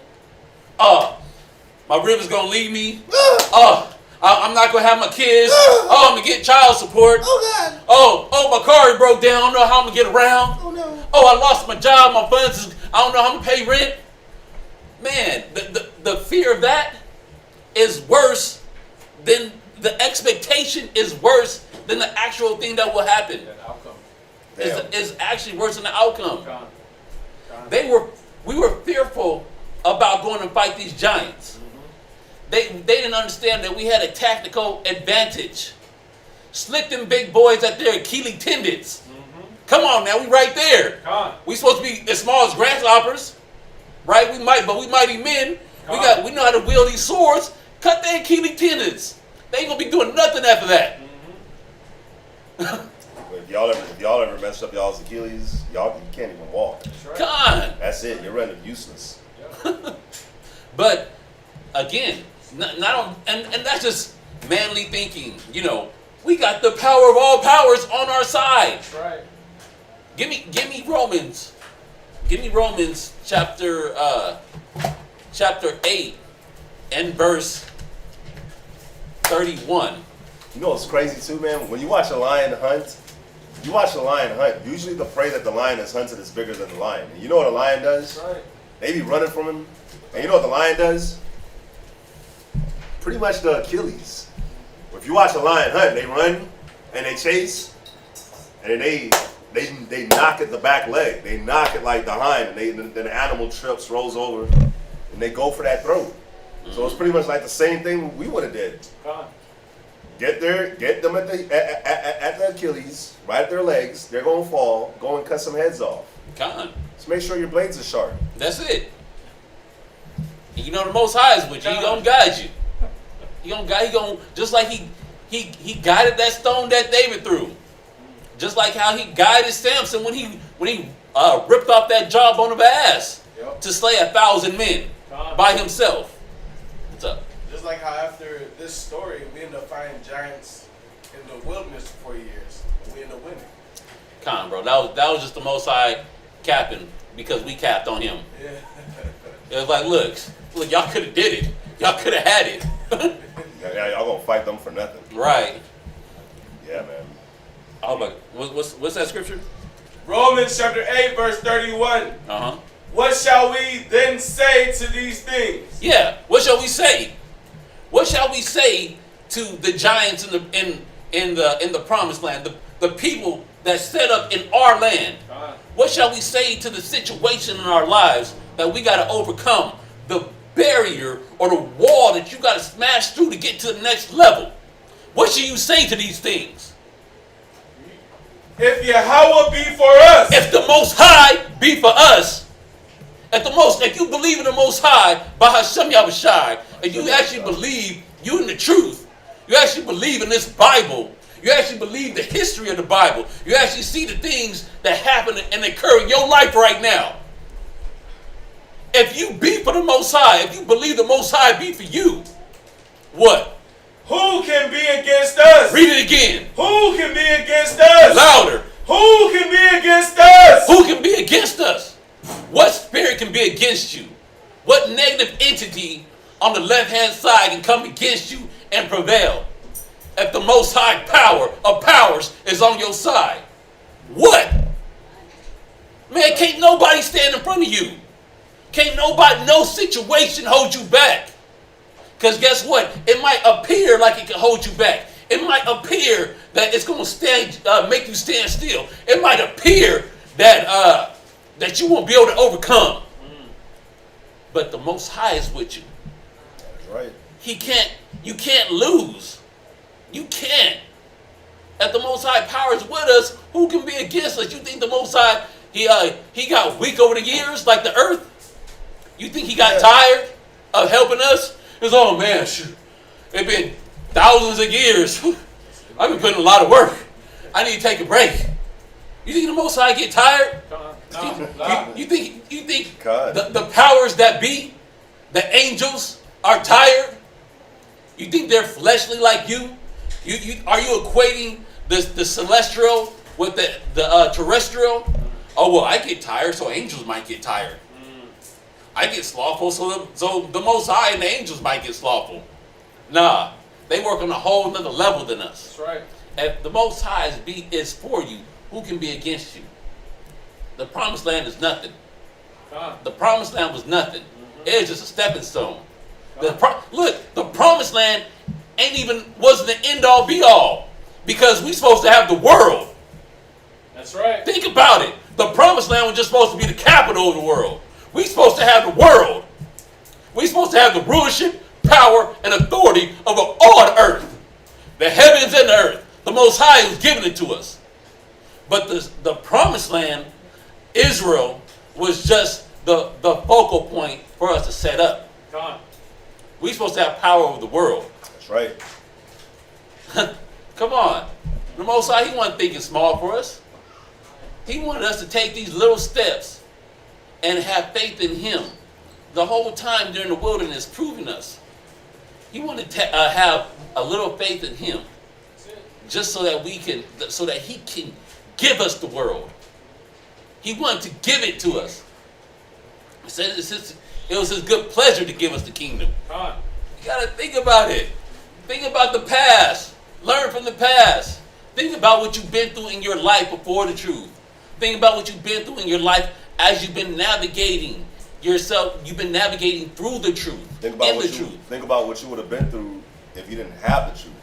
My rib is gonna leave me. I'm not gonna have my kids. I'm gonna get child support. My car broke down. I don't know how I'm gonna get around. I lost my job. My funds. I don't know how I'm gonna pay rent. Man, the fear of that is worse than the expectation. Is worse than the actual thing that will happen. Is actually worse than the outcome. We were fearful about going and fight these giants. They didn't understand that we had a tactical advantage. Slick them big boys at their Achilles tendons. Come on now, we right there. We supposed to be as small as grasshoppers, right? We mighty men. We know how to wield these swords. Cut their Achilles tendons. They ain't gonna be doing nothing after that. If y'all ever messed up y'all's Achilles, you can't even walk. That's it. You're running useless. But again, and that's just manly thinking. We got the power of all powers on our side. That's right. Give me Romans. Give me Romans chapter 8 and verse 31. You know what's crazy too, man? When you watch a lion hunt, usually the prey that the lion has hunted is bigger than the lion. And you know what a lion does? Right. They be running from him. And you know what the lion does? Pretty much the Achilles. If you watch a lion hunt, they run and they chase, and then they knock at the back leg. They knock it like the hind, and then the animal trips, rolls over, and they go for that throat. So it's pretty much like the same thing we would have did. Get them at the Achilles, right at their legs. They're gonna fall. Go and cut some heads off. Just make sure your blades are sharp. That's it. And the Most High is with you. He gonna guide you. He gonna just like he guided that stone that David threw. Just like how he guided Samson when he ripped off that jawbone of an ass to slay 1,000 men by himself. What's up? Just like how after this story, we end up finding giants in the wilderness for 4 years, and we end up winning. Come on, bro. That was just the Most High capping because we capped on him. Yeah. It was like, look, y'all could have did it. Y'all could have had it. Yeah, y'all gonna fight them for nothing. Right. Yeah, man. Oh, but what's that scripture? Romans chapter 8, verse 31. Uh-huh. What shall we then say to these things? Yeah. What shall we say? What shall we say to the giants in the promised land, the people that set up in our land? What shall we say to the situation in our lives that we got to overcome, the barrier or the wall that you got to smash through to get to the next level? What should you say to these things? If Yahweh be for us, if the Most High be for us, if you believe in the Most High, Bahashem Yahushai, and you actually believe you in the truth, you actually believe in this Bible, you actually believe the history of the Bible, you actually see the things that happen and occur in your life right now. If you be for the Most High, if you believe the Most High be for you, what? Who can be against us? Read it again. Who can be against us? Louder. Who can be against us? Who can be against us? What spirit can be against you? What negative entity on the left-hand side can come against you and prevail? If the Most High power of powers is on your side, what? Man, can't nobody stand in front of you. Can't nobody, no situation hold you back. Because guess what? It might appear like it can hold you back. It might appear that it's going to make you stand still. It might appear that that you won't be able to overcome. But the Most High is with you. That's right. You can't lose. You can't. If the Most High power is with us, who can be against us? You think the Most High, he got weak over the years like the earth? You think he got tired of helping us? It's, oh man, shoot. It's been thousands of years. I've been putting a lot of work. I need to take a break. You think the Most High get tired? You think the powers that be, the angels, are tired? You think they're fleshly like you? Are you equating the celestial with the terrestrial? Oh well, I get tired, so angels might get tired. I get slothful, so the Most High and the angels might get slothful. Nah, they work on a whole nother level than us. That's right. If the Most High is for you, who can be against you? The Promised Land is nothing. The Promised Land was nothing. It's just a stepping stone. Look, the Promised Land wasn't the end all be all, because we're supposed to have the world. That's right. Think about it. The Promised Land was just supposed to be the capital of the world. We're supposed to have the world. We're supposed to have the rulership, power, and authority over all the earth. The heavens and the earth. The Most High was giving it to us. But the Promised Land, Israel, was just the focal point for us to set up. We're supposed to have power over the world. That's right. Come on. The Most High, he wasn't thinking small for us. He wanted us to take these little steps and have faith in him the whole time during the wilderness, proving us. He wanted to have a little faith in him, just so that he can give us the world. He wanted to give it to us. He said it was his good pleasure to give us the kingdom. You got to think about it. Think about the past. Learn from the past. Think about what you've been through in your life before the truth. Think about what you've been through in your life as you've been navigating yourself. You've been navigating through the truth. Think about what you would have been through if you didn't have the truth.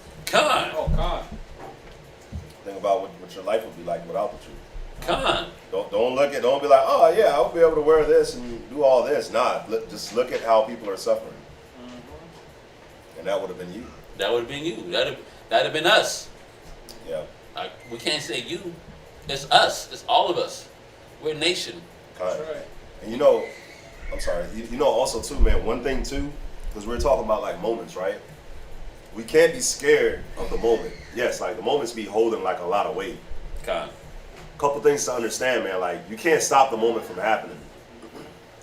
Think about what your life would be like without the truth. Don't be like, oh yeah, I'll be able to wear this and do all this. Nah, just look at how people are suffering. And that would have been you. That would have been you. That'd have been us. Yeah. We can't say you. It's us. It's all of us. We're a nation. That's right. And I'm sorry. Also too, man. One thing too, because we're talking about like moments, right? We can't be scared of the moment. Yes, like the moments be holding like a lot of weight. Couple things to understand, man. Like you can't stop the moment from happening.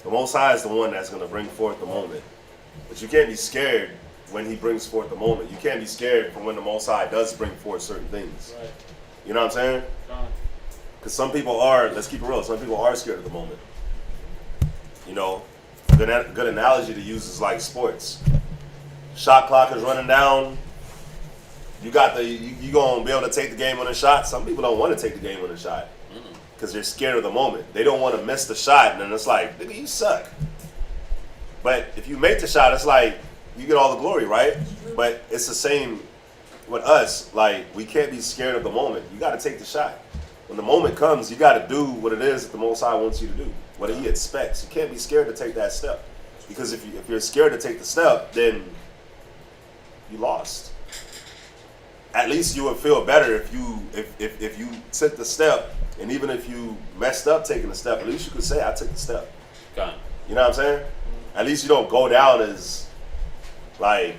The Most High is the one that's going to bring forth the moment, but you can't be scared when he brings forth the moment. You can't be scared from when the Most High does bring forth certain things. Right. You know what I'm saying? Because some people are, let's keep it real, some people are scared of the moment. You know, good analogy to use is like sports. Shot clock is running down. You gonna be able to take the game on a shot. Some people don't want to take the game on a shot because they're scared of the moment. They don't want to miss the shot, and then it's like, nigga, you suck. But if you make the shot, it's like you get all the glory, right? But it's the same with us. Like, we can't be scared of the moment. You got to take the shot. When the moment comes, you got to do what it is that the Most High wants you to do, what He expects. You can't be scared to take that step, because if you're scared to take the step, then you lost. At least you would feel better if you took the step, and even if you messed up taking the step, at least you could say, I took the step. Got it. You know what I'm saying? At least you don't go down as like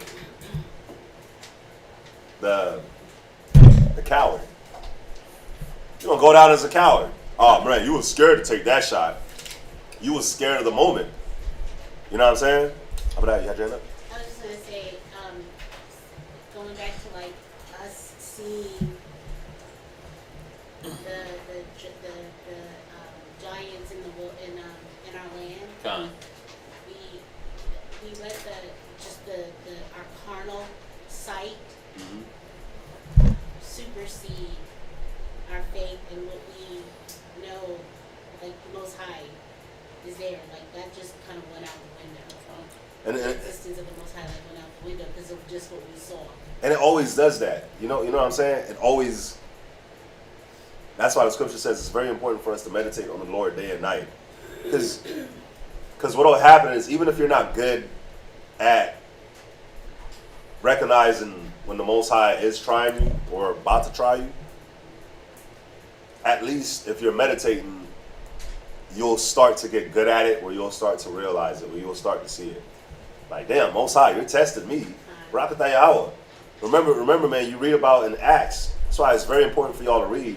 the coward. You don't go down as a coward. Oh man, you was scared to take that shot. You was scared of the moment. You know what I'm saying? How about that? You had your hand up? I was just gonna say, going back to like us seeing the giants in our land. Got it. We let our carnal sight supersede our faith in what we know, like the Most High is there. Like that just kind of went out the window. The existence of the Most High went out the window because of just what we saw. And it always does that. You know what I'm saying? It always. That's why the scripture says it's very important for us to meditate on the Lord day and night. Because what will happen is, even if you're not good at recognizing when the Most High is trying you or about to try you, at least if you're meditating, you'll start to get good at it, or you'll start to realize it, or you'll start to see it. Like, damn, Most High, you're testing me. Rakatha Yahweh. Remember, man, you read about in Acts. That's why it's very important for y'all to read.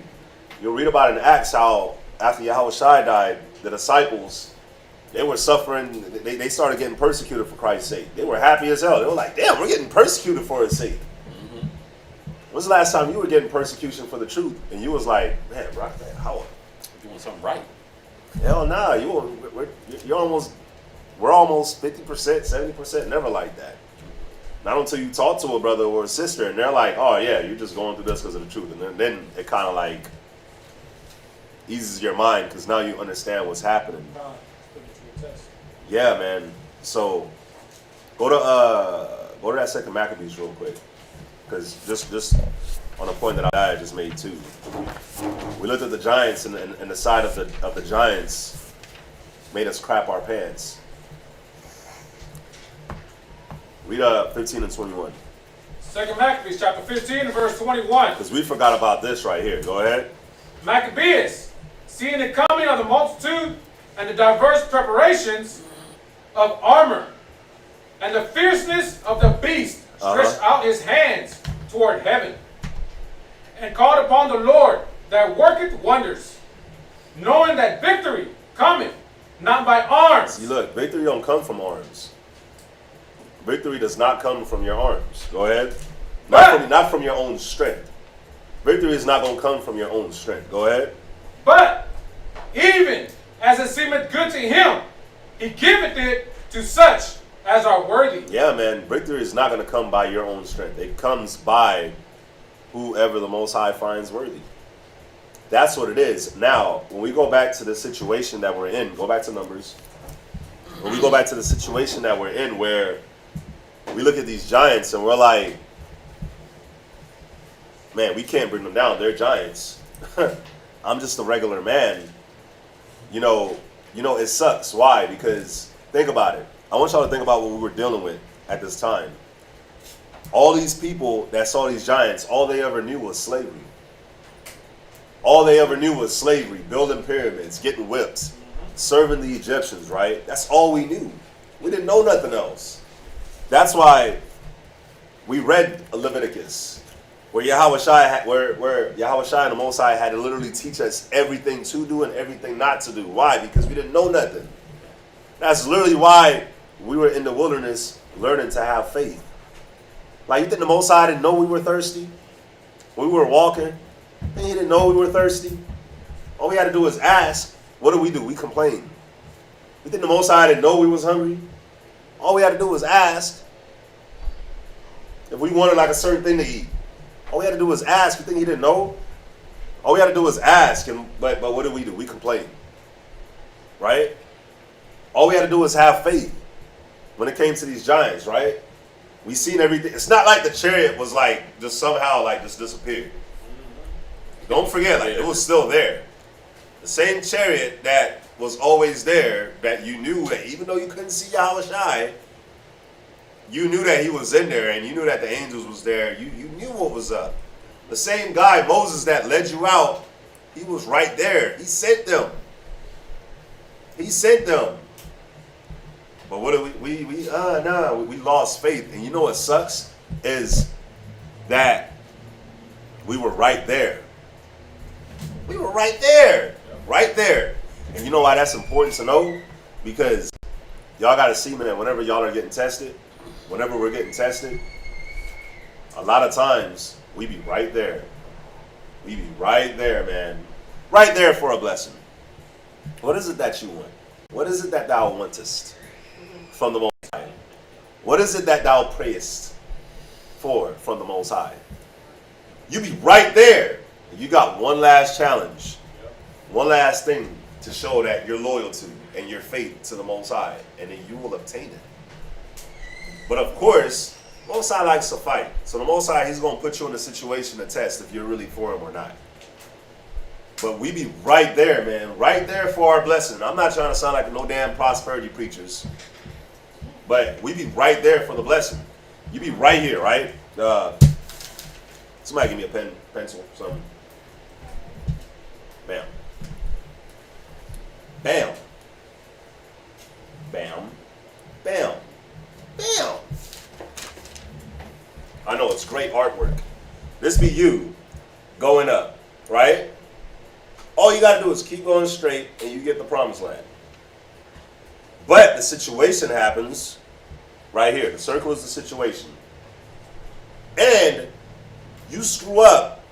You'll read about in Acts how after Yahweh Shai died, the disciples, they were suffering. They started getting persecuted for Christ's sake. They were happy as hell. They were like, damn, we're getting persecuted for His sake. When's the last time you were getting persecution for the truth? And you was like, man, Rakatha Yahweh. Doing something right. Hell nah, we're almost 50%, 70%, never like that. Not until you talk to a brother or a sister and they're like, oh yeah, you're just going through this because of the truth. And then it kind of like eases your mind because now you understand what's happening. Yeah, man. So go to that second Maccabees real quick, because just on a point that I just made too. We looked at the giants, and the side of the giants made us crap our pants. Read 15 and 21. Second Maccabees chapter 15 and verse 21. Because we forgot about this right here. Go ahead. Maccabees, seeing the coming of the multitude and the diverse preparations of armor, and the fierceness of the beast, stretched out his hands toward heaven, and called upon the Lord that worketh wonders, knowing that victory cometh not by arms. See, look, victory don't come from arms. Victory does not come from your arms. Go ahead. Not from your own strength. Victory is not going to come from your own strength. Go ahead. But even as it seemeth good to Him, He giveth it to such as are worthy. Yeah, man. Victory is not going to come by your own strength. It comes by whoever the Most High finds worthy. That's what it is. Now, when we go back to the situation that we're in, go back to Numbers. When we go back to the situation that we're in, where we look at these giants and we're like, man, we can't bring them down. They're giants. I'm just a regular man. You know, it sucks. Why? Because think about it. I want y'all to think about what we were dealing with at this time. All these people that saw these giants, all they ever knew was slavery. All they ever knew was slavery, building pyramids, getting whipped, serving the Egyptians, right? That's all we knew. We didn't know nothing else. That's why we read Leviticus, where Yahweh Shai and the Most High had to literally teach us everything to do and everything not to do. Why? Because we didn't know nothing. That's literally why we were in the wilderness learning to have faith. Like, you think the Most High didn't know we were thirsty? When we were walking, he didn't know we were thirsty. All we had to do was ask. What do? We complain. You think the Most High didn't know we was hungry? All we had to do was ask. If we wanted like a certain thing to eat, all we had to do was ask. You think he didn't know? All we had to do was ask. But what do? We complain. Right? All we had to do was have faith when it came to these giants, right? We seen everything. It's not like the chariot was like just somehow like just disappeared. Don't forget, like it was still there. The same chariot that was always there, that you knew that even though you couldn't see Yahushai, you knew that he was in there, and you knew that the angels was there. You knew what was up. The same guy, Moses, that led you out, he was right there. He sent them. He sent them. But what do we lost faith. And you know what sucks? Is that we were right there. We were right there. Right there. And you know why that's important to know? Because y'all got to see, man, whenever y'all are getting tested, whenever we're getting tested, a lot of times we be right there. We be right there, man. Right there for a blessing. What is it that you want? What is it that thou wantest from the Most High? What is it that thou prayest for from the Most High? You be right there. You got one last challenge. One last thing to show that your loyalty and your faith to the Most High, and then you will obtain it. But of course, Most High likes to fight. So the Most High, he's going to put you in a situation to test if you're really for him or not. But we be right there, man. Right there for our blessing. I'm not trying to sound like no damn prosperity preachers. But we be right there for the blessing. You be right here, right? Somebody give me a pen, pencil, something. Bam. Bam. Bam. Bam. Bam. I know it's great artwork. This be you going up, right? All you got to do is keep going straight and you get the promised land. But the situation happens right here. The circle is the situation. And you screw up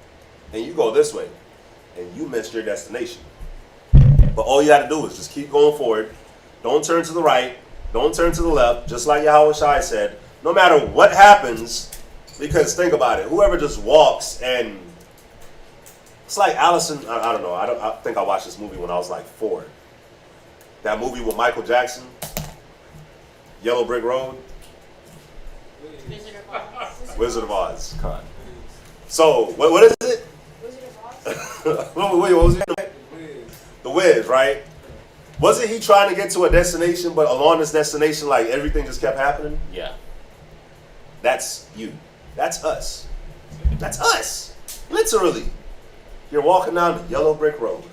and you go this way and you missed your destination. But all you got to do is just keep going forward. Don't turn to the right. Don't turn to the left. Just like Yahushua said, no matter what happens, because think about it, whoever just walks and it's like Allison, I don't know, I think I watched this movie when I was like 4. That movie with Michael Jackson, Yellow Brick Road. Wizard of Oz. Wizard of Oz. Con. So, what is it? Wizard of Oz. Wait, what was it? The Wiz, right? Wasn't he trying to get to a destination, but along this destination, like everything just kept happening? Yeah. That's you. That's us. That's us. Literally. You're walking down the yellow brick road,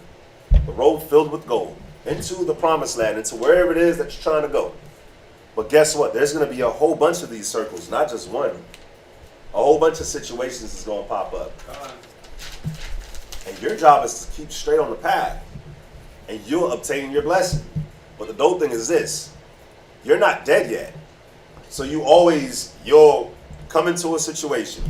the road filled with gold, into the promised land, into wherever it is that you're trying to go. But guess what? There's going to be a whole bunch of these circles, not just one. A whole bunch of situations is going to pop up. And your job is to keep straight on the path, and you'll obtain your blessing. But the dope thing is this. You're not dead yet. So you'll come into a situation.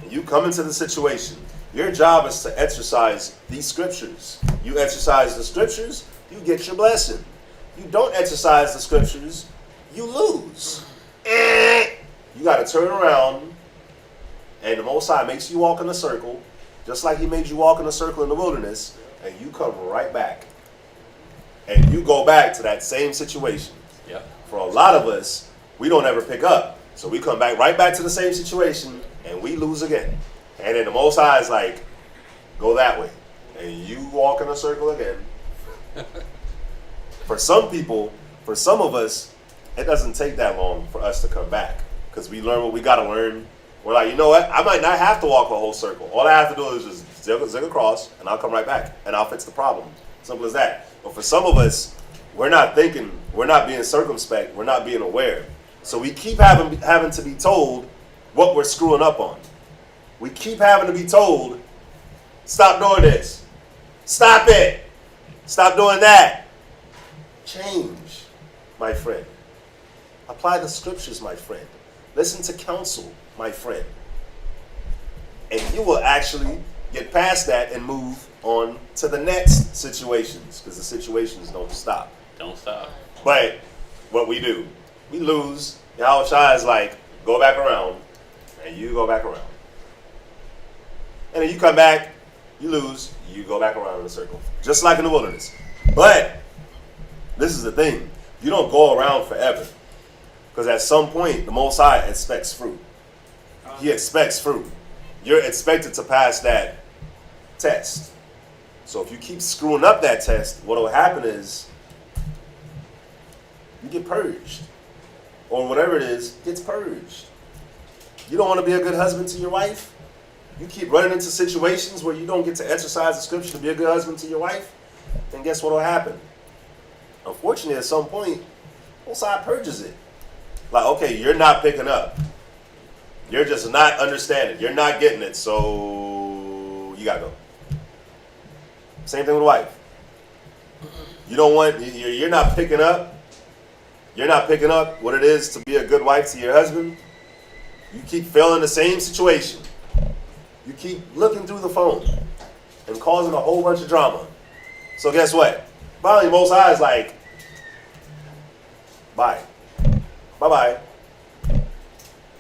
And you come into the situation. Your job is to exercise these scriptures. You exercise the scriptures, you get your blessing. You don't exercise the scriptures, you lose. You got to turn around, and the Most High makes you walk in a circle, just like he made you walk in a circle in the wilderness, and you come right back. And you go back to that same situation. Yep. For a lot of us, we don't ever pick up. So we come back right back to the same situation, and we lose again. And then the Most High is like, go that way. And you walk in a circle again. For some people, for some of us, it doesn't take that long for us to come back. Because we learn what we got to learn. We're like, you know what? I might not have to walk a whole circle. All I have to do is just zig across, and I'll come right back. And I'll fix the problem. Simple as that. But for some of us, we're not thinking, we're not being circumspect, we're not being aware. So we keep having to be told what we're screwing up on. We keep having to be told, stop doing this. Stop it. Stop doing that. Change, my friend. Apply the scriptures, my friend. Listen to counsel, my friend. And you will actually get past that and move on to the next situations, because the situations don't stop. Don't stop. But what we do, we lose. Yahushua is like, go back around, and you go back around. And then you come back, you lose, you go back around in a circle. Just like in the wilderness. But this is the thing. You don't go around forever. Because at some point, the Most High expects fruit. He expects fruit. You're expected to pass that test. So if you keep screwing up that test, what will happen is you get purged. Or whatever it is, gets purged. You don't want to be a good husband to your wife? You keep running into situations where you don't get to exercise the scripture to be a good husband to your wife? Then guess what will happen? Unfortunately, at some point, both sides purges it. Like, okay, you're not picking up. You're just not understanding. You're not getting it, so you gotta go. Same thing with a wife. You don't want, you're not picking up. You're not picking up what it is to be a good wife to your husband. You keep failing the same situation. You keep looking through the phone and causing a whole bunch of drama. So guess what? Finally, Most High is like, bye. Bye-bye.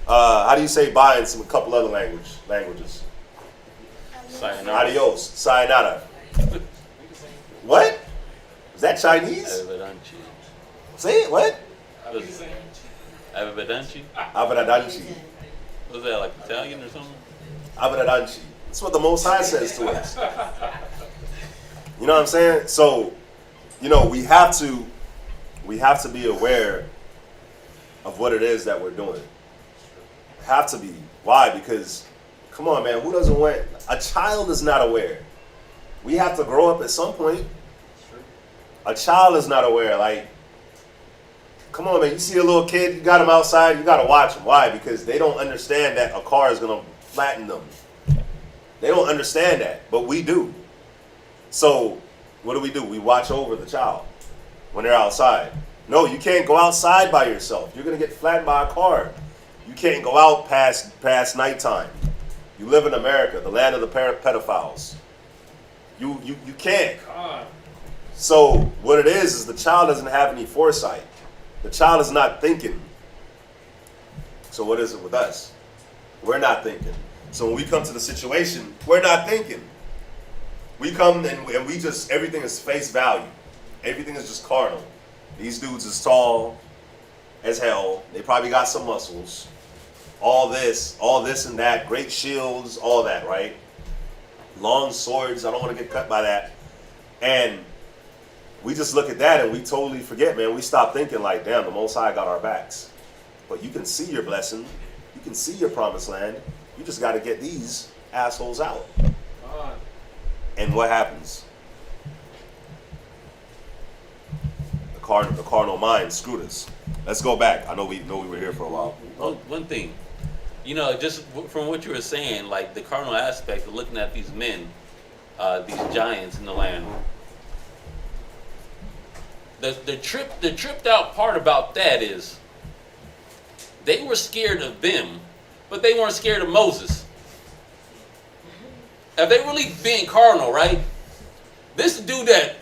How do you say bye in a couple other languages? Sayonara. Adios. Sayonara. What? Is that Chinese? Arrivederci. Say it, what? Arrivederci? Arrivederci. Was that like Italian or something? Arrivederci. That's what the Most High says to us. You know what I'm saying? So, we have to be aware of what it is that we're doing. Have to be. Why? Because, come on, man, who doesn't want, a child is not aware. We have to grow up at some point. A child is not aware. Like, come on, man, you see a little kid, you got him outside, you got to watch him. Why? Because they don't understand that a car is going to flatten them. They don't understand that, but we do. So, what do? We watch over the child when they're outside. No, you can't go outside by yourself. You're going to get flattened by a car. You can't go out past nighttime. You live in America, the land of the pedophiles. You can't. So what it is the child doesn't have any foresight. The child is not thinking. So what is it with us? We're not thinking. So when we come to the situation, we're not thinking. We come and we just, everything is face value. Everything is just carnal. These dudes is tall as hell. They probably got some muscles. All this and that. Great shields, all that, right? Long swords. I don't want to get cut by that. And we just look at that and we totally forget, man. We stop thinking like, damn, the Most High got our backs. But you can see your blessing. You can see your promised land. You just got to get these assholes out. And what happens? The carnal mind screwed us. Let's go back. I know we were here for a while. One thing, just from what you were saying, like the carnal aspect of looking at these men, these giants in the land. The tripped out part about that is they were scared of them, but they weren't scared of Moses. If they really being carnal, right? This dude that,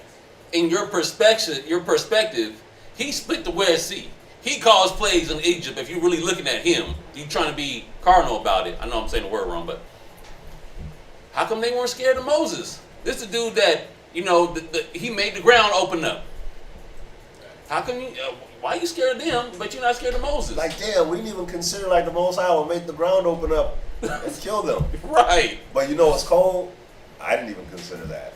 in your perspective, he split the Red Sea. He caused plagues in Egypt. If you're really looking at him, you trying to be carnal about it. I know I'm saying the word wrong, but how come they weren't scared of Moses? This is the dude that, he made the ground open up. How come why are you scared of them, but you're not scared of Moses? Like, damn, we didn't even consider like the Most High will make the ground open up and kill them. Right. But you know what's cold? I didn't even consider that.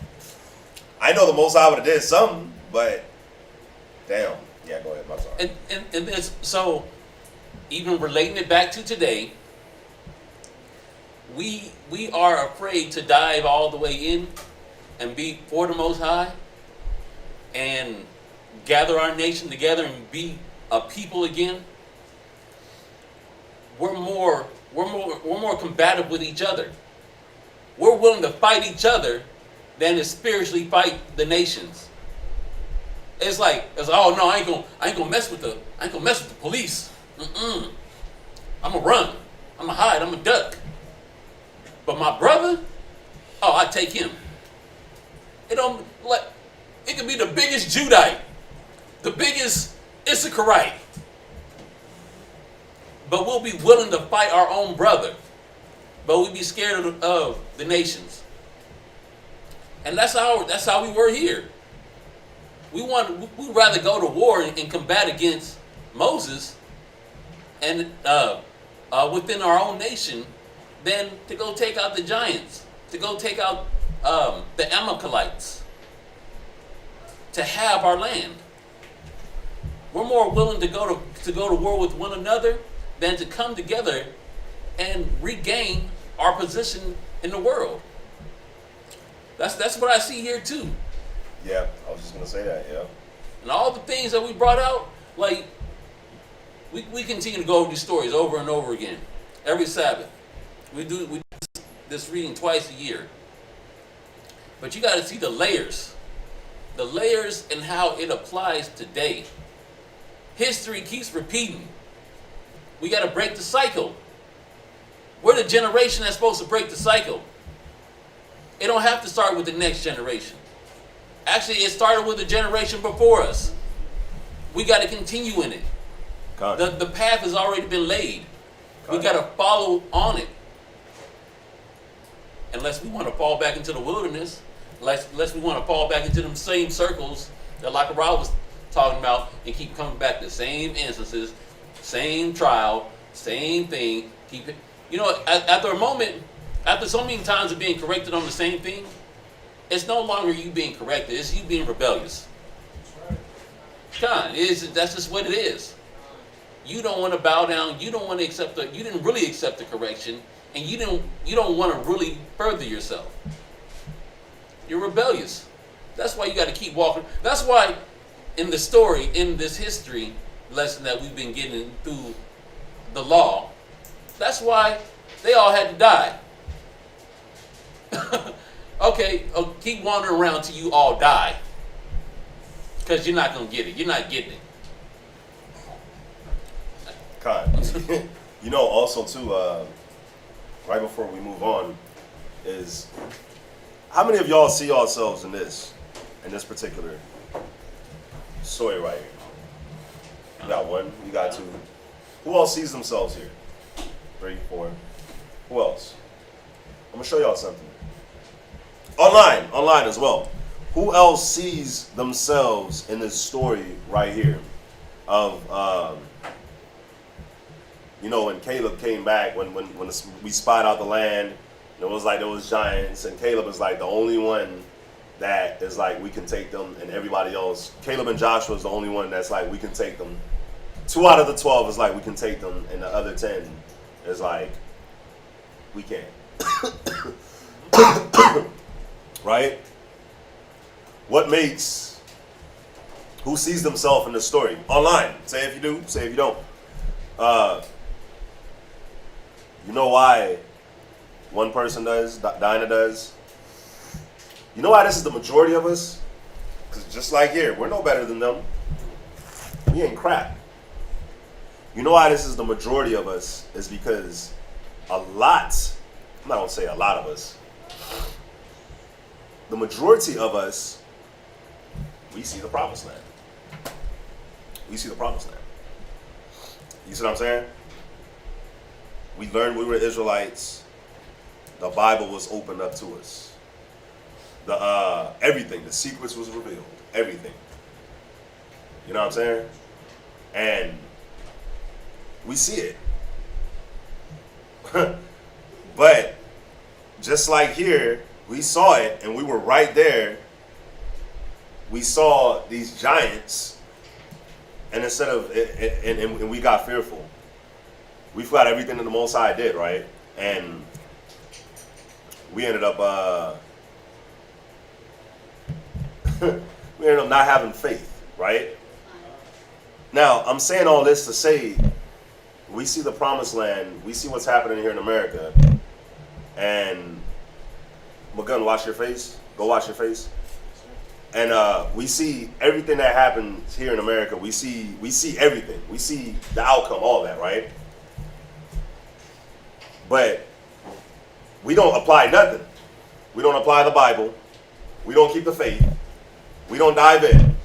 I know the Most High would have did something, but damn. Yeah, go ahead. I'm sorry. And so, even relating it back to today, we are afraid to dive all the way in and be for the Most High and gather our nation together and be a people again. We're more combative with each other. We're willing to fight each other than to spiritually fight the nations. It's like, oh no, I ain't gonna mess with the police. I'm going to run. I'm going to hide. I'm going to duck. But my brother, oh, I take him. It could be the biggest Judite, the biggest Issacharite. But we'll be willing to fight our own brother. But we'll be scared of the nations. And that's how we were here. We'd rather go to war and combat against Moses and within our own nation than to go take out the giants, to go take out the Amalekites, to have our land. We're more willing to go to war with one another than to come together and regain our position in the world. That's what I see here too. Yeah, I was just gonna say that. Yeah. And all the things that we brought out, like we continue to go over these stories over and over again. Every Sabbath, we do this reading twice a year. But you got to see the layers and how it applies today. History keeps repeating. We got to break the cycle. We're the generation that's supposed to break the cycle. It don't have to start with the next generation. Actually, it started with the generation before us. We got to continue in it. The path has already been laid. We got to follow on it. Unless we want to fall back into the wilderness, unless we want to fall back into them same circles that like Rob was talking about and keep coming back to the same instances, same trial, same thing. Keep it. You know, after so many times of being corrected on the same thing, it's no longer you being corrected, it's you being rebellious. That's just what it is. You don't want to bow down, you don't want to accept you didn't really accept the correction, and you don't want to really further yourself. You're rebellious. That's why you got to keep walking. That's why in the story, in this history lesson that we've been getting through the law, that's why they all had to die. Okay, keep wandering around till you all die. Because you're not going to get it. You're not getting it. You know, also too, right before we move on, is how many of y'all see yourselves in this particular story right here? You got one, you got two. Who else sees themselves here? 3, 4. Who else? I'm gonna show y'all something. Online as well. Who else sees themselves in this story right here of you know, when Caleb came back, when we spied out the land, it was like those giants, and Caleb is like the only one that is like we can take them, and everybody else, Caleb and Joshua is the only one that's like we can take them. 2 out of the 12 is like we can take them, and the other 10 is like we can't. Right? What makes, who sees themselves in this story? Online. Say if you do, say if you don't. You know why one person does, Dinah does? You know why this is the majority of us? Because just like here, we're no better than them. We ain't crap. You know why this is the majority of us? Is because I'm not going to say a lot of us. The majority of us, we see the promised land. We see the promised land. You see what I'm saying? We learned we were Israelites. The Bible was opened up to us. Everything, the secrets was revealed. Everything. You know what I'm saying? And we see it. But just like here, we saw it and we were right there. We saw these giants, and instead of and we got fearful. We forgot everything that the Most High did, right? And we ended up not having faith, right? Now, I'm saying all this to say we see the promised land, we see what's happening here in America, and McGunn, wash your face. Go wash your face. And we see everything that happens here in America. We see everything. We see the outcome, all that, right? But we don't apply nothing. We don't apply the Bible. We don't keep the faith. We don't dive in.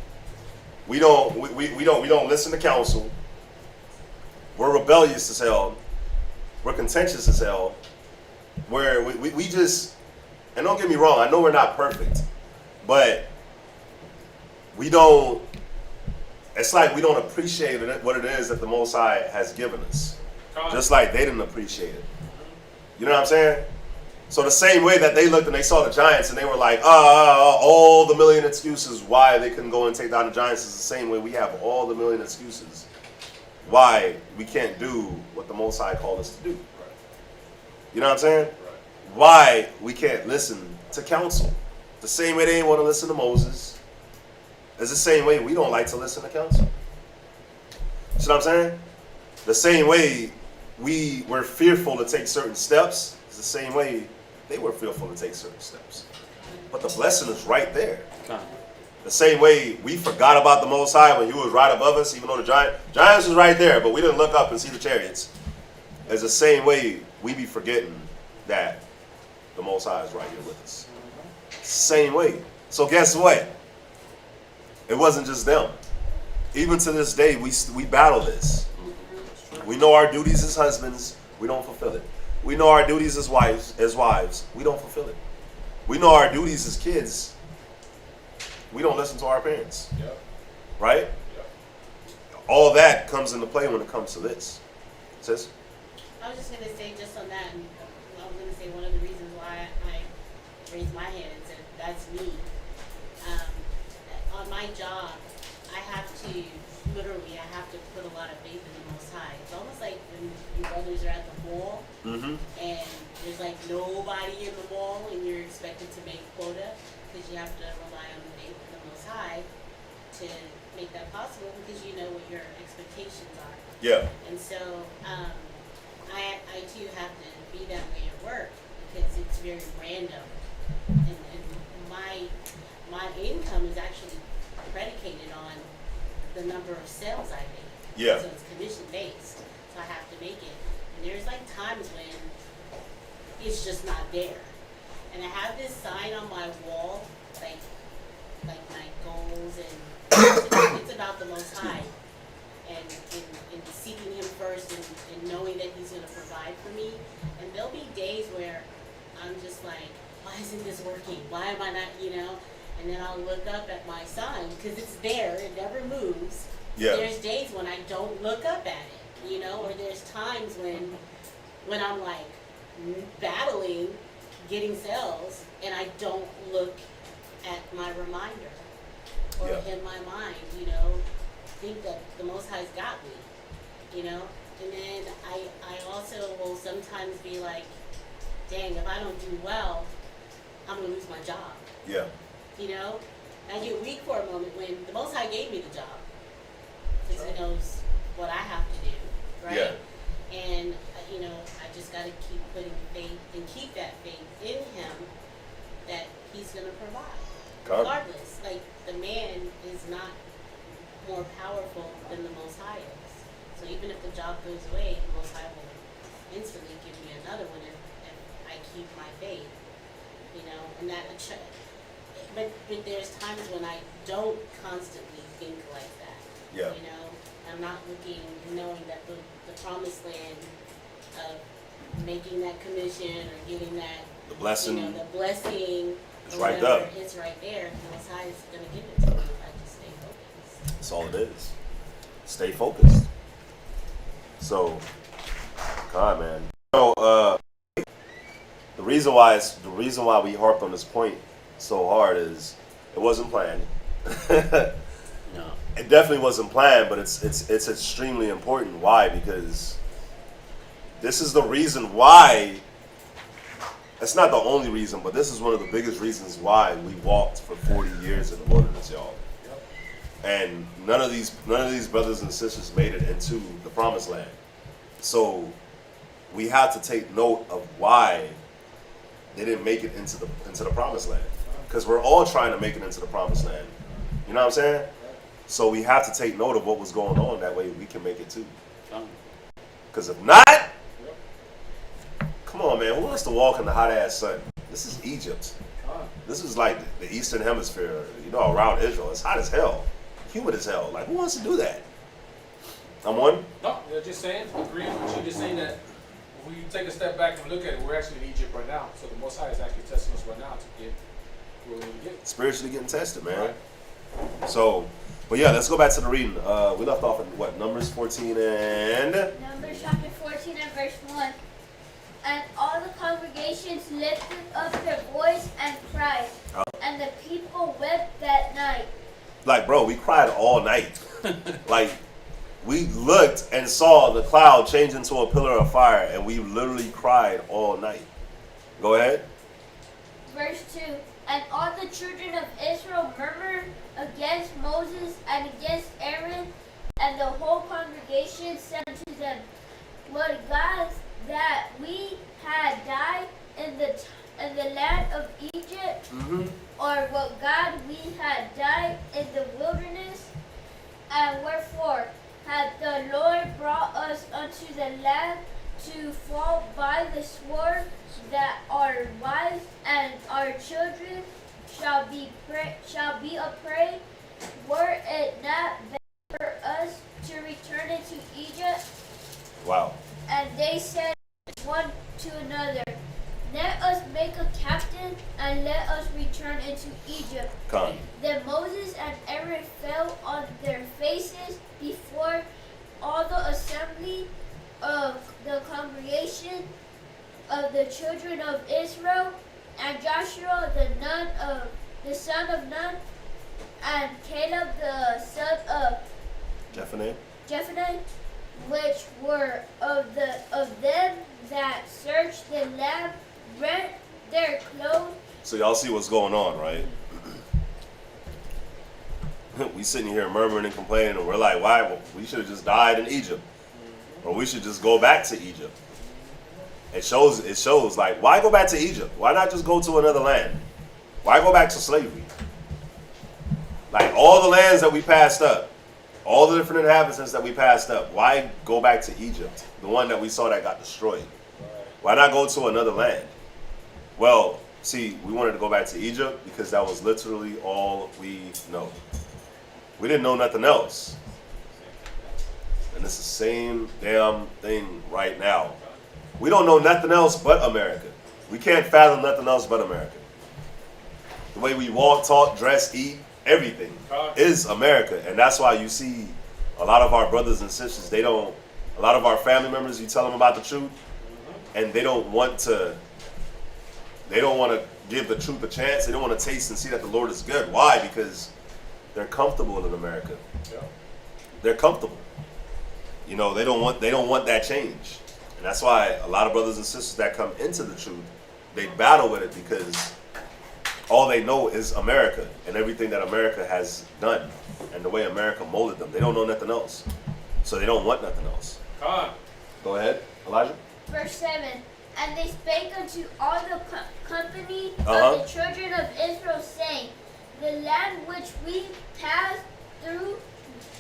We don't listen to counsel. We're rebellious as hell. We're contentious as hell. We just, and don't get me wrong, I know we're not perfect, but we don't, it's like we don't appreciate what it is that the Most High has given us. Just like they didn't appreciate it. You know what I'm saying? So the same way that they looked and they saw the giants and they were like, all the million excuses why they couldn't go and take down the giants is the same way we have all the million excuses why we can't do what the Most High called us to do. You know what I'm saying? Why we can't listen to counsel. The same way they didn't want to listen to Moses. It's the same way we don't like to listen to counsel. You see what I'm saying? The same way we were fearful to take certain steps, it's the same way they were fearful to take certain steps. But the blessing is right there. The same way we forgot about the Most High when He was right above us, even though the giants was right there, but we didn't look up and see the chariots. It's the same way we be forgetting that the Most High is right here with us. Same way. So guess what? It wasn't just them. Even to this day, we battle this. We know our duties as husbands, we don't fulfill it. We know our duties as wives, we don't fulfill it. We know our duties as kids, we don't listen to our parents. Yep. Right? Yep. All that comes into play when it comes to this. Sis? I was just going to say, just on that, and I was going to say one of the reasons why I raised my hand and said, that's me. On my job, I have to put a lot of faith in the Most High. It's almost like when your brothers are at the mall, and there's like nobody in the mall, and you're expected to make quota, because you have to rely on the faith of the Most High to make that possible, because you know what your expectations are. Yeah. And so, I too have to be that way at work, because it's very random. And my income is actually predicated on the number of sales I make. Yeah. So it's commission based. So I have to make it. And there's like times when it's just not there. And I have this sign on my wall, like my goals, and it's about the Most High. And seeking Him first, and knowing that He's going to provide for me. And there'll be days where I'm just like, why isn't this working? Why am I not, And then I'll look up at my sign, because it's there, it never moves. Yeah. There's days when I don't look up at it, or there's times when I'm like battling getting sales, and I don't look at my reminder or in my mind, think that the Most High's got me, And then I also will sometimes be like, dang, if I don't do well, I'm going to lose my job. Yeah. I get weak for a moment when the Most High gave me the job, because He knows what I have to do, right? Yeah. And, I just got to keep putting faith and keep that faith in Him that He's going to provide. Regardless, like, the man is not more powerful than the Most High is. So even if the job goes away, the Most High will instantly give me another one if I keep my faith, and that. But there's times when I don't constantly think like that. Yeah. I'm not looking, knowing that the promised land of making that commission or getting that, the blessing, the blessing, it's right there. It's right there. The Most High is going to give it to me if I just stay focused. That's all it is. Stay focused. So, God, man. The reason why we harped on this point so hard is it wasn't planned. No. It definitely wasn't planned, but it's extremely important. Why? Because this is the reason why. It's not the only reason, but this is one of the biggest reasons why we walked for 40 years in the wilderness, y'all. Yep. And none of these brothers and sisters made it into the promised land. So we have to take note of why they didn't make it into the promised land. Because we're all trying to make it into the promised land. You know what I'm saying? So we have to take note of what was going on. That way we can make it too. Because if not, on, man. Who wants to walk in the hot ass sun? This is Egypt. This is like the Eastern Hemisphere, you know, around Israel. It's hot as hell, humid as hell. Like, who wants to do that? I'm one. No, they're just saying, agreeing with you, just saying that if we take a step back and look at it, we're actually in Egypt right now. So the Most High is actually testing us right now to get where we need to get. Spiritually getting tested, man. Right. So, but yeah, let's go back to the reading. We left off in what, Numbers 14 and... Numbers chapter 14 and verse 1. And all the congregations lifted up their voice and cried, and the people wept that night. Like, bro, we cried all night. Like, we looked and saw the cloud change into a pillar of fire, and we literally cried all night. Go ahead. Verse 2. And all the children of Israel murmured against Moses and against Aaron, and the whole congregation said to them, would God that we had died in the land of Egypt, or would God we had died in the wilderness? And wherefore hath the Lord brought us unto the land to fall by the sword, that our wives and our children shall be a prey? Were it not better for us to return into Egypt? Wow. And they said one to another, let us make a captain, and let us return into Egypt. Come. Then Moses and Aaron fell on their faces before all the assembly of the congregation of the children of Israel, and Joshua the son of Nun, and Caleb the son of Jephunneh, which were of them that searched the land, rent their clothes. So y'all see what's going on, right? We sitting here murmuring and complaining, and we're like, why? Well, we should have just died in Egypt, or we should just go back to Egypt. It shows like, why go back to Egypt? Why not just go to another land? Why go back to slavery? Like, all the lands that we passed up, all the different inhabitants that we passed up, why go back to Egypt, the one that we saw that got destroyed? Why not go to another land? Well, see, we wanted to go back to Egypt because that was literally all we know. We didn't know nothing else. And it's the same damn thing right now. We don't know nothing else but America. We can't fathom nothing else but America. The way we walk, talk, dress, eat, everything is America. And that's why you see a lot of our brothers and sisters, a lot of our family members, you tell them about the truth, and they don't want to give the truth a chance. They don't want to taste and see that the Lord is good. Why? Because they're comfortable in America. Yeah. They're comfortable. You know, they don't want that change. And that's why a lot of brothers and sisters that come into the truth, they battle with it because all they know is America and everything that America has done and the way America molded them. They don't know nothing else. So they don't want nothing else. Go ahead, Elijah. Verse 7. And they spake unto all the company of the children of Israel, saying, the land which we passed through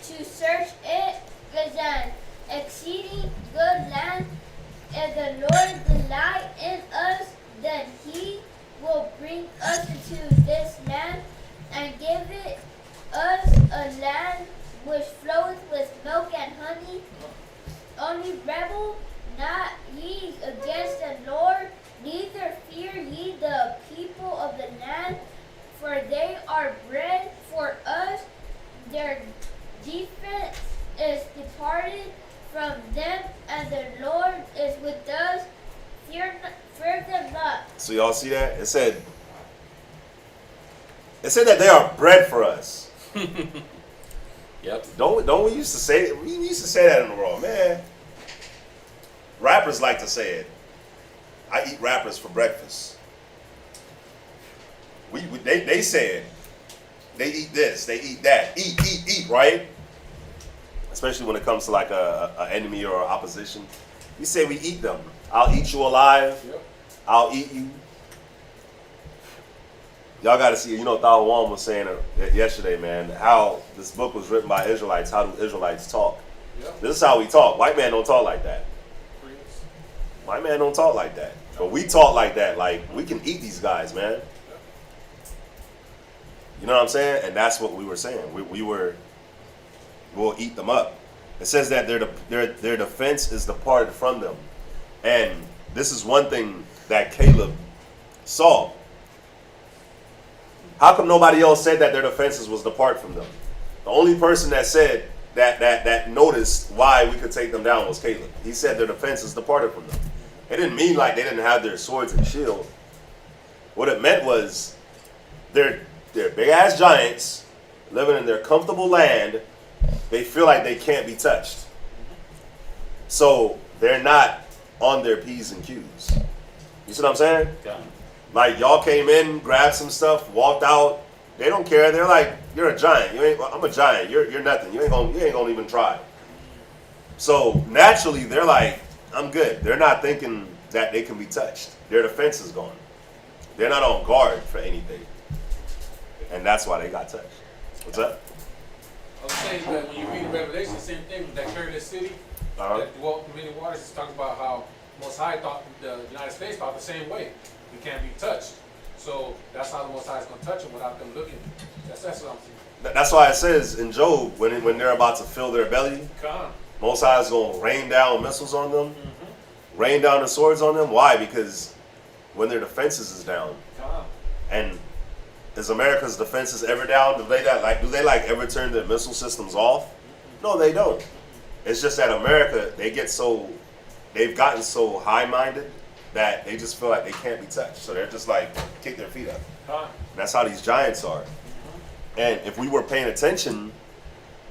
to search it is an exceeding good land. If the Lord delight in us, then he will bring us into this land and give it us a land which floweth with milk and honey. Only rebel not ye against the Lord, neither fear ye the people of the land, for they are bread for us. Their defense is departed from them, and the Lord is with us. Fear them not. So y'all see that? It said that they are bread for us. Yep. Don't we used to say that in the world, man. Rappers like to say it. I eat rappers for breakfast. They say it. They eat this, they eat that. Eat, right? Especially when it comes to like a enemy or opposition. We say we eat them. I'll eat you alive. Yep. I'll eat you. Y'all got to see, Thawan was saying it yesterday, man, how this book was written by Israelites. How do Israelites talk? Yep. This is how we talk. White man don't talk like that. My man don't talk like that. But we talk like that. Like, we can eat these guys, man. You know what I'm saying? And that's what we were saying. We'll eat them up. It says that their defense is departed from them. And this is one thing that Caleb saw. How come nobody else said that their defenses was depart from them? The only person that said that noticed why we could take them down was Caleb. He said their defenses departed from them. It didn't mean like they didn't have their swords and shield. What it meant was they're big ass giants living in their comfortable land. They feel like they can't be touched. So they're not on their P's and Q's. You see what I'm saying? Yeah. Like, y'all came in, grabbed some stuff, walked out. They don't care. They're like, you're a giant. I'm a giant. You're nothing. You ain't gonna even try. So naturally, they're like, I'm good. They're not thinking that they can be touched. Their defense is gone. They're not on guard for anything. And that's why they got touched. What's up? I was saying that when you read the Revelation, the same thing with that peerless city that dwelt in many waters. It talks about how Most High thought, the United States thought the same way. We can't be touched. So that's how the Most High is going to touch them without them looking. That's what I'm saying. That's why it says in Job, when they're about to fill their belly, Most High is going to rain down missiles on them, rain down the swords on them. Why? Because when their defenses is down, and is America's defenses ever down? Do they ever turn their missile systems off? No, they don't. It's just that America, they've gotten so high-minded that they just feel like they can't be touched. So they're just like, kick their feet up. And that's how these giants are. And if we were paying attention,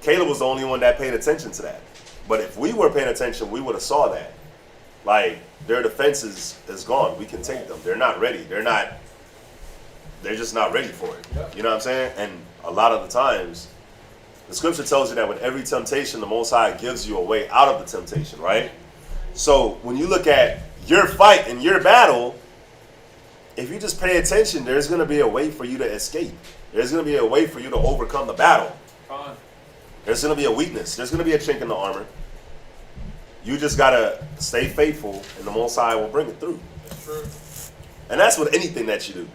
Caleb was the only one that paid attention to that. But if we were paying attention, we would have saw that. Like, their defenses is gone. We can take them. They're not ready. They're just not ready for it. You know what I'm saying? And a lot of the times, the scripture tells you that with every temptation, the Most High gives you a way out of the temptation, right? So when you look at your fight and your battle, if you just pay attention, there's going to be a way for you to escape. There's going to be a way for you to overcome the battle. There's going to be a weakness. There's going to be a chink in the armor. You just got to stay faithful, and the Most High will bring it through. That's true. And that's with anything that you do.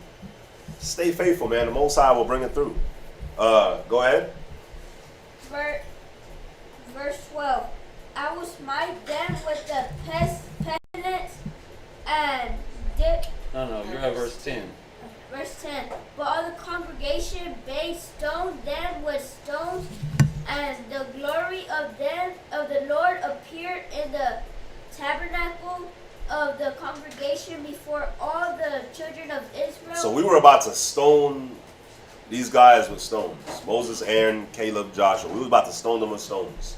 Stay faithful, man. The Most High will bring it through. Go ahead. Verse 12. I will smite them with the pestilence and No, you're at verse 10. Verse 10. But all the congregation they stoned them with stones, and the glory of the Lord appeared in the tabernacle of the congregation before all the children of Israel. So we were about to stone these guys with stones. Moses, Aaron, Caleb, Joshua. We were about to stone them with stones.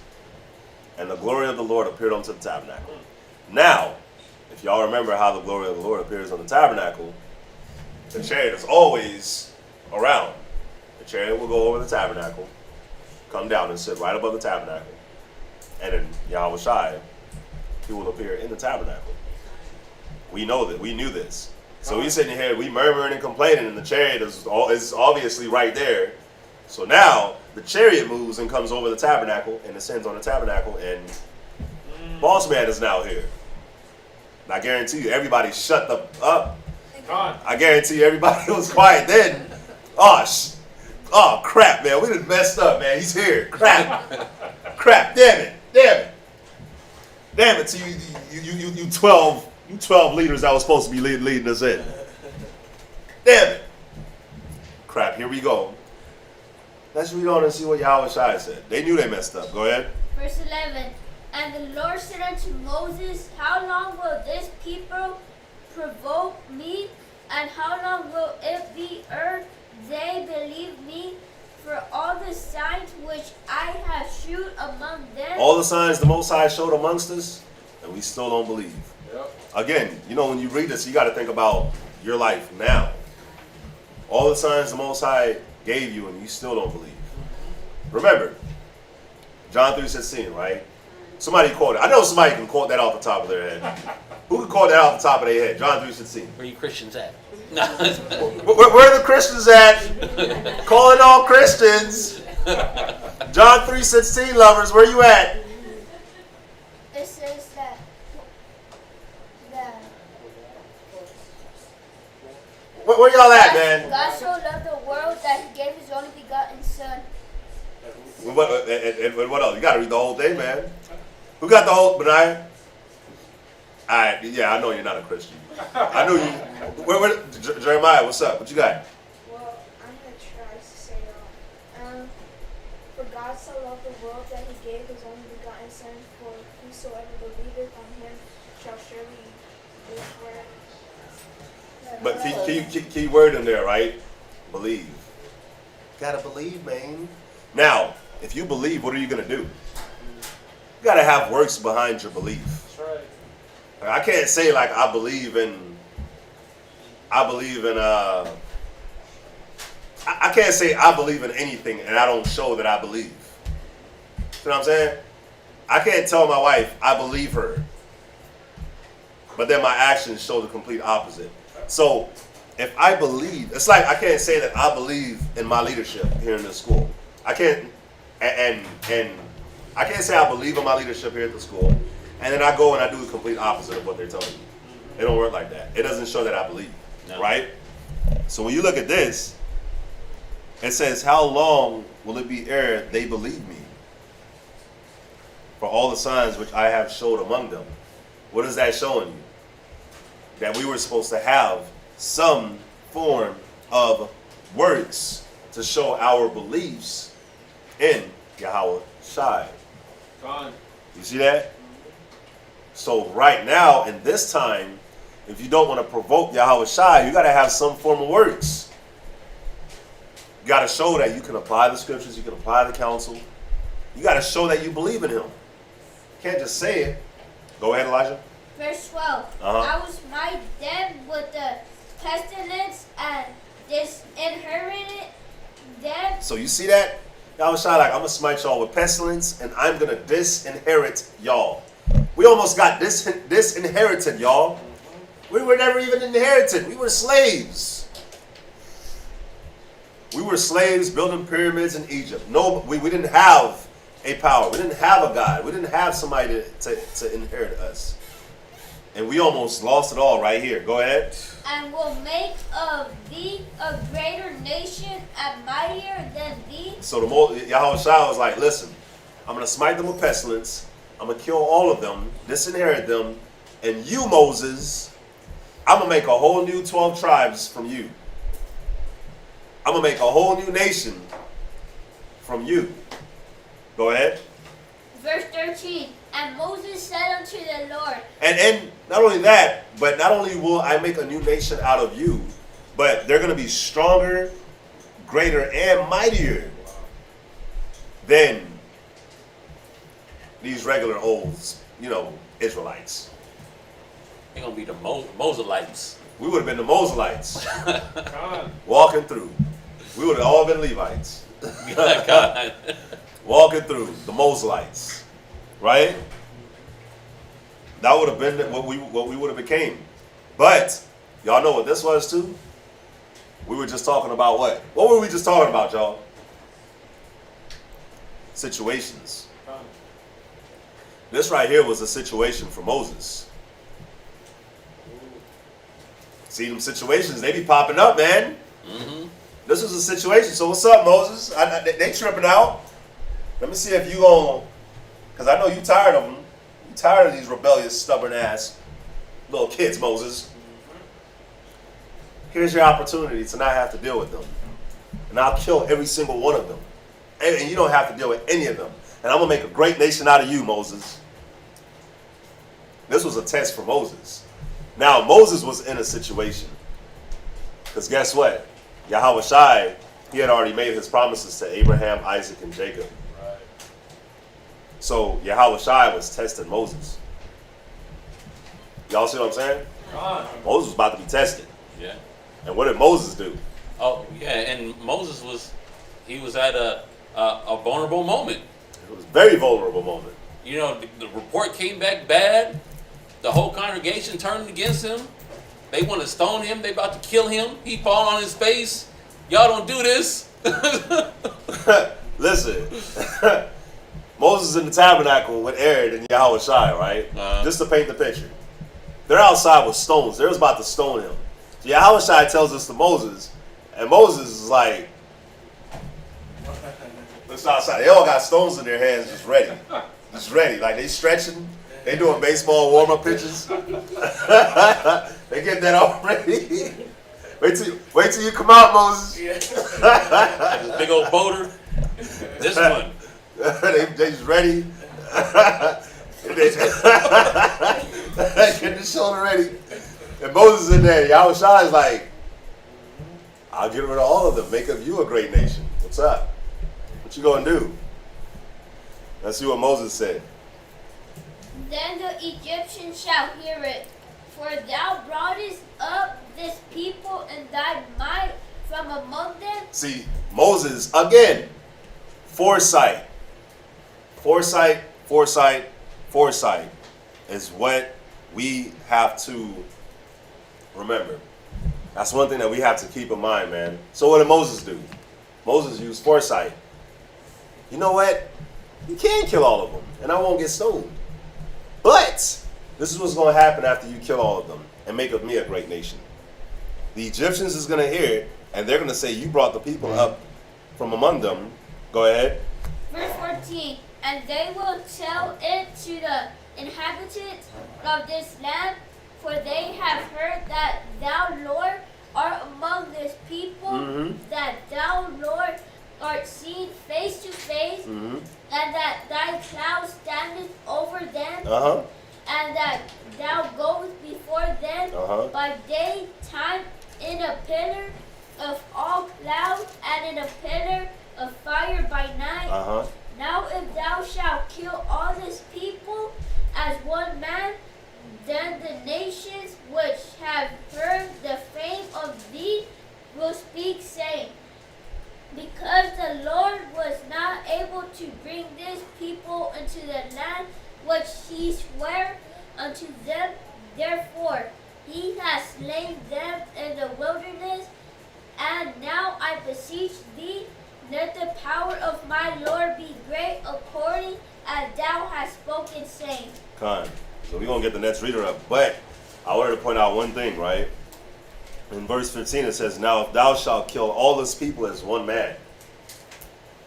And the glory of the Lord appeared onto the tabernacle. Now, if y'all remember how the glory of the Lord appears on the tabernacle, the chariot is always around. The chariot will go over the tabernacle, come down and sit right above the tabernacle. And then Yahweh Shai, he will appear in the tabernacle. We know that. We knew this. So we sitting here, we murmuring and complaining, and the chariot is obviously right there. So now the chariot moves and comes over the tabernacle and descends on the tabernacle, and Boss Man is now here. And I guarantee you, everybody shut up. I guarantee you, everybody was quiet then. Oh crap, man, we done messed up, man. He's here. Crap, damn it to you 12 leaders that was supposed to be leading us in. Damn it. Crap, here we go. Let's read on and see what Yahweh Shai said. They knew they messed up. Go ahead. Verse 11. And the Lord said unto Moses, how long will this people provoke me? And how long will it be ere they believe me? For all the signs which I have shewed among them. All the signs the Most High showed amongst us, and we still don't believe. Again, when you read this, you got to think about your life now. All the signs the Most High gave you, and you still don't believe. Remember, John 3:16, right? Somebody quote it. I know somebody can quote that off the top of their head. Who can quote that off the top of their head? John 3:16. Where you Christians at? Where are the Christians at? Calling all Christians. John 3:16 lovers, where you at? It says that Where y'all at, man? God so loved the world that he gave his only begotten son. What else? You gotta read the whole thing, man. Who got the whole, Benaiah? Alright, yeah, I know you're not a Christian. I knew you. Jeremiah, what's up? What you got? Well, I'm going to try to say for God so loved the world that he gave his only begotten son, for whosoever believeth on him shall surely live forever. But key word in there, right? Believe. Gotta believe, man. Now, if you believe, what are you gonna do? You gotta have works behind your belief. That's right. I can't say like I believe in I can't say I believe in anything and I don't show that I believe. You know what I'm saying? I can't tell my wife I believe her, but then my actions show the complete opposite. So if I believe, it's like I can't say that I believe in my leadership here in this school. I can't, and I can't say I believe in my leadership here at the school, and then I go and I do the complete opposite of what they're telling me. It don't work like that. It doesn't show that I believe, right? So when you look at this, it says, how long will it be ere they believe me? For all the signs which I have showed among them. What is that showing you? That we were supposed to have some form of works to show our beliefs in Yahweh Shai. You see that? So right now, in this time, if you don't want to provoke Yahweh Shai, you got to have some form of works. You got to show that you can apply the scriptures, you can apply the counsel. You got to show that you believe in him. You can't just say it. Go ahead, Elijah. Verse 12. I will smite them with the pestilence and disinherit them. So you see that? Yahweh Shai, like, I'm going to smite y'all with pestilence and I'm going to disinherit y'all. We almost got disinherited, y'all. We were never even inherited. We were slaves. We were slaves building pyramids in Egypt. No, we didn't have a power. We didn't have a God. We didn't have somebody to inherit us. And we almost lost it all right here. Go ahead. And will make of thee a greater nation and mightier than thee. So Yahweh Shai was like, listen, I'm going to smite them with pestilence. I'm going to kill all of them, disinherit them. And you, Moses, I'm going to make a whole new 12 tribes from you. I'm going to make a whole new nation from you. Go ahead. Verse 13. And Moses said unto the Lord. And not only that, but not only will I make a new nation out of you, but they're going to be stronger, greater, and mightier than these regular old, Israelites. They're going to be the Moselites. We would have been the Moselites. Walking through. We would have all been Levites. God. Walking through, the Moselites. Right? That would have been what we would have became. But y'all know what this was too? We were just talking about what? What were we just talking about, y'all? Situations. This right here was a situation for Moses. See them situations, they be popping up, man. Mm-hmm. This was a situation. So what's up, Moses? They tripping out. Let me see if you gonna, because I know you tired of them. You tired of these rebellious, stubborn ass little kids, Moses. Here's your opportunity to not have to deal with them. And I'll kill every single one of them. And you don't have to deal with any of them. And I'm going to make a great nation out of you, Moses. This was a test for Moses. Now, Moses was in a situation. Because guess what? Yahweh Shai, he had already made his promises to Abraham, Isaac, and Jacob. Right. So Yahweh Shai was testing Moses. Y'all see what I'm saying? Moses was about to be tested. Yeah. And what did Moses do? Oh, yeah, and Moses was at a vulnerable moment. It was a very vulnerable moment. You know, the report came back bad. The whole congregation turned against him. They want to stone him. They about to kill him. He fall on his face. Y'all don't do this. Listen, Moses in the tabernacle with Aaron and Yahweh Shai, right? Just to paint the picture. They're outside with stones. They're about to stone him. So Yahushua tells us to Moses, and Moses is like, looks outside. They all got stones in their hands, just ready. Just ready. Like they stretching. They doing baseball warm-up pitches. They get that all ready. Wait till you come out, Moses. This big old boulder. This one. they just ready. Get the shoulder ready. And Moses in there. Yahushua is like, I'll get rid of all of them. Make of you a great nation. What's up? What you gonna do? Let's see what Moses said. Then the Egyptians shall hear it, for thou broughtest up this people in thy might from among them. See, Moses, again, foresight. Foresight is what we have to remember. That's one thing that we have to keep in mind, man. So what did Moses do? Moses used foresight. You know what? You can kill all of them, and I won't get stoned. But this is what's going to happen after you kill all of them and make of me a great nation. The Egyptians is going to hear it, and they're going to say, you brought the people up from among them. Go ahead. Verse 14, and they will tell it to the inhabitants of this land, for they have heard that thou, Lord, art among this people, that thou, Lord, art seen face to face, and that thy cloud standeth over them, and that thou goest before them by daytime in a pillar of all cloud, and in a pillar of fire by night. Now if thou shalt kill all this people as one man, then the nations which have heard the fame of thee will speak, saying, because the Lord was not able to bring this people into the land which he sware unto them, therefore he has slain them in the wilderness. And now I beseech thee, let the power of my Lord be great, according as thou hast spoken, saying. So we're going to get the next reader up. But I wanted to point out one thing, right? In verse 15 it says, now if thou shalt kill all this people as one man.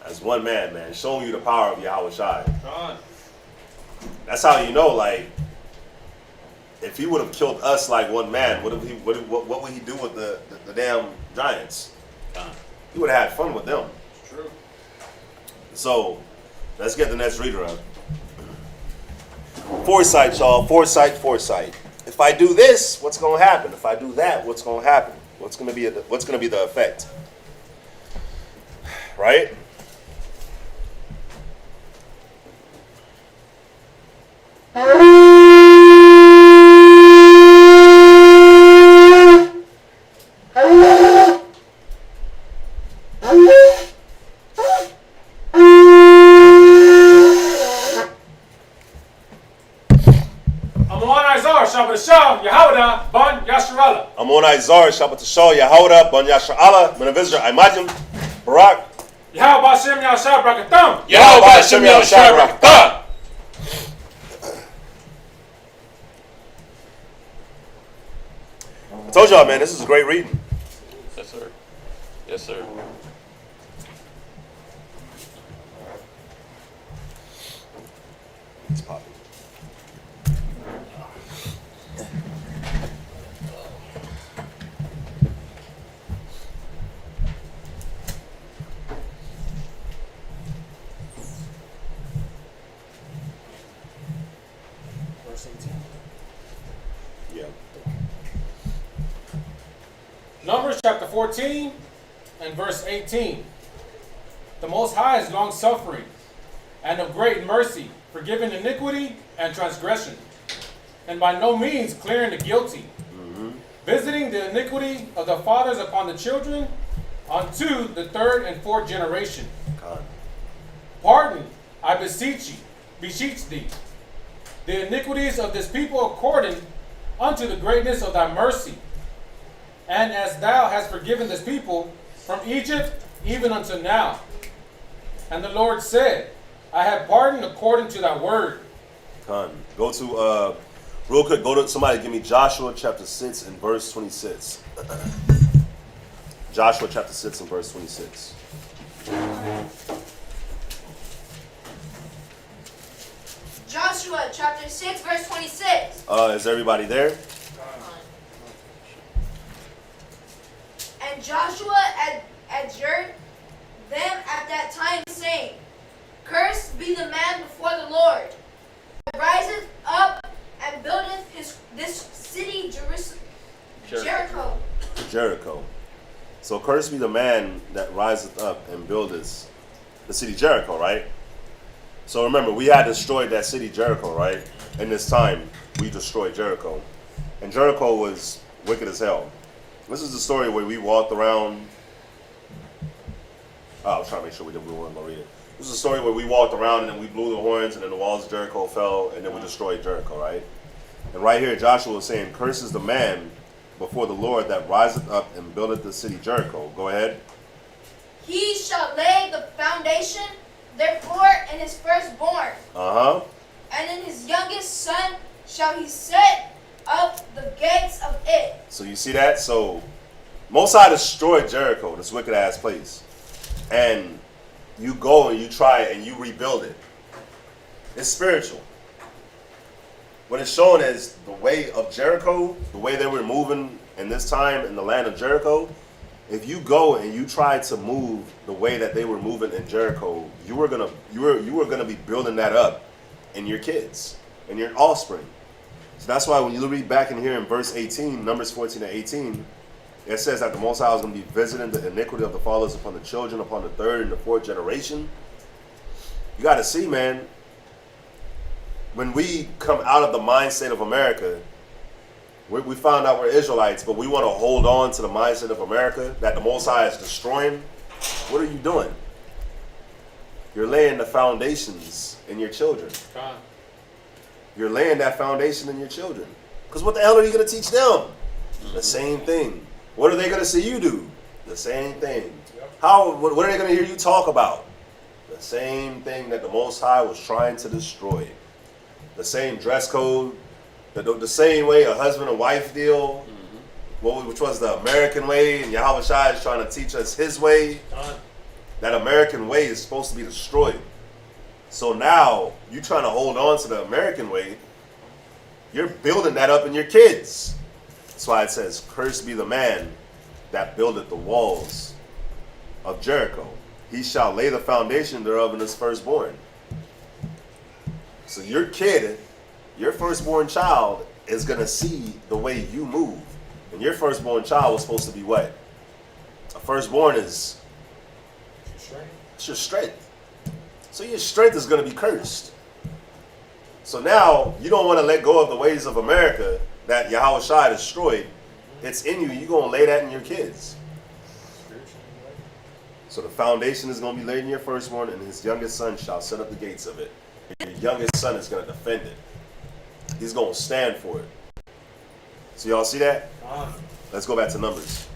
As one man, man. Showing you the power of Yahushua. That's how you know, like, if he would have killed us like one man, what would he do with the damn giants? He would have had fun with them. It's true. So, let's get the next reader up. Foresight, y'all. Foresight. If I do this, what's going to happen? If I do that, what's going to happen? What's going to be the effect? Right? Amon Izar, Shabbat Shah, Yahuda, Ban Yashar'Allah, Menavizra, Imajim, Barak. Yahweh Hashem Yahshua Brakatam. Yahweh Hashem Yahshua Brakatam. I told y'all, man, this is a great reading. Yes, sir. Yes, sir. It's popping. Numbers chapter 14 and verse 18. The Most High is long-suffering and of great mercy, forgiving iniquity and transgression, and by no means clearing the guilty, visiting the iniquity of the fathers upon the children unto the third and fourth generation. Pardon, I beseech thee, the iniquities of this people according unto the greatness of thy mercy, and as thou hast forgiven this people from Egypt even unto now. And the Lord said, I have pardoned according to thy word. Go to Real quick, somebody give me Joshua chapter 6 and verse 26. Joshua chapter 6 and verse 26. Joshua chapter 6, verse 26. Is everybody there? And Joshua adjured them at that time, saying, Cursed be the man before the Lord, that riseth up and buildeth this city Jericho. Jericho. So cursed be the man that riseth up and buildeth the city Jericho, right? So remember, we had destroyed that city Jericho, right? In this time, we destroyed Jericho. And Jericho was wicked as hell. This is the story where we walked around. Oh, I was trying to make sure we weren't going to read it. This is a story where we walked around and then we blew the horns and then the walls of Jericho fell and then we destroyed Jericho, right? And right here, Joshua is saying, Curses the man before the Lord that riseth up and buildeth the city Jericho. Go ahead. He shall lay the foundation, therefore, in his firstborn. And in his youngest son shall he set up the gates of it. So you see that? So Most High destroyed Jericho, this wicked ass place. And you go and you try it and you rebuild it. It's spiritual. What it's showing is the way of Jericho, the way they were moving in this time in the land of Jericho. If you go and you try to move the way that they were moving in Jericho, you were gonna be building that up in your kids and your offspring. So that's why when you read back in here in verse 18, Numbers 14 and 18, it says that the Most High is going to be visiting the iniquity of the fathers upon the children, upon the third and the fourth generation. You got to see, man, when we come out of the mindset of America, we found out we're Israelites, but we want to hold on to the mindset of America that the Most High is destroying. What are you doing? You're laying the foundations in your children. You're laying that foundation in your children. Because what the hell are you going to teach them? The same thing. What are they going to see you do? The same thing. What are they going to hear you talk about? The same thing that the Most High was trying to destroy. The same dress code, the same way a husband and wife deal, which was the American way, and Yahweh Shai is trying to teach us his way. That American way is supposed to be destroyed. So now, you trying to hold on to the American way, you're building that up in your kids. That's why it says, Cursed be the man that buildeth the walls of Jericho. He shall lay the foundation thereof in his firstborn. So your kid, your firstborn child, is going to see the way you move. And your firstborn child was supposed to be what? A firstborn is it's your strength. So your strength is going to be cursed. So now, you don't want to let go of the ways of America that Yahweh Shai destroyed. It's in you. You're going to lay that in your kids. So the foundation is going to be laid in your firstborn, and his youngest son shall set up the gates of it. Your youngest son is going to defend it. He's going to stand for it. So y'all see that? Let's go back to Numbers.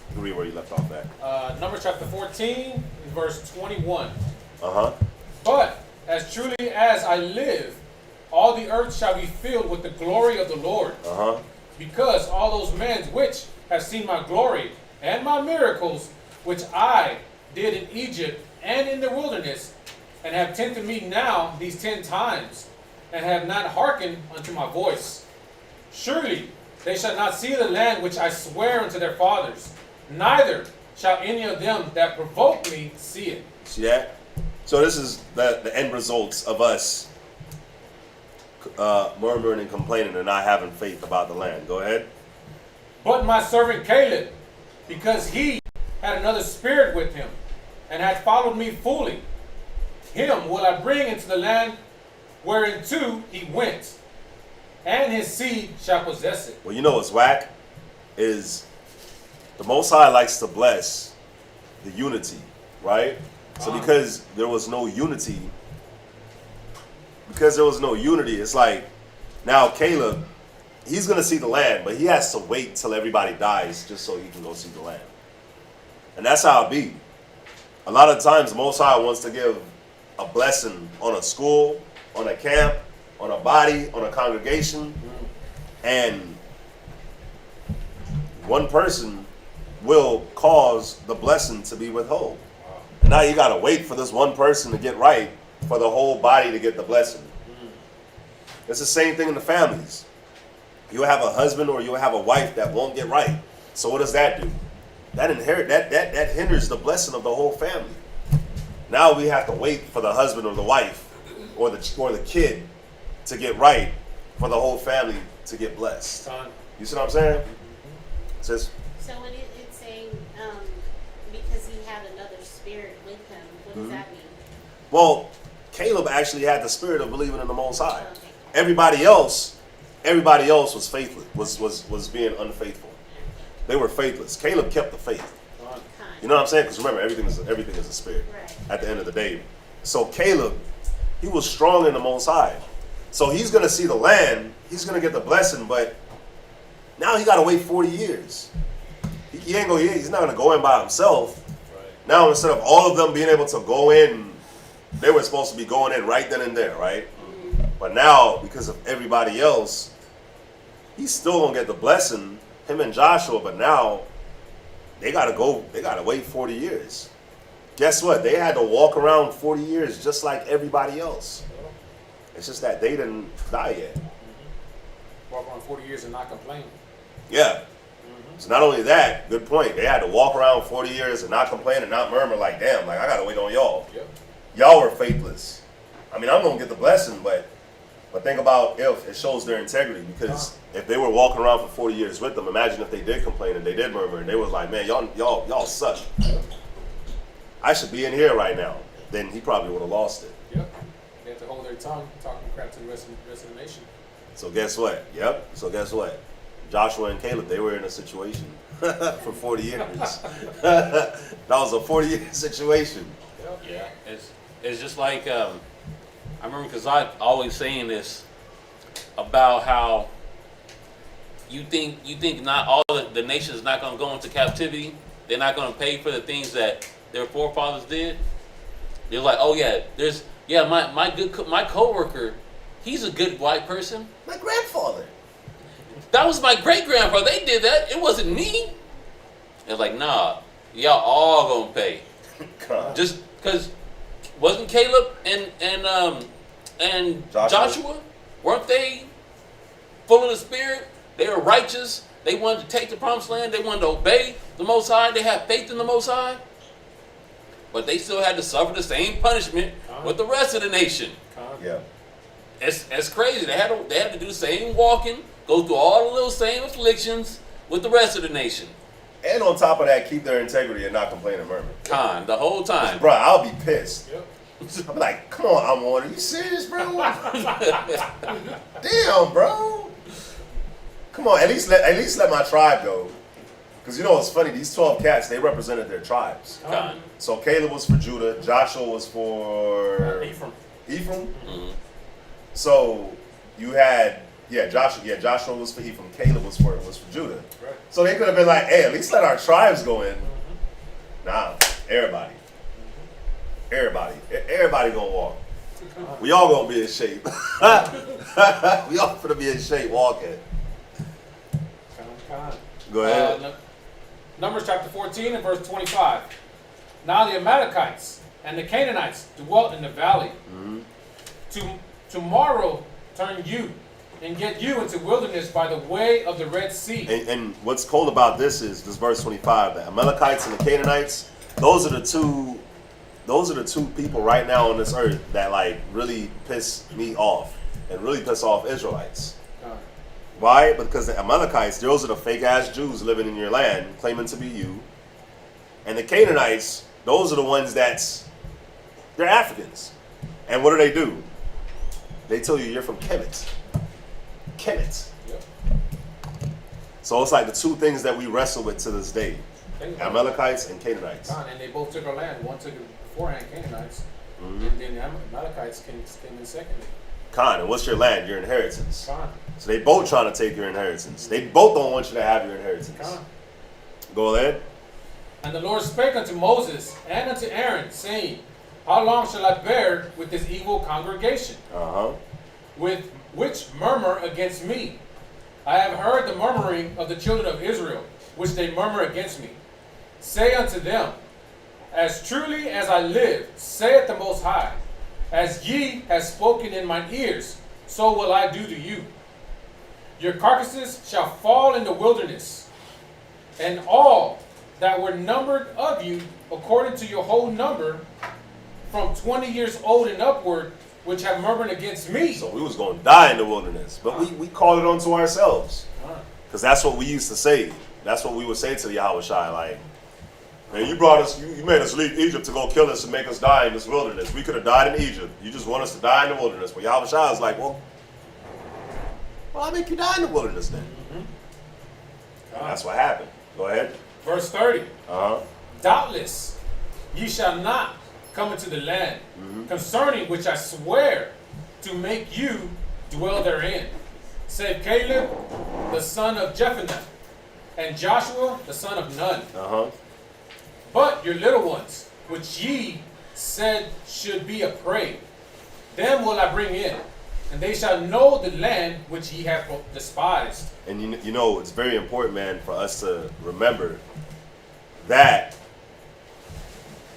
You can read where you left off at. Numbers chapter 14, verse 21. But as truly as I live, all the earth shall be filled with the glory of the Lord. Because all those men which have seen my glory and my miracles, which I did in Egypt and in the wilderness, and have tempted me now these 10 times, and have not hearkened unto my voice. Surely they shall not see the land which I swear unto their fathers, neither shall any of them that provoke me see it. See that? So this is the end results of us murmuring and complaining and not having faith about the land. Go ahead. But my servant Caleb, because he had another spirit with him, and had followed me fully, him will I bring into the land whereinto he went, and his seed shall possess it. Well, you know what's whack? Is the Most High likes to bless the unity, right? So because there was no unity, it's like, now Caleb, he's going to see the land, but he has to wait till everybody dies just so he can go see the land. And that's how it be. A lot of times, the Most High wants to give a blessing on a school, on a camp, on a body, on a congregation, and one person will cause the blessing to be withheld. And now you got to wait for this one person to get right for the whole body to get the blessing. It's the same thing in the families. You'll have a husband or you'll have a wife that won't get right. So what does that do? That hinders the blessing of the whole family. Now we have to wait for the husband or the wife or the kid to get right for the whole family to get blessed. You see what I'm saying? Says. So when it's saying because he had another spirit with him, what does that mean? Well, Caleb actually had the spirit of believing in the Most High. Okay. Everybody else was faithless, was being unfaithful. They were faithless. Caleb kept the faith. You know what I'm saying? Because remember, everything is a spirit. Right. At the end of the day, so Caleb, he was strong in the Most High. So he's gonna see the land. He's gonna get the blessing, but now he gotta wait 40 years. He's not gonna go in by himself. Right. Now instead of all of them being able to go in, they were supposed to be going in right then and there, right? Mm-hmm. But now, because of everybody else, he's still gonna get the blessing, him and Joshua, but now they gotta wait 40 years. Guess what? They had to walk around 40 years just like everybody else. It's just that they didn't die yet. Mm-hmm. Walk around 40 years and not complain. Yeah. Mm-hmm. So not only that, good point. They had to walk around 40 years and not complain and not murmur like, damn, like I gotta wait on y'all. Yep. Y'all were faithless. I mean, I'm gonna get the blessing, but think about if it shows their integrity, because if they were walking around for 40 years with them, imagine if they did complain and they did murmur and they was like, man, y'all suck. I should be in here right now. Then he probably would have lost it. Yep. They had to hold their tongue, talking crap to the rest of the nation. So guess what? Yep. So guess what? Joshua and Caleb, they were in a situation for 40 years. That was a 40-year situation. Yep. Yeah. It's just like I remember, because I always saying this about how you think not all the nation is not going to go into captivity. They're not going to pay for the things that their forefathers did. They're like, oh yeah, my coworker, he's a good white person. My grandfather. That was my great grandfather. They did that. It wasn't me. It's like, nah, y'all all gonna pay. Just because wasn't Caleb and Joshua, weren't they full of the Spirit? They were righteous. They wanted to take the promised land. They wanted to obey the Most High. They had faith in the Most High. But they still had to suffer the same punishment with the rest of the nation. Yeah. It's crazy. They had to do the same walking, go through all the little same afflictions with the rest of the nation. And on top of that, keep their integrity and not complain and murmur. The whole time. Bro, I'll be pissed. Yep. I'm like, come on, Amon, are you serious, bro? Damn, bro. Come on, at least let my tribe go. Because you know what's funny? These 12 cats, they represented their tribes. So Caleb was for Judah, Joshua was for Ephraim. Mm-hmm. So you had Joshua was for Ephraim, Caleb was for Judah. Right. So they could have been like, hey, at least let our tribes go in. Mm-hmm. Nah, everybody gonna walk. We all gonna be in shape. We all gonna be in shape walking. Go ahead. Numbers chapter 14 and verse 25. Now the Amalekites and the Canaanites dwelt in the valley. Mm-hmm. Tomorrow turn you and get you into wilderness by the way of the Red Sea. And what's cool about this is this verse 25. The Amalekites and the Canaanites, those are the two people right now on this earth that like really piss me off and really piss off Israelites. Why? Because the Amalekites, those are the fake-ass Jews living in your land, claiming to be you. And the Canaanites, those are the ones they're Africans. And what do? They tell you you're from Kemet. Kemet. Yep. So it's like the two things that we wrestle with to this day. Amalekites and Canaanites. And they both took our land. One took it beforehand, Canaanites. Mm-hmm. And then the Amalekites came in secondly. And what's your land? Your inheritance. So they both trying to take your inheritance. They both don't want you to have your inheritance. Go ahead. And the Lord spake unto Moses and unto Aaron, saying, how long shall I bear with this evil congregation? which murmur against me. I have heard the murmuring of the children of Israel, which they murmur against me. Say unto them, as truly as I live, saith the Most High, as ye have spoken in mine ears, so will I do to you. Your carcasses shall fall in the wilderness, and all that were numbered of you, according to your whole number, from 20 years old and upward, which have murmured against me. So we was going to die in the wilderness, but we called it onto ourselves. Because that's what we used to say. That's what we would say to the Yahweh Shai, like, man, you brought us, you made us leave Egypt to go kill us and make us die in this wilderness. We could have died in Egypt. You just want us to die in the wilderness. But Yahweh Shai is like, well, I'll make you die in the wilderness then. And that's what happened. Go ahead. Verse 30. Doubtless ye shall not come into the land, concerning which I swear to make you dwell therein, save Caleb the son of Jephunneh, and Joshua the son of Nun. But your little ones, which ye said should be a prey, them will I bring in, and they shall know the land which ye have despised. And you know, it's very important, man, for us to remember that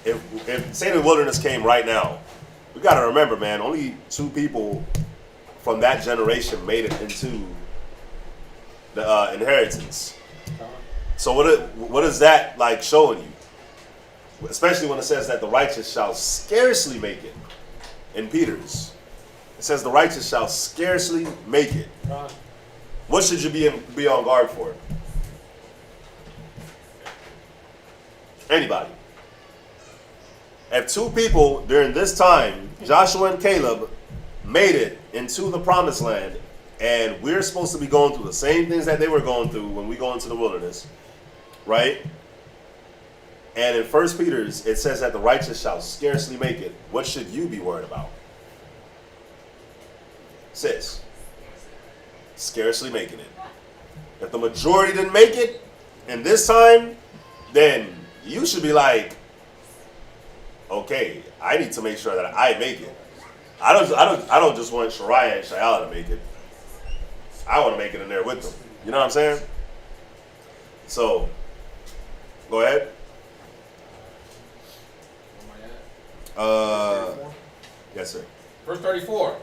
if say the wilderness came right now, we got to remember, man, only 2 people from that generation made it into the inheritance. So what is that like showing you? Especially when it says that the righteous shall scarcely make it. In Peter's, it says the righteous shall scarcely make it. What should you be on guard for? Anybody. If 2 people during this time, Joshua and Caleb, made it into the promised land, and we're supposed to be going through the same things that they were going through when we go into the wilderness, right? And in 1 Peter's, it says that the righteous shall scarcely make it. What should you be worried about? Sis, scarcely making it. If the majority didn't make it in this time, then you should be like, okay, I need to make sure that I make it. I don't just want Shariah and Shayala to make it. I want to make it in there with them. You know what I'm saying? So, go ahead. Yes, sir. Verse 34.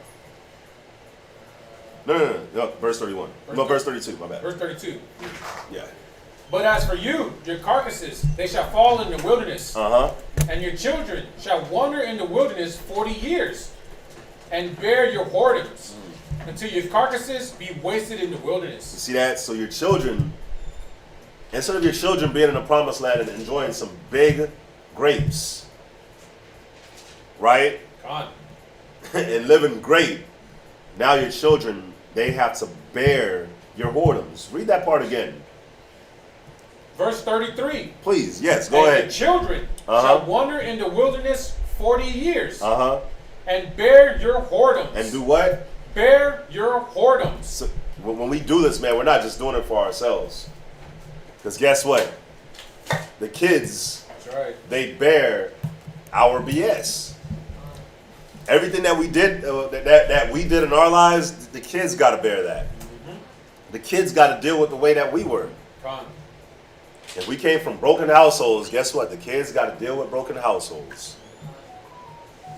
No, verse 31. No, verse 32, my bad. Verse 32. Yeah. But as for you, your carcasses, they shall fall in the wilderness. And your children shall wander in the wilderness 40 years, and bear your whoredoms, until your carcasses be wasted in the wilderness. You see that? So your children, instead of your children being in the promised land and enjoying some big grapes, right? And living great, now your children, they have to bear your whoredoms. Read that part again. Verse 33. Please, yes, go ahead. Your children shall wander in the wilderness 40 years. And bear your whoredoms. And do what? Bear your whoredoms. So, when we do this, man, we're not just doing it for ourselves. Because guess what? The kids, that's right, they bear our BS. Everything that we did, that we did in our lives, the kids got to bear that. The kids got to deal with the way that we were. If we came from broken households, guess what? The kids got to deal with broken households.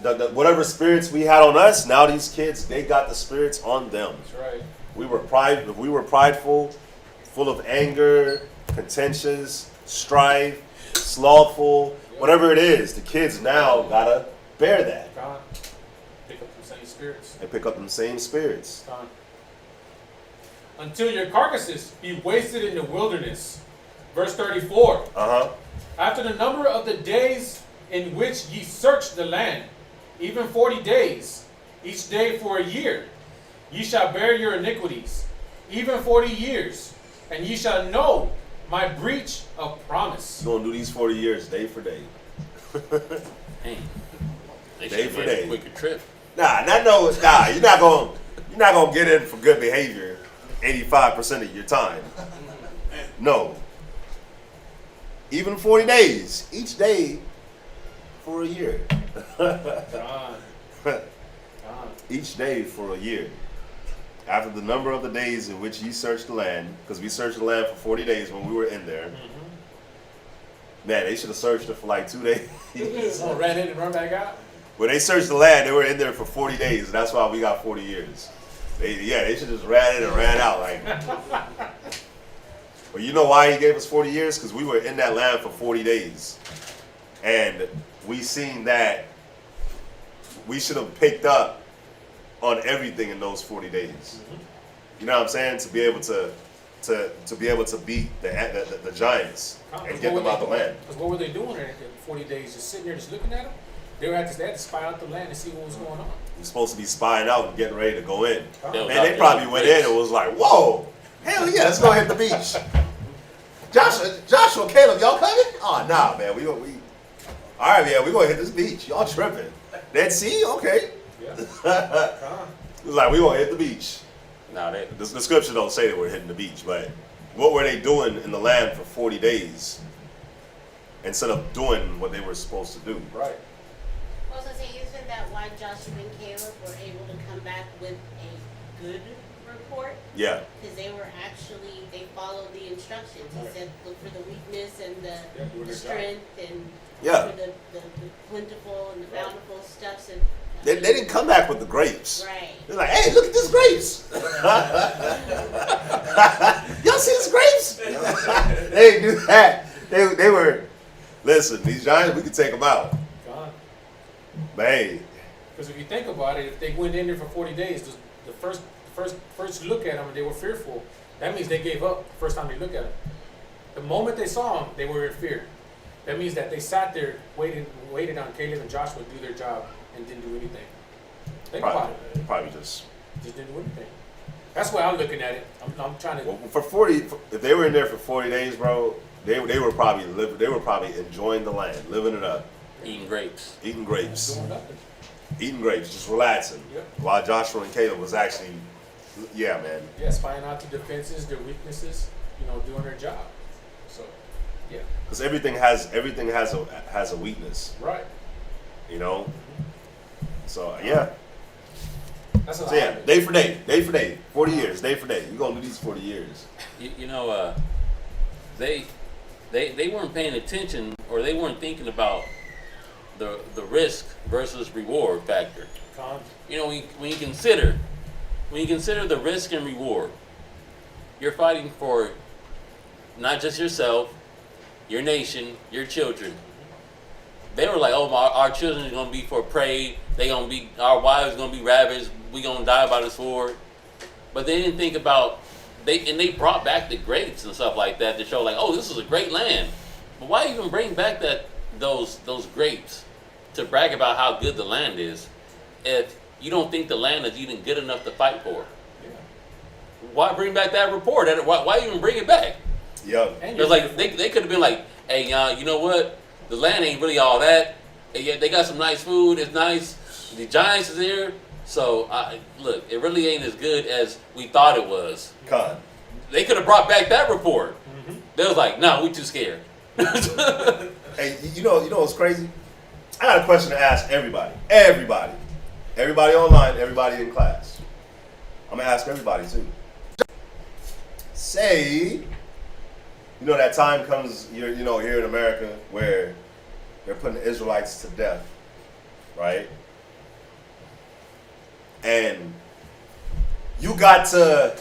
Whatever spirits we had on us, now these kids, they got the spirits on them. That's right. We were prideful, full of anger, contentious, strife, slothful, whatever it is, the kids now gotta bear that. Pick up the same spirits. They pick up them same spirits. Until your carcasses be wasted in the wilderness. Verse 34. After the number of the days in which ye search the land, even 40 days, each day for a year, ye shall bear your iniquities, even 40 years, and ye shall know my breach of promise. You're gonna do these 40 years day for day. Day for day. Quicker trip. You're not gonna get in for good behavior 85% of your time. No. Even 40 days, each day for a year. Each day for a year. after the number of the days in which ye searched the land, because we searched the land for 40 days when we were in there. Man, they should have searched it for like 2 days. Oh, ran in and run back out? When they searched the land, they were in there for 40 days, and that's why we got 40 years. They should just ran in and ran out. Like, well, you know why he gave us 40 years? Because we were in that land for 40 days. And we seen that we should have picked up on everything in those 40 days. You know what I'm saying? To be able to be able to beat the giants and get them out the land. Because what were they doing in 40 days? Just sitting there, just looking at them? They had to spy out the land and see what was going on. You're supposed to be spying out and getting ready to go in. Man, they probably went in and was like, whoa, hell yeah, let's go hit the beach. Joshua, Caleb, y'all coming? Oh, nah, man, we all right, man, we gonna hit this beach. Y'all tripping. Dead Sea? Okay. Yeah. It was like, we gonna hit the beach. Nah, The scripture don't say they were hitting the beach, but what were they doing in the land for 40 days instead of doing what they were supposed to do? Right. I was gonna say, isn't that why Joshua and Caleb were able to come back with a good report? Yeah. Because they followed the instructions. He said, look for the weakness and the strength and Yeah. for the plentiful and the bountiful stuff. And, They didn't come back with the grapes. right. They're like, hey, look at these grapes. Y'all see these grapes? They didn't do that. They were, listen, these giants, we could take them out. But hey. Because if you think about it, if they went in there for 40 days, the first look at them and they were fearful, that means they gave up the first time they looked at them. The moment they saw them, they were in fear. That means that they sat there, waited on Caleb and Joshua to do their job and didn't do anything. Think about it. Probably just didn't do anything. That's why I'm looking at it. I'm trying to. Well, if they were in there for 40 days, bro, they were probably enjoying the land, living it up, eating grapes, doing grapes, just relaxing. Yep. While Joshua and Caleb was actually, yeah, man. Yeah, spying out the defenses, their weaknesses, doing their job. So, yeah. Because everything has a weakness. Right. So yeah. That's so yeah, day for day, 40 years, day for day. You're gonna do these 40 years. They weren't paying attention, or they weren't thinking about the risk versus reward factor. When you consider the risk and reward, you're fighting for not just yourself, your nation, your children. They were like, oh, our children are going to be for prey. Our wives are going to be ravaged. We're going to die by the sword. But they didn't think about, they brought back the grapes and stuff like that to show like, oh, this is a great land. But why even bring back those grapes to brag about how good the land is if you don't think the land is even good enough to fight for? Yeah. Why bring back that report? Why even bring it back? Yeah. Because like they could have been like, hey, you know what? The land ain't really all that. They got some nice food. It's nice. The Giants is here. So look, it really ain't as good as we thought it was. God. They could have brought back that report. Mm-hmm. They was like, no, we too scared. Hey, you know what's crazy? I got a question to ask everybody online, everybody in class. I'm gonna ask everybody too. Say, that time comes, here in America where they're putting the Israelites to death, right? And you got to, I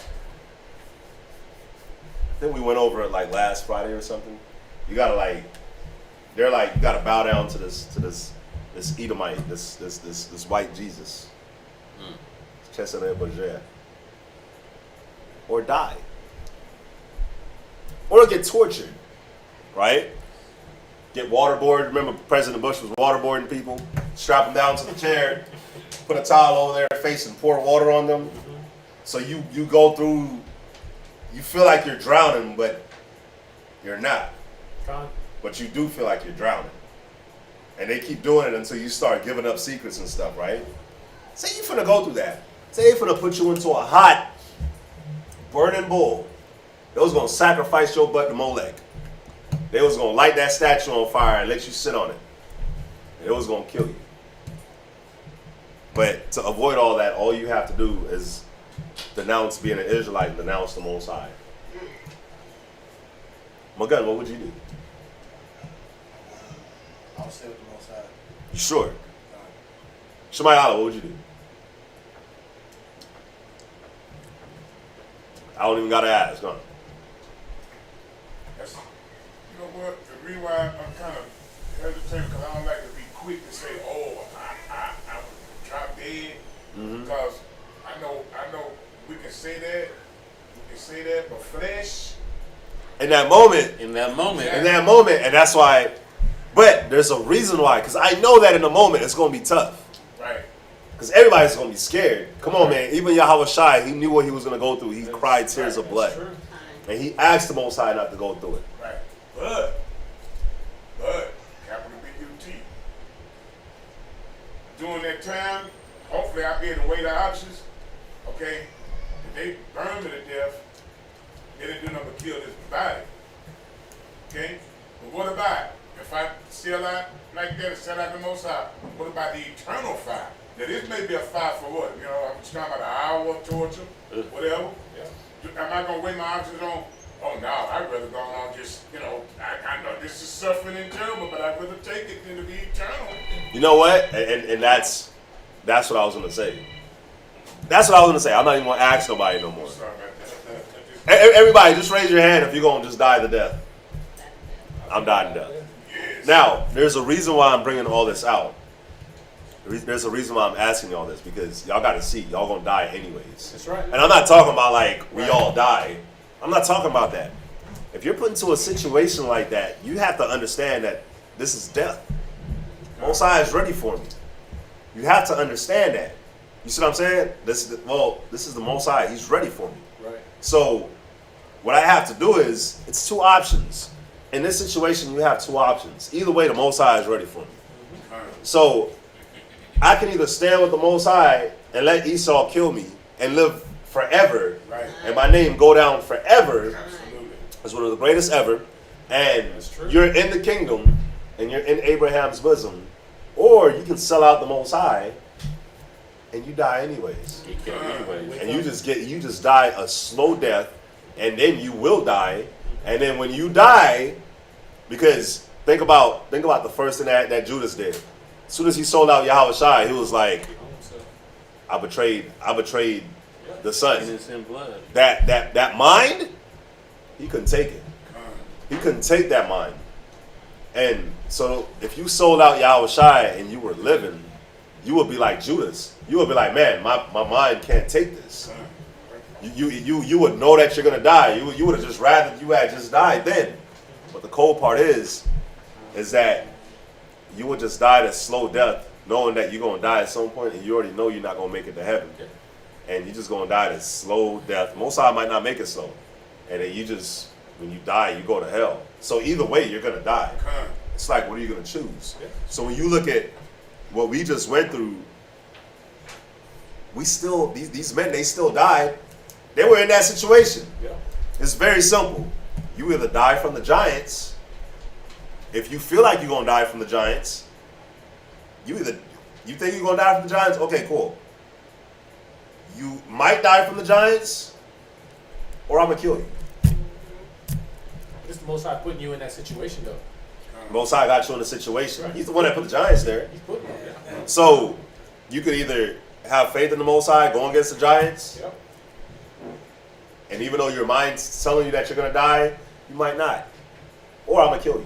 think we went over it like last Friday or something. You gotta they're like, you gotta bow down to this Edomite, this white Jesus. Or die. Or get tortured, right? Get waterboarded. Remember President Bush was waterboarding people? Strap them down to the chair, put a towel over their face and pour water on them. So you go through, you feel like you're drowning, but you're not. But you do feel like you're drowning. And they keep doing it until you start giving up secrets and stuff, right? Say you finna go through that. Say they finna put you into a hot, burning bull. They was gonna sacrifice your butt to Molech. They was gonna light that statue on fire and let you sit on it. And it was gonna kill you. But to avoid all that, all you have to do is denounce being an Israelite and denounce the Most High. Magun, what would you do? I'll stay with the Most High. You sure? Shemayala, what would you do? I don't even gotta ask, huh? That's, you know what? The reason why I'm kind of hesitant because I don't like to be quick to say, oh, I would drop dead. Because I know we can say that, but flesh. In that moment, and that's why. But there's a reason why, because I know that in the moment it's gonna be tough. Right. Because everybody's gonna be scared. Come on, man. Even Yahweh Shai, he knew what he was gonna go through. He cried tears of blood, and he asked the Most High not to go through it. Right. But capital B-U-T. During that time, hopefully I'll be able to weigh the options. Okay. If they burn me to death, they didn't do nothing but kill this body. Okay? But what about if I still out like that and set out the Most High? What about the eternal fire? Now this may be a fire for what? You know, I'm just talking about an hour of torture, whatever. Yeah. Am I gonna weigh my options on? Oh no, I'd rather go on just, you know, I know this is suffering and terrible, but I'd rather take it than to be eternal. You know what? And that's what I was gonna say. That's what I was gonna say. I'm not even gonna ask nobody no more. Sorry about that. Everybody, just raise your hand if you're gonna just die the death. I'm dying to death. Yes. Now, there's a reason why I'm bringing all this out. There's a reason why I'm asking y'all this, because y'all got to see, y'all gonna die anyways. That's right. And I'm not talking about like we all die. I'm not talking about that. If you're put into a situation like that, you have to understand that this is death. Most High is ready for me. You have to understand that. You see what I'm saying? This is the Most High. He's ready for me. Right. So what I have to do is, it's two options. In this situation, you have two options. Either way, the Most High is ready for me. So I can either stand with the Most High and let Esau kill me and live forever, Right. and my name go down forever Absolutely. as one of the greatest ever, and you're in the kingdom and you're in Abraham's bosom, or you can sell out the Most High and you die anyways. And you just die a slow death, and then you will die. And then when you die, because think about the first thing that Judas did. As soon as he sold out Yahweh Shai, he was like, I betrayed the son. Innocent blood. That mind, he couldn't take it. He couldn't take that mind. And so if you sold out Yahweh Shai and you were living, you would be like Judas. You would be like, man, my mind can't take this. You would know that you're gonna die. You would have just rather you had just died then. But the cold part is that you would just die a slow death, knowing that you're gonna die at some point, and you already know you're not gonna make it to heaven, and you're just gonna die a slow death. Most High might not make it slow, and then when you die, you go to hell. So either way, you're gonna die. It's like, what are you gonna choose? So when you look at what we just went through, these men, they still died. They were in that situation. Yeah. It's very simple. You either die from the giants. If you feel like you're gonna die from the giants, you think you're gonna die from the giants. Okay, cool. You might die from the giants, or I'm gonna kill you. It's the Most High putting you in that situation, though. Most High got you in a situation. He's the one that put the giants there. He's putting you there. So you could either have faith in the Most High, go against the giants. Yep. And even though your mind's telling you that you're going to die, you might not. Or I'm going to kill you.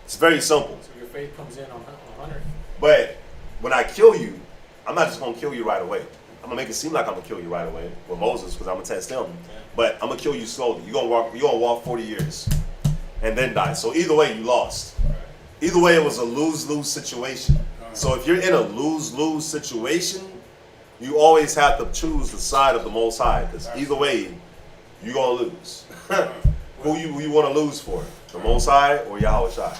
It's very simple. So your faith comes in on 100. But when I kill you, I'm not just going to kill you right away. I'm going to make it seem like I'm going to kill you right away with Moses, because I'm going to test him. But I'm going to kill you slowly. You're going to walk 40 years and then die. So either way, you lost. Either way, it was a lose-lose situation. So if you're in a lose-lose situation, you always have to choose the side of the Most High, because either way, you're going to lose. Who you want to lose for? The Most High or Yahweh Shai?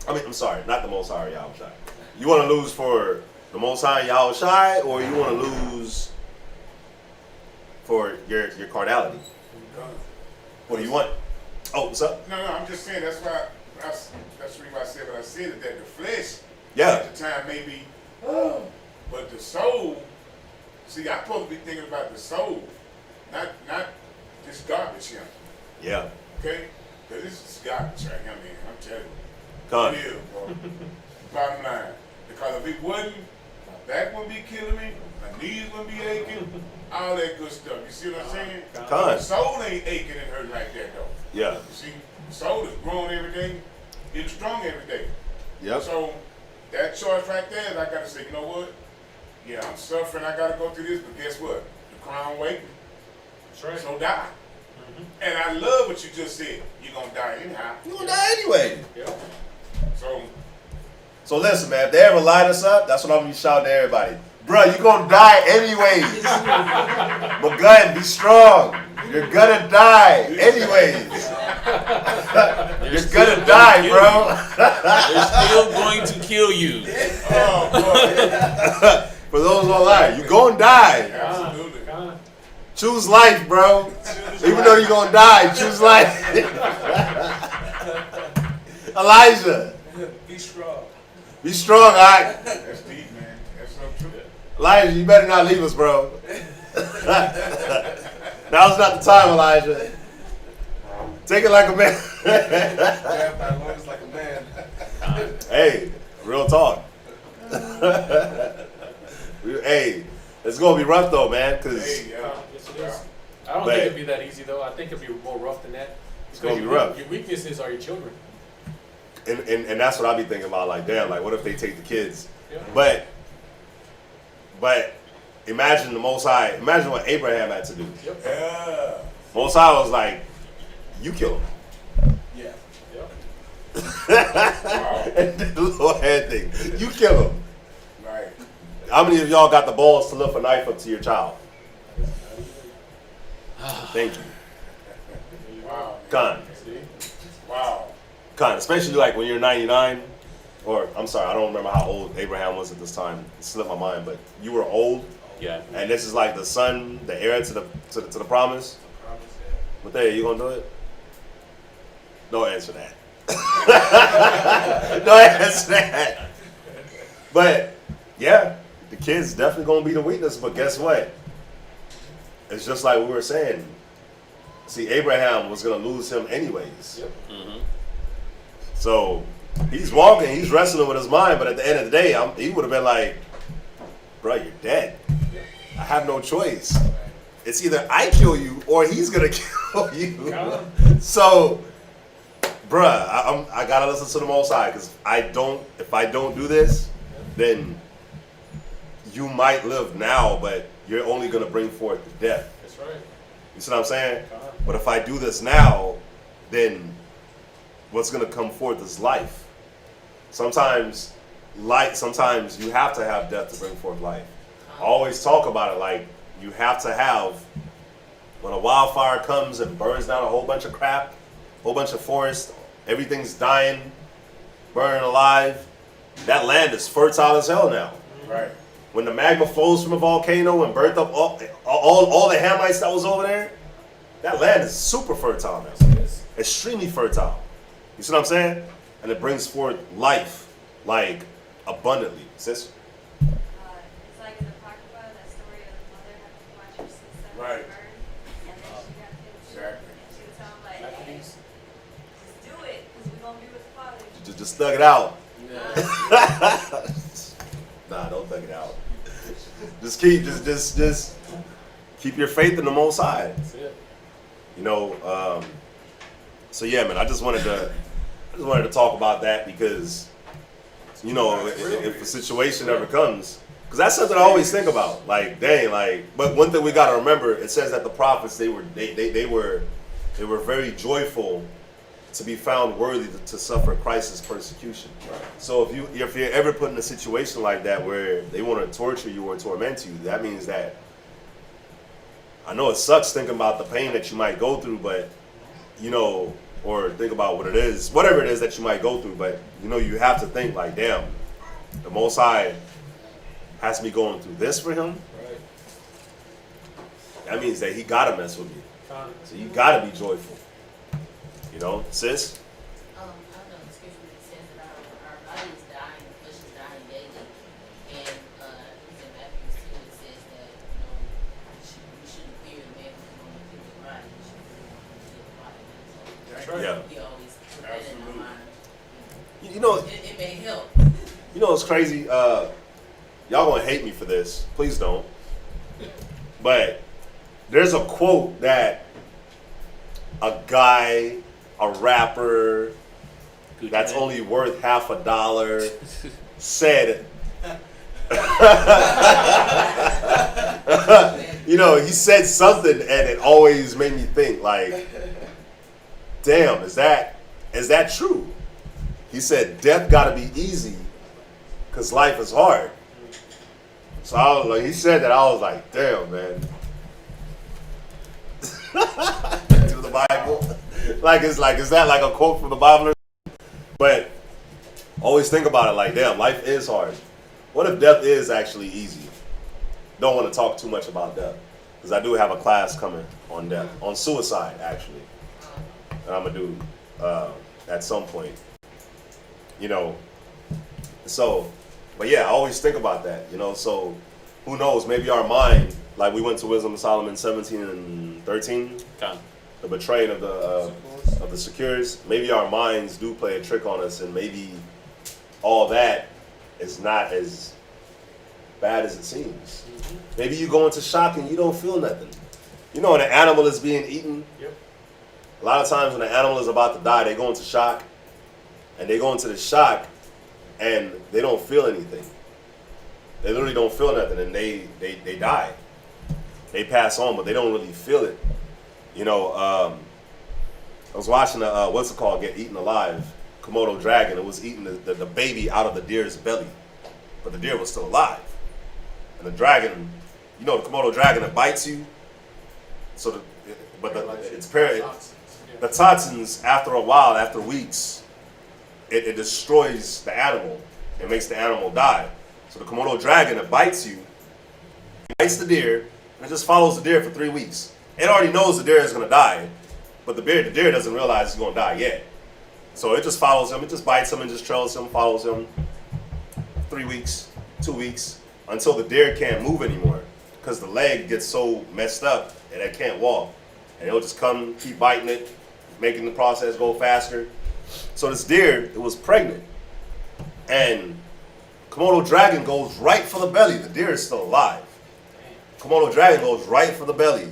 I'm sorry, not the Most High or Yahweh Shai. You want to lose for the Most High and Yahweh Shai, or you want to lose for your carnality? What do you want? Oh, what's up? No, I'm just saying that's why that's the reason why I said what I said, that the flesh Yeah. at the time may be, but the soul See, I'm supposed to be thinking about the soul, not this garbage here. Yeah. Okay? Because this is garbage right here, man. I'm telling you. Con. It is, bro. Bottom line. Because if it wasn't, my back wouldn't be killing me, my knees wouldn't be aching, all that good stuff. You see what I'm saying? Con. The soul ain't aching and hurting like that, though. Yeah. You see, the soul is growing every day, getting strong every day. Yep. So that choice right there is I gotta say, you know what? Yeah, I'm suffering, I gotta go through this, but guess what? The crown waiting. That's right. So die. And I love what you just said. You're gonna die anyhow. You gonna die anyway. Yep. So listen, man, if they ever line us up, that's what I'm gonna be shouting to everybody. Bruh, you gonna die anyways. But go ahead, be strong. You're gonna die anyways. You're gonna die, bro. They're still going to kill you. Oh, boy. For those online, you're gonna die. Absolutely. Choose life, bro. Even though you're gonna die, choose life. Elijah. Be strong. Be strong, all right? That's deep, man. That's so true. Elijah, you better not leave us, bro. Now's not the time, Elijah. Take it like a man. As long as like a man. Hey, real talk. Hey, it's going to be rough, though, man, because Hey, Yes, it is. I don't But- think it'd be that easy though. I think it'd be more rough than that. It's gonna be Because rough. Your weaknesses are your children. and that's what I be thinking about, like, damn, like, what if they take the kids? Yeah. But imagine the Most High, imagine what Abraham had to do. Yep. Yeah. Most High was like, you kill him. Yeah. Yep. And the little head thing, you kill him. Right. How many of y'all got the balls to lift a knife up to your child? Thank you. Wow. Con. See? Wow. Con, especially like when you're 99, or I'm sorry, I don't remember how old Abraham was at this time. It slipped my mind, but you were old, Yeah. and this is like the son, the heir to the promise. What the hell, you gonna do it? Don't answer that. Don't answer that. But yeah, the kid's definitely gonna be the weakness. But guess what? It's just like we were saying. See, Abraham was gonna lose him anyways. Yep. Mm-hmm. So he's walking, he's wrestling with his mind. But at the end of the day, he would have been like, "Bro, you're dead. I have no choice. It's either I kill you or he's gonna kill you." So, bruh, I gotta listen to the Most High, because if I don't do this, then you might live now, but you're only gonna bring forth death. That's right. You see what I'm saying? But if I do this now, then what's gonna come forth is life. Sometimes you have to have death to bring forth life. I always talk about it like you have to have, when a wildfire comes and burns down a whole bunch of crap, a whole bunch of forest, everything's dying, burning alive, that land is fertile as hell now. Right. When the magma flows from a volcano and burnt up all the Hamites that was over there, that land is super fertile now. Extremely fertile. You see what I'm saying? And it brings forth life, like, abundantly. Sis? It's like in the Apocrypha, that story of the mother having to watch her sister Right. burn, and then she got killed. Exactly. And she was telling like, hey, Maccabees. just do it, because we're going to be with the Father. Just thug it out. Nah, don't thug it out. Just keep your faith in the Most High. That's it. You know, so yeah, man, I just wanted to talk about that because, you know, if a situation ever comes, because that's something I always think about. Like, dang, like, but one thing we got to remember, it says that the prophets, they were very joyful to be found worthy to suffer Christ's persecution. So if you're ever put in a situation like that where they want to torture you or torment you, that means that, I know it sucks thinking about the pain that you might go through, but, you know, or think about what it is, whatever it is that you might go through, but, you know, you have to think like, damn, the Most High has me going through this for him. Right. That means that he gotta mess with me. Con. So you gotta be joyful. You know, sis? I don't know, the scripture that says that our body is dying, the flesh is dying daily. And in Matthew 2, it says that Yeah. We always put that in our mind. You know, It may help. you know what's crazy? Y'all gonna hate me for this. Please don't. But there's a quote that a guy, a rapper, that's only worth $50 said. You know, he said something and it always made me think like, damn, is that true? He said death gotta be easy because life is hard. So I was like, he said that, I was like, damn, man. To the Bible. Is that like a quote from the Bible? But always think about it like, damn, life is hard. What if death is actually easy? Don't want to talk too much about death, because I do have a class coming on death, on suicide actually, that I'm gonna do at some point. You know, so, but yeah, I always think about that. You know, so who knows? Maybe our mind, like we went to Wisdom of Solomon 17 and 13, the betraying of the secures. Maybe our minds do play a trick on us, and maybe all that is not as bad as it seems. Maybe you go into shock and you don't feel nothing. You know, when an animal is being eaten, a lot of times when an animal is about to die, they go into shock, and they go into the shock and they don't feel anything. They literally don't feel nothing, and they die. They pass on, but they don't really feel it. You know, I was watching what's it called, get eaten alive, Komodo dragon. It was eating the baby out of the deer's belly, but the deer was still alive. And the dragon, you know, the Komodo dragon, it bites you. So, its parent, the toxins, after a while, after weeks, it destroys the animal. It makes the animal die. So the Komodo dragon, it bites you, bites the deer, and it just follows the deer for 3 weeks. It already knows the deer is going to die, but the deer doesn't realize he's going to die yet. So it just follows him. It just bites him and just trails him, follows him 3 weeks, 2 weeks, until the deer can't move anymore, because the leg gets so messed up and it can't walk. And it'll just come, keep biting it, making the process go faster. So this deer, it was pregnant. And Komodo dragon goes right for the belly. The deer is still alive. Komodo dragon goes right for the belly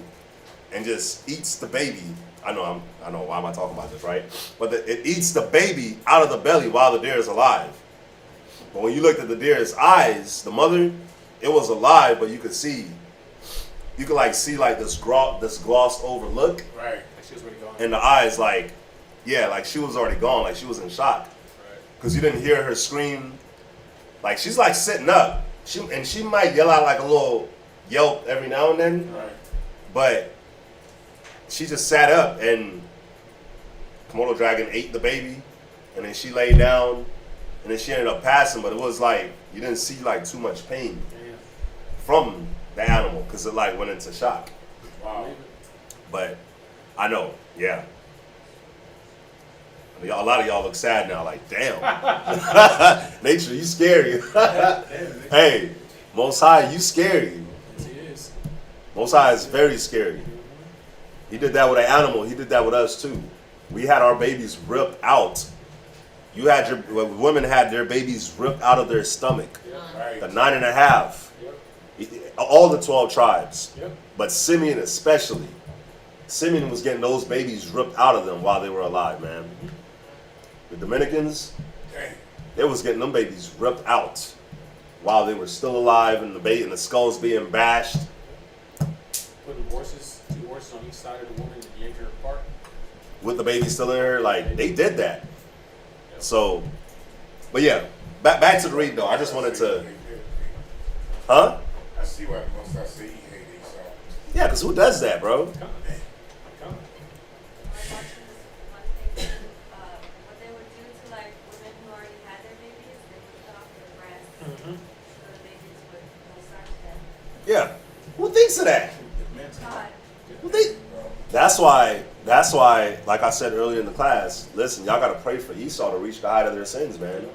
and just eats the baby. I know, why am I talking about this, right? But it eats the baby out of the belly while the deer is alive. But when you looked at the deer's eyes, the mother, it was alive, but you could see this glossed over look. Right. Like she was already gone. And the eyes, like she was already gone, like she was in shock. Because you didn't hear her scream. Like she's like sitting up. She might yell out like a little yelp every now and then. Right. But she just sat up, and Komodo dragon ate the baby, and then she laid down, and then she ended up passing. But it was like you didn't see like too much pain from the animal, because it like went into shock. Wow. But I know, yeah. A lot of y'all look sad now, like, damn. Nature, you scary. Hey, Most High, you scary. Most High is very scary. He did that with an animal. He did that with us too. We had our babies ripped out. Women had their babies ripped out of their stomach. Right. The 9.5. All the 12 tribes. But Simeon especially. Simeon was getting those babies ripped out of them while they were alive, man. The Dominicans, they was getting them babies ripped out while they were still alive, and the skulls being bashed. Putting two horses on each side of the woman and yanking her apart. With the baby still in her, like they did that. So, but yeah, back to the reading though. I just wanted to, huh? I see why the Most High say he hate Esau. Yeah, because who does that, bro? What they would do to like women who already had their babies, they would cut off their breasts so the babies would start to death. Yeah. Who thinks of that? God. That's why, like I said earlier in the class, listen, y'all gotta pray for Esau to reach the height of their sins, man.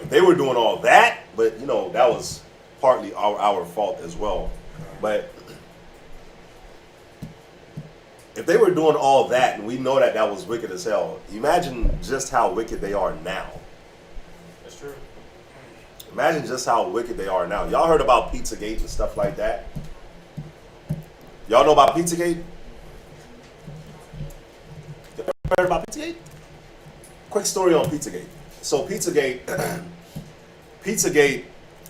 They were doing all that, but that was partly our fault as well. But if they were doing all that, and we know that that was wicked as hell, imagine just how wicked they are now. That's true. Imagine just how wicked they are now. Y'all heard about Pizzagate and stuff like that? Y'all know about Pizzagate? Y'all heard about Pizzagate? Quick story on Pizzagate. So Pizzagate, Pizzagate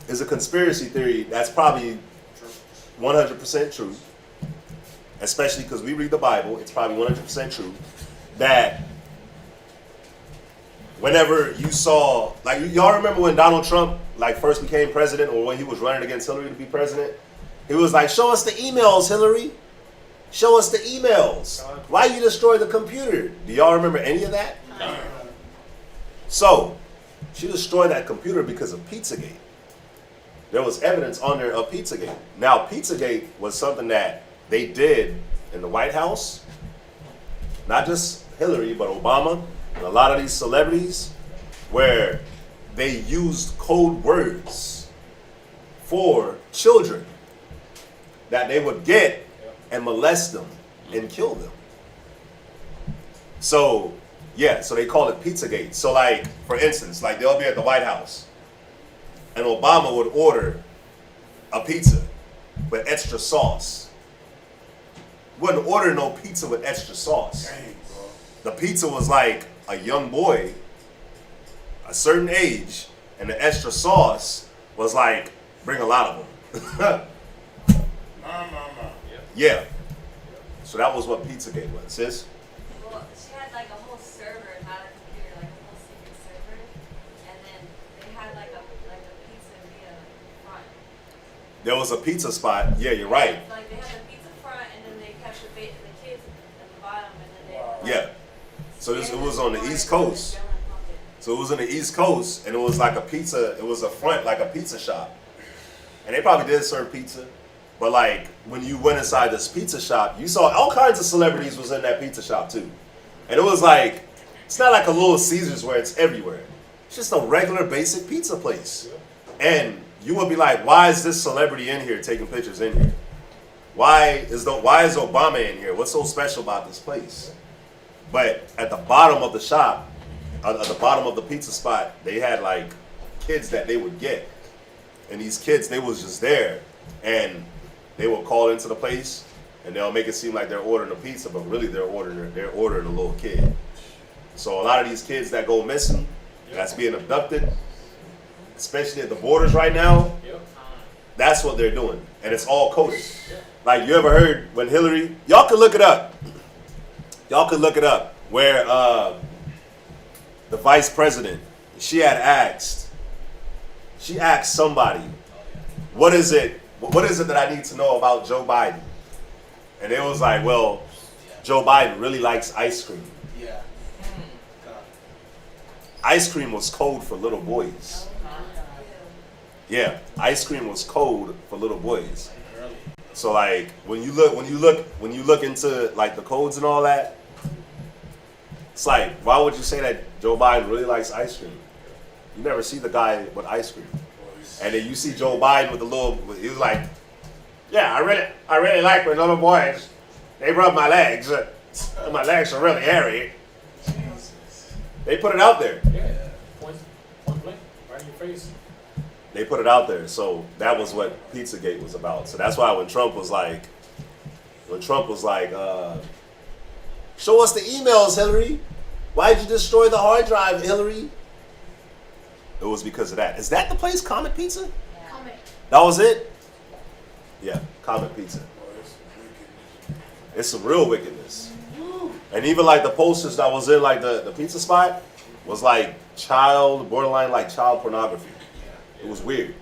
is a conspiracy theory that's probably 100% true. Especially because we read the Bible, it's probably 100% true. That whenever you saw, like, y'all remember when Donald Trump like first became president, or when he was running against Hillary to be president, he was like, show us the emails, Hillary. Show us the emails. Why you destroy the computer? Do y'all remember any of that? So, she destroyed that computer because of Pizzagate. There was evidence on there of Pizzagate. Now, Pizzagate was something that they did in the White House. Not just Hillary, but Obama and a lot of these celebrities, where they used code words for children that they would get and molest them and kill them. So, yeah, so they call it Pizzagate. So, like, for instance, like, they'll be at the White House and Obama would order a pizza with extra sauce. Wouldn't order no pizza with extra sauce. Dang, bro. The pizza was like a young boy, a certain age, and the extra sauce was like, bring a lot of them. Yeah. So that was what Pizzagate was, sis. Well, she had like a whole server, not a computer, like a whole secret server, and then they had like a pizzeria front. There was a pizza spot. Yeah, you're right. Like they had the pizza front, and then they kept the kids at the bottom, and then they were, like, Yeah. So it was on the East Coast. So it was on the East Coast, and it was like a pizza. It was a front, like a pizza shop. And they probably did serve pizza. But like when you went inside this pizza shop, you saw all kinds of celebrities was in that pizza shop too. And it was like, it's not like a Little Caesars where it's everywhere. It's just a regular basic pizza place. And you would be like, why is this celebrity in here taking pictures in here? Why is Obama in here? What's so special about this place? But at the bottom of the shop, at the bottom of the pizza spot, they had like kids that they would get. And these kids, they was just there. And they will call into the place, and they'll make it seem like they're ordering a pizza, but really they're ordering a little kid. So a lot of these kids that go missing, that's being abducted, especially at the borders right now, that's what they're doing, and it's all coded. Like, you ever heard when Hillary? Y'all can look it up. Y'all can look it up where the vice president, she asked somebody, what is it that I need to know about Joe Biden? And it was like, well, Joe Biden really likes ice cream. Yeah. Ice cream was code for little boys. Yeah, ice cream was code for little boys. So like when you look into like the codes and all that, it's like, why would you say that Joe Biden really likes ice cream? You never see the guy with ice cream. And then you see Joe Biden with the little, he was like, yeah, I really like when little boys, they rub my legs. My legs are really hairy. They put it out there. Yeah. Point blank, right in your face. They put it out there. So that was what Pizzagate was about. So that's why when Trump was like, show us the emails, Hillary. Why did you destroy the hard drive, Hillary? It was because of that. Is that the place, Comet Pizza? Yeah. Comet. That was it? Yeah, Comet Pizza. It's some real wickedness. And even like the posters that was in like the pizza spot was like borderline like child pornography. It was weird.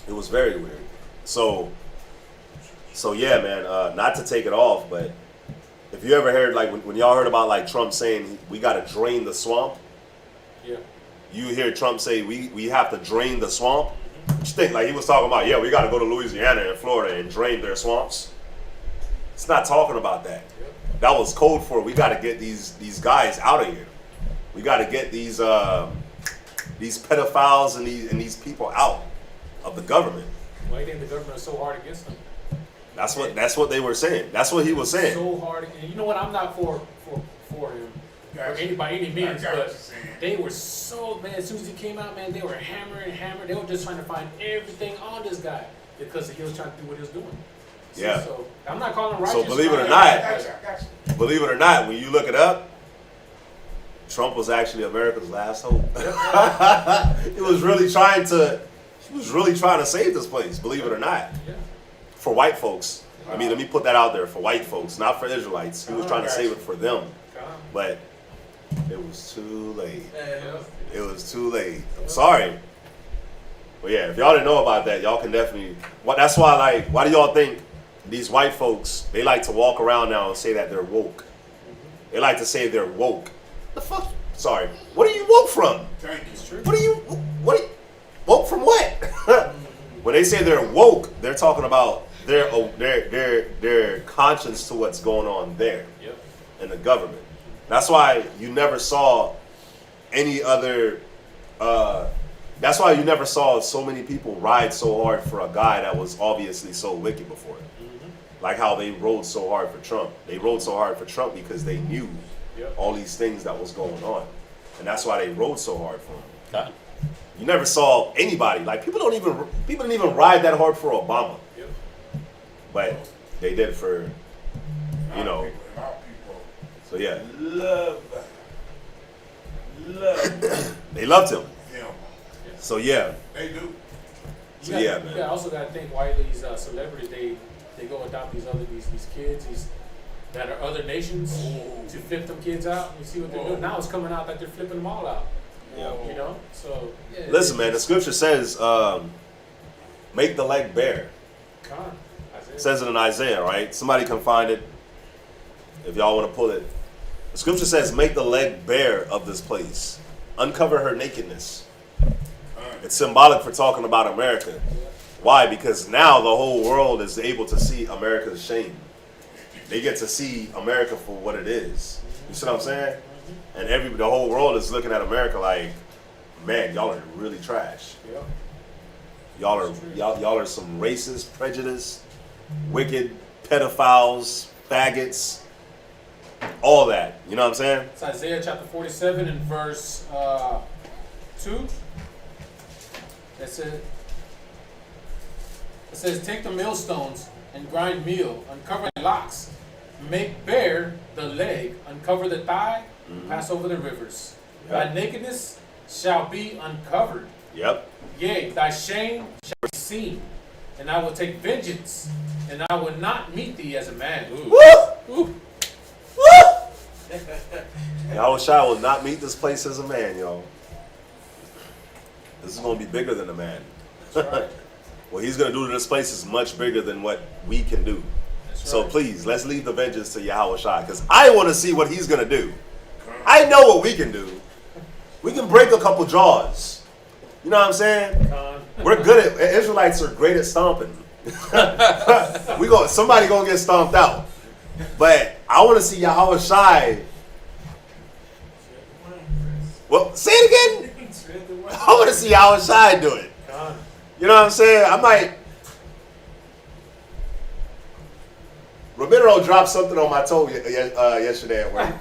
It was very weird. So yeah, man, not to take it off, but if you ever heard, like when y'all heard about like Trump saying we got to drain the swamp, Yeah. you hear Trump say we have to drain the swamp. You think like he was talking about, yeah, we got to go to Louisiana and Florida and drain their swamps. It's not talking about that. That was code for we got to get these guys out of here. We got to get these pedophiles and these people out of the government. Why do you think the government is so hard against them? That's what they were saying. That's what he was saying. So hard, and you know what? I'm not for him or any by any means, but they were so, man. As soon as he came out, man, they were hammering. They were just trying to find everything on this guy because he was trying to do what he was doing. Yeah. So I'm not calling him righteous. So believe it or not, when you look it up, Trump was actually America's last hope. He was really trying to save this place, believe it or not. Yeah. For white folks. I mean, let me put that out there, for white folks, not for Israelites. He was trying to save it for them. But it was too late. It was too late. I'm sorry. But yeah, if y'all didn't know about that, y'all can definitely. That's why, like, why do y'all think these white folks, they like to walk around now and say that they're woke? They like to say they're woke. The fuck? Sorry. What are you woke from? What are you woke from? What? When they say they're woke, they're talking about their conscience to what's going on there in the government. That's why you never saw any other. That's why you never saw so many people ride so hard for a guy that was obviously so wicked before. Like how they rode so hard for Trump. They rode so hard for Trump because they knew all these things that was going on, and that's why they rode so hard for him. God. You never saw anybody, like people didn't even ride that hard for Obama. But they did for, you know. So yeah. They loved him. So yeah. They do. So yeah, man. You also got to think why these celebrities they go adopt these kids that are other nations to flip them kids out. You see what they're doing now? It's coming out that they're flipping them all out. Yeah. You know. So yeah, listen, man. The scripture says, "Make the leg bare." It says it in Isaiah, right? Somebody can find it if y'all want to pull it. The scripture says, "Make the leg bare of this place, uncover her nakedness." It's symbolic for talking about America. Why? Because now the whole world is able to see America's shame. They get to see America for what it is. You see what I'm saying? And the whole world is looking at America like, man, y'all are really trash. Y'all are some racist, prejudiced, wicked, pedophiles, faggots, all that. You know what I'm saying? It's Isaiah chapter 47 and verse 2. It says, take the millstones and grind meal, uncover the locks, make bare the leg, uncover the thigh, pass over the rivers. Thy nakedness shall be uncovered. Yea, thy shame shall be seen, and I will take vengeance, and I will not meet thee as a man. Yahushua will not meet this place as a man, y'all. This is going to be bigger than a man. That's right. What he's going to do to this place is much bigger than what we can do. That's So right. please, let's leave the vengeance to Yahushua, because I want to see what he's going to do. I know what we can do. We can break a couple jaws. You know what I'm saying? We're good at, Israelites are great at stomping. Somebody gonna get stomped out. But I want to see Yahushua. Well, say it again. I want to see Yahushua do it. You know what I'm saying? I might. Ramiro dropped something on my toe yesterday at work.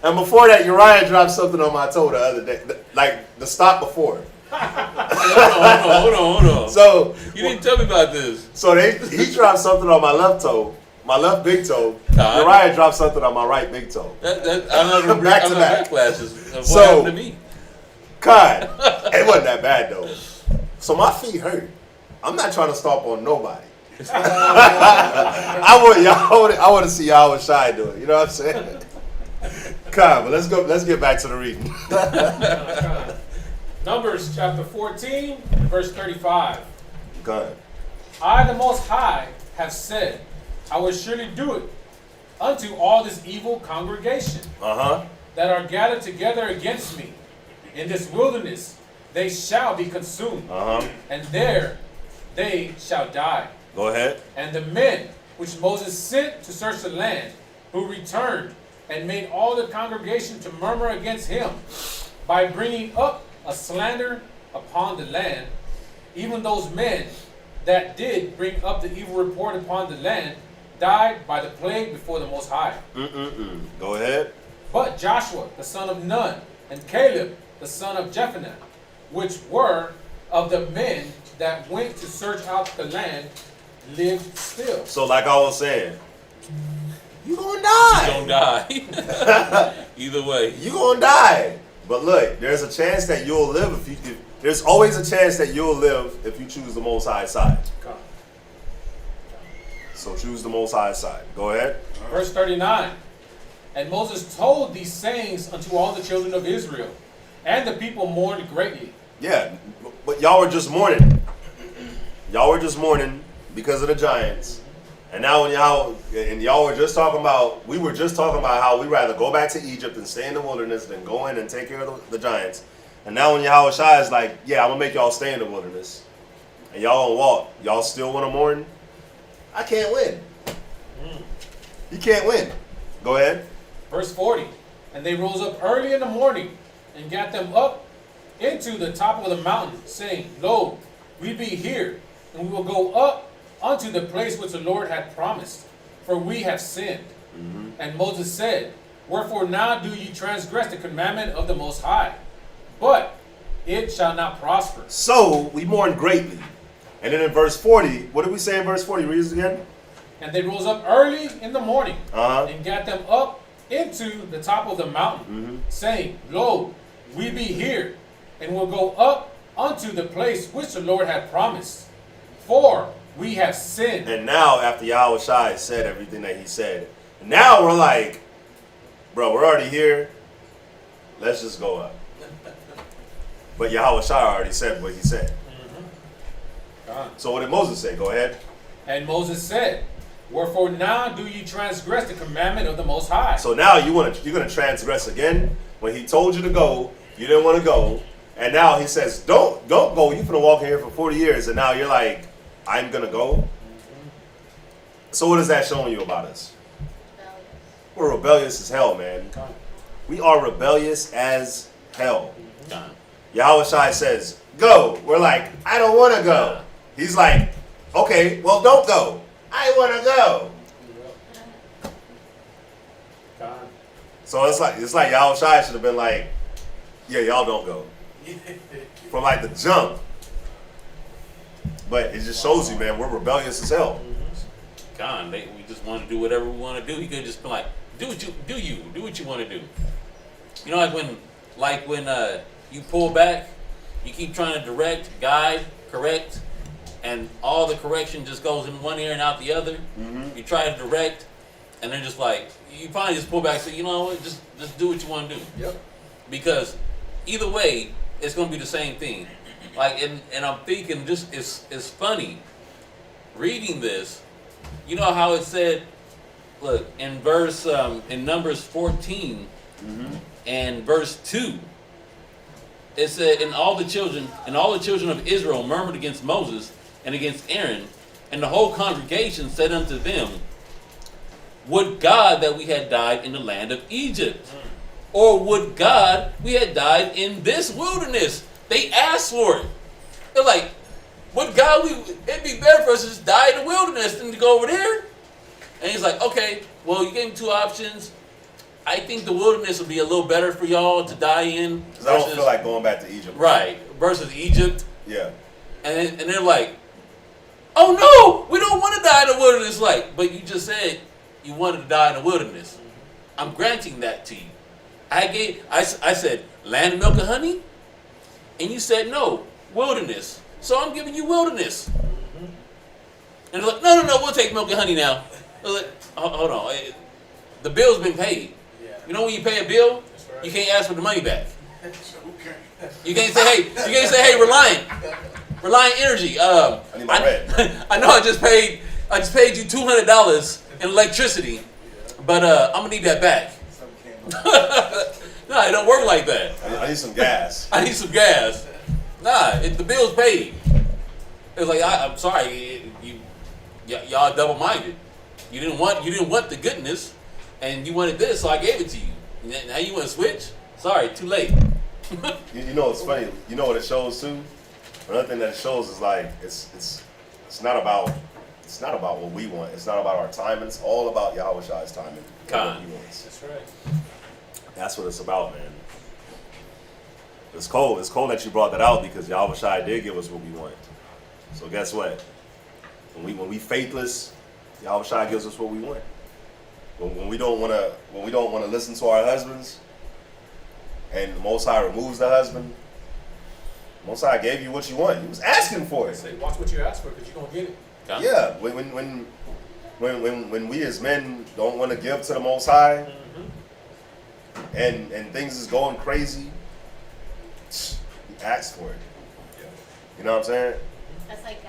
And before that, Uriah dropped something on my toe the other day, like the stop before. Hold on. So you didn't tell me about this. So he dropped something on my left toe, my left big toe. Uriah dropped something on my right big toe. I'm not back to back classes. What so, happened to me? God, it wasn't that bad though. So my feet hurt. I'm not trying to stomp on nobody. I want to see Yahushua do it. You know what I'm saying? God, but let's get back to the reading. Numbers chapter 14, verse 35. God. I, the Most High, have said, I will surely do it unto all this evil congregation that are gathered together against me in this wilderness. They shall be consumed, and there they shall die. Go ahead. And the men which Moses sent to search the land, who returned and made all the congregation to murmur against him by bringing up a slander upon the land, even those men that did bring up the evil report upon the land died by the plague before the Most High. Go ahead. But Joshua, the son of Nun, and Caleb, the son of Jephunneh, which were of the men that went to search out the land, lived still. So like I was saying, you gonna die. You gonna die. Either way. You gonna die. But look, there's a chance that you'll live if there's always a chance that you'll live if you choose the Most High side. So choose the Most High side. Go ahead. Verse 39. And Moses told these sayings unto all the children of Israel, and the people mourned greatly. Yeah, but y'all were just mourning. Y'all were just mourning because of the giants. And now when y'all were just talking about, we were just talking about how we'd rather go back to Egypt and stay in the wilderness than go in and take care of the giants. And now when Yahweh Shai is like, yeah, I'm going to make y'all stay in the wilderness. And y'all gonna walk. Y'all still want to mourn? I can't win. You can't win. Go ahead. Verse 40. And they rose up early in the morning and got them up into the top of the mountain, saying, Lo, we be here, and we will go up unto the place which the Lord had promised, for we have sinned. And Moses said, Wherefore now do ye transgress the commandment of the Most High, but it shall not prosper. So we mourn greatly. And then in verse 40, what did we say in verse 40? Read this again. And they rose up early in the morning and got them up into the top of the mountain, saying, Lo, we be here, and will go up unto the place which the Lord had promised, for we have sinned. And now, after Yahweh Shai said everything that he said, now we're like, bro, we're already here. Let's just go up. But Yahweh Shai already said what he said. So what did Moses say? Go ahead. And Moses said, Wherefore now do ye transgress the commandment of the Most High. So now you're gonna transgress again. When he told you to go, you didn't want to go. And now he says, don't go. You've been walking here for 40 years. And now you're like, I'm going to go. So what is that showing you about us? We're rebellious as hell, man. We are rebellious as hell. Yahweh Shai says, go. We're like, I don't want to go. He's like, okay, well, don't go. I want to go. So it's like Yahweh Shai should have been like, yeah, y'all don't go. From like the jump. But it just shows you, man, we're rebellious as hell. We just want to do whatever we want to do. He could just be like, do what you want to do. You know, like when you pull back, you keep trying to direct, guide, correct, and all the correction just goes in one ear and out the other. You try to direct, and then just like you finally just pull back and say, you know what, just do what you want to do. Yep. Because either way, it's going to be the same thing. Like, and I'm thinking, just it's funny reading this. You know how it said, look, in verse in Numbers 14 and verse 2, it said, and all the children of Israel murmured against Moses and against Aaron, and the whole congregation said unto them, would God that we had died in the land of Egypt, or would God we had died in this wilderness? They asked for it. They're like, would God it'd be better for us to just die in the wilderness than to go over there? And he's like, okay, well, you gave me two options. I think the wilderness would be a little better for y'all to die in. Because I don't feel like going back to Egypt. Right, versus Egypt. Yeah. And they're like, oh no, we don't want to die in the wilderness. Like, but you just said you wanted to die in the wilderness. I'm granting that to you. I said, land of milk and honey? And you said, no, wilderness. So I'm giving you wilderness. And they're like, no, we'll take milk and honey now. They're like, hold on. The bill's been paid. You know when you pay a bill, you can't ask for the money back. You can't say, hey, Reliant Energy. I need my rent. I know I just paid you $200 in electricity, but I'm gonna need that back. No, it don't work like that. I need some gas. I need some gas. Nah, the bill's paid. It's like I'm sorry, y'all double-minded. You didn't want the goodness, and you wanted this, so I gave it to you. Now you want to switch? Sorry, too late. You know what's funny? You know what it shows too? Another thing that it shows is like it's It's not about what we want. It's not about our timing. It's all about Yahweh's timing. Con. What he wants. That's right. That's what it's about, man. It's cold. It's cold that you brought that out because Yahweh did give us what we want. So guess what? When we faithless, Yahweh gives us what we want. When we don't want to listen to our husbands, and the Most High removes the husband, the Most High gave you what you want. He was asking for it. Say, watch what you ask for, because you're gonna get it. Con. Yeah. When we as men don't want to give to the Most High, and things is going crazy, he asks for it. You know what I'm saying? That's like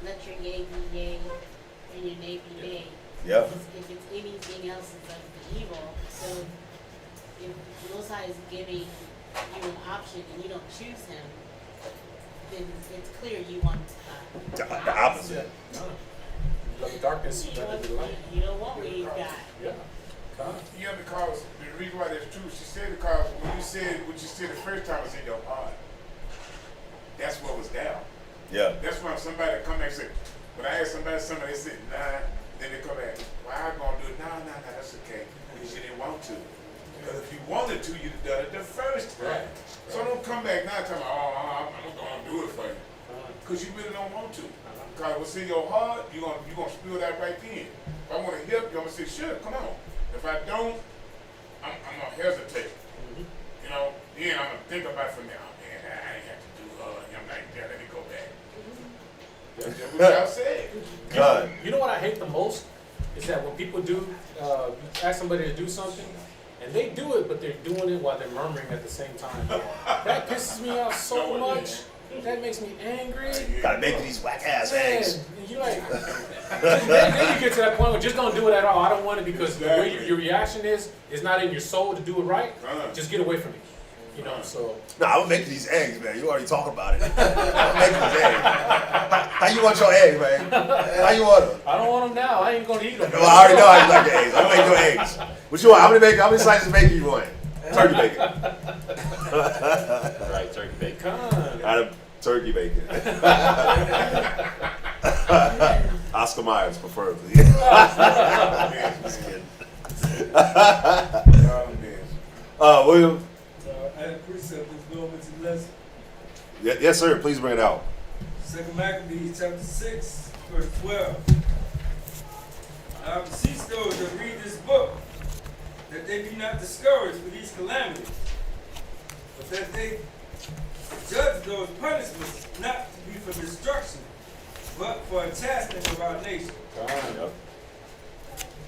let your yea be yea and your nay be nay. Yep. If it's anything else, it's like the evil. So if the Most High is giving you an option and you don't choose him, then it's clear you want The opposite. Love the darkness You rather than the light. don't want what you've got. Yeah. Con. Yeah, because the reason why that's true, she said because when you said what you said the first time was in your heart. That's what was down. Yeah. That's why somebody come back and say, when I ask somebody something, they said, nah, then they come back, why I gonna do it? Nah, that's okay. Because you didn't want to. Because if you wanted to, you'd have done it the first time. So don't come back now and tell me, oh, I'm gonna do it for you. Because you really don't want to. Because what's in your heart, you're gonna spill that right then. If I want to help you, I'm gonna say, sure, come on. If I don't, I'm gonna hesitate. You know, then I'm gonna think about it for now. Oh, man, I ain't have to do him like that. Let me go back. That's just what y'all said. God. You know what I hate the most? Is that when people do, ask somebody to do something, and they do it, but they're doing it while they're murmuring at the same time. That pisses me off so much. That makes me angry. Gotta make these whack ass Man, eggs. you like, then you get to that point where just don't do it at all. I don't want it because the way your reaction is not in your soul to do it right. Just get away from me. You know, so. Nah, I'm making these eggs, man. You already talking about it. I'm making these eggs. How you want your eggs, man? How you want them? I don't want them now. I ain't gonna eat them. No, I already know how you like your eggs. I'm gonna make your eggs. What you want? How many slices of bacon you want? Turkey bacon. Right, turkey bacon. Out of turkey bacon. Oscar Myers, preferably. Just kidding. William. I had a precept that's going into the lesson. Yes, sir. Please bring it out. 2 Maccabees chapter 6, verse 12. I beseech those that read this book that they be not discouraged with these calamities, but that they judge those punishments not to be for destruction, but for a chastisement of our nation.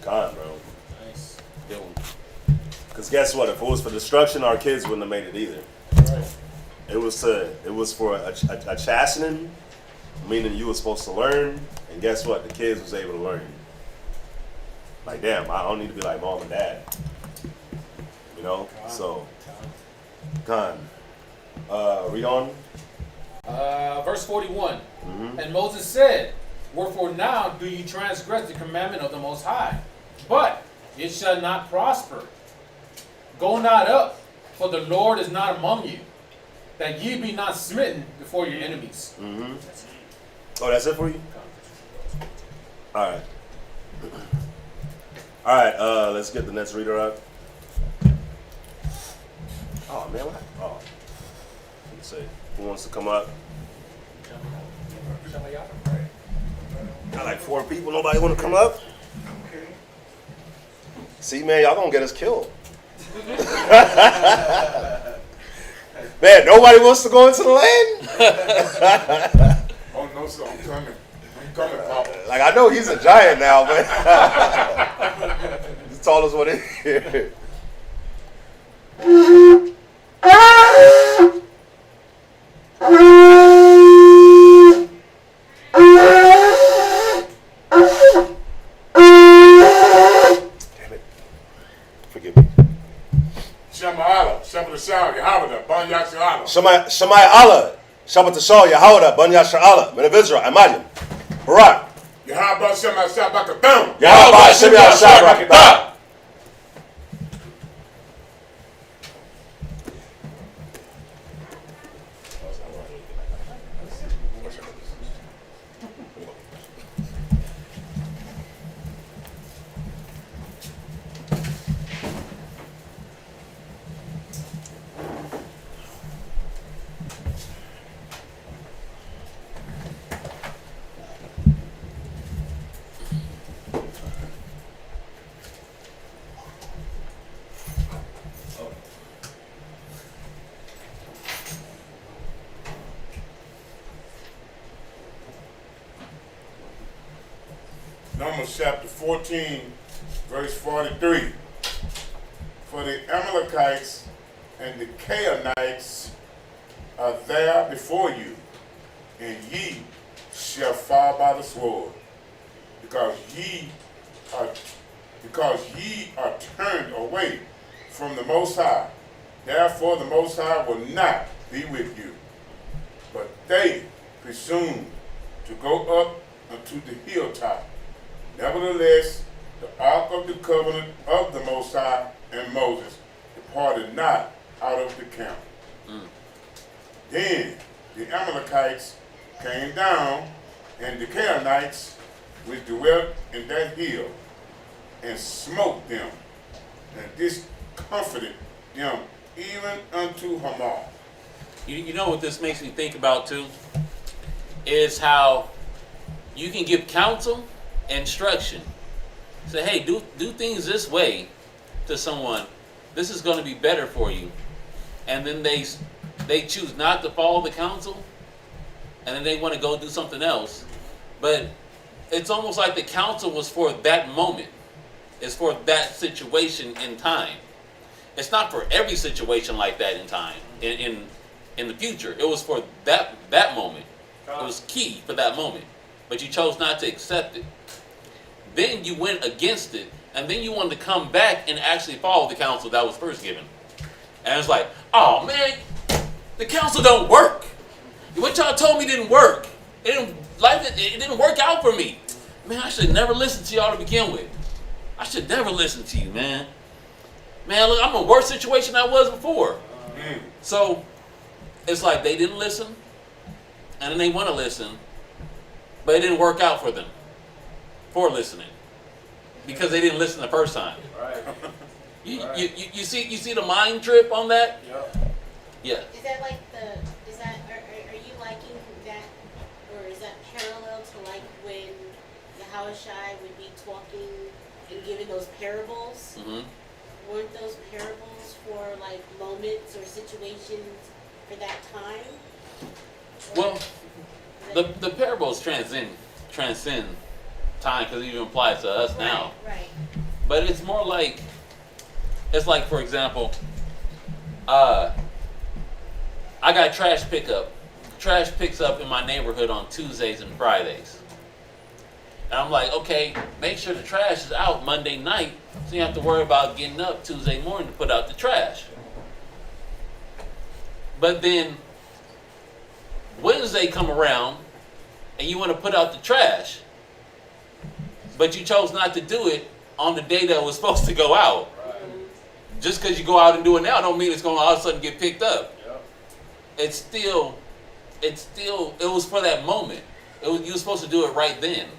God, bro. Nice. Good one. Because guess what? If it was for destruction, our kids wouldn't have made it either. Right. It was for a chastening, meaning you were supposed to learn, and guess what? The kids was able to learn. Like, damn, I don't need to be like mom and dad. You know? So, Con. Read on. Verse 41. And Moses said, wherefore now do ye transgress the commandment of the Most High, but it shall not prosper. Go not up, for the Lord is not among you, that ye be not smitten before your enemies. Oh, that's it for you? All right. All right, let's get the next reader up. Oh, man, what? Oh. Let's see. Who wants to come up? Got like 4 people. Nobody want to come up? See, man, y'all gonna get us killed. Man, nobody wants to go into the land? Oh, no, sir, I'm coming. I'm coming, Papa. Like, I know he's a giant now, but just told us what it is. Damn it. Forgive me. Shema Allah, Shema L'Shah, Yahweh, Ban Yasha Allah. Shemai Allah, Shabbat Tashal, Yahweh, Ben Yashar Allah, Men of Israel, Amalim, Barak. Yahweh Shema Shabbat Yahweh Shem Yashar Rakatah. Numbers chapter 14, verse 43. For the Amalekites and the Canaanites are there before you, and ye shall fall by the sword, because ye are turned away from the Most High. Therefore the Most High will not be with you. But they presumed to go up unto the hilltop. Nevertheless, the ark of the covenant of the Most High and Moses departed not out of the camp. Then the Amalekites came down, and the Canaanites which dwelt in that hill, and smote them, and discomfited them even unto Hamah. You know what this makes me think about too? Is how you can give counsel, instruction. Say, hey, do things this way to someone. This is going to be better for you. And then they choose not to follow the counsel, and then they want to go do something else. But it's almost like the counsel was for that moment. It's for that situation in time. It's not for every situation like that in time, in the future. It was for that moment. It was key for that moment. But you chose not to accept it. Then you went against it, and then you wanted to come back and actually follow the counsel that was first given. And it's like, oh man, the counsel don't work. What y'all told me didn't work. It didn't work out for me. Man, I should never listen to y'all to begin with. I should never listen to you, man. Man, look, I'm in a worse situation than I was before. So it's like they didn't listen, and then they want to listen, but it didn't work out for them for listening because they didn't listen the first time. Right. You see the mind trip on that? Yeah. Is that like are you liking that, or is that parallel to like when Yahushua would be talking and giving those parables? Mm-hmm. Weren't those parables for like moments or situations for that time? Well, the parables transcend time because it even applies to us now. Right. But it's more like, it's like, for example, I got trash pickup. Trash picks up in my neighborhood on Tuesdays and Fridays. And I'm like, okay, make sure the trash is out Monday night so you don't have to worry about getting up Tuesday morning to put out the trash. But then Wednesday come around and you want to put out the trash, but you chose not to do it on the day that it was supposed to go out. Just because you go out and do it now don't mean it's going to all of a sudden get picked up. It was for that moment. You were supposed to do it right then.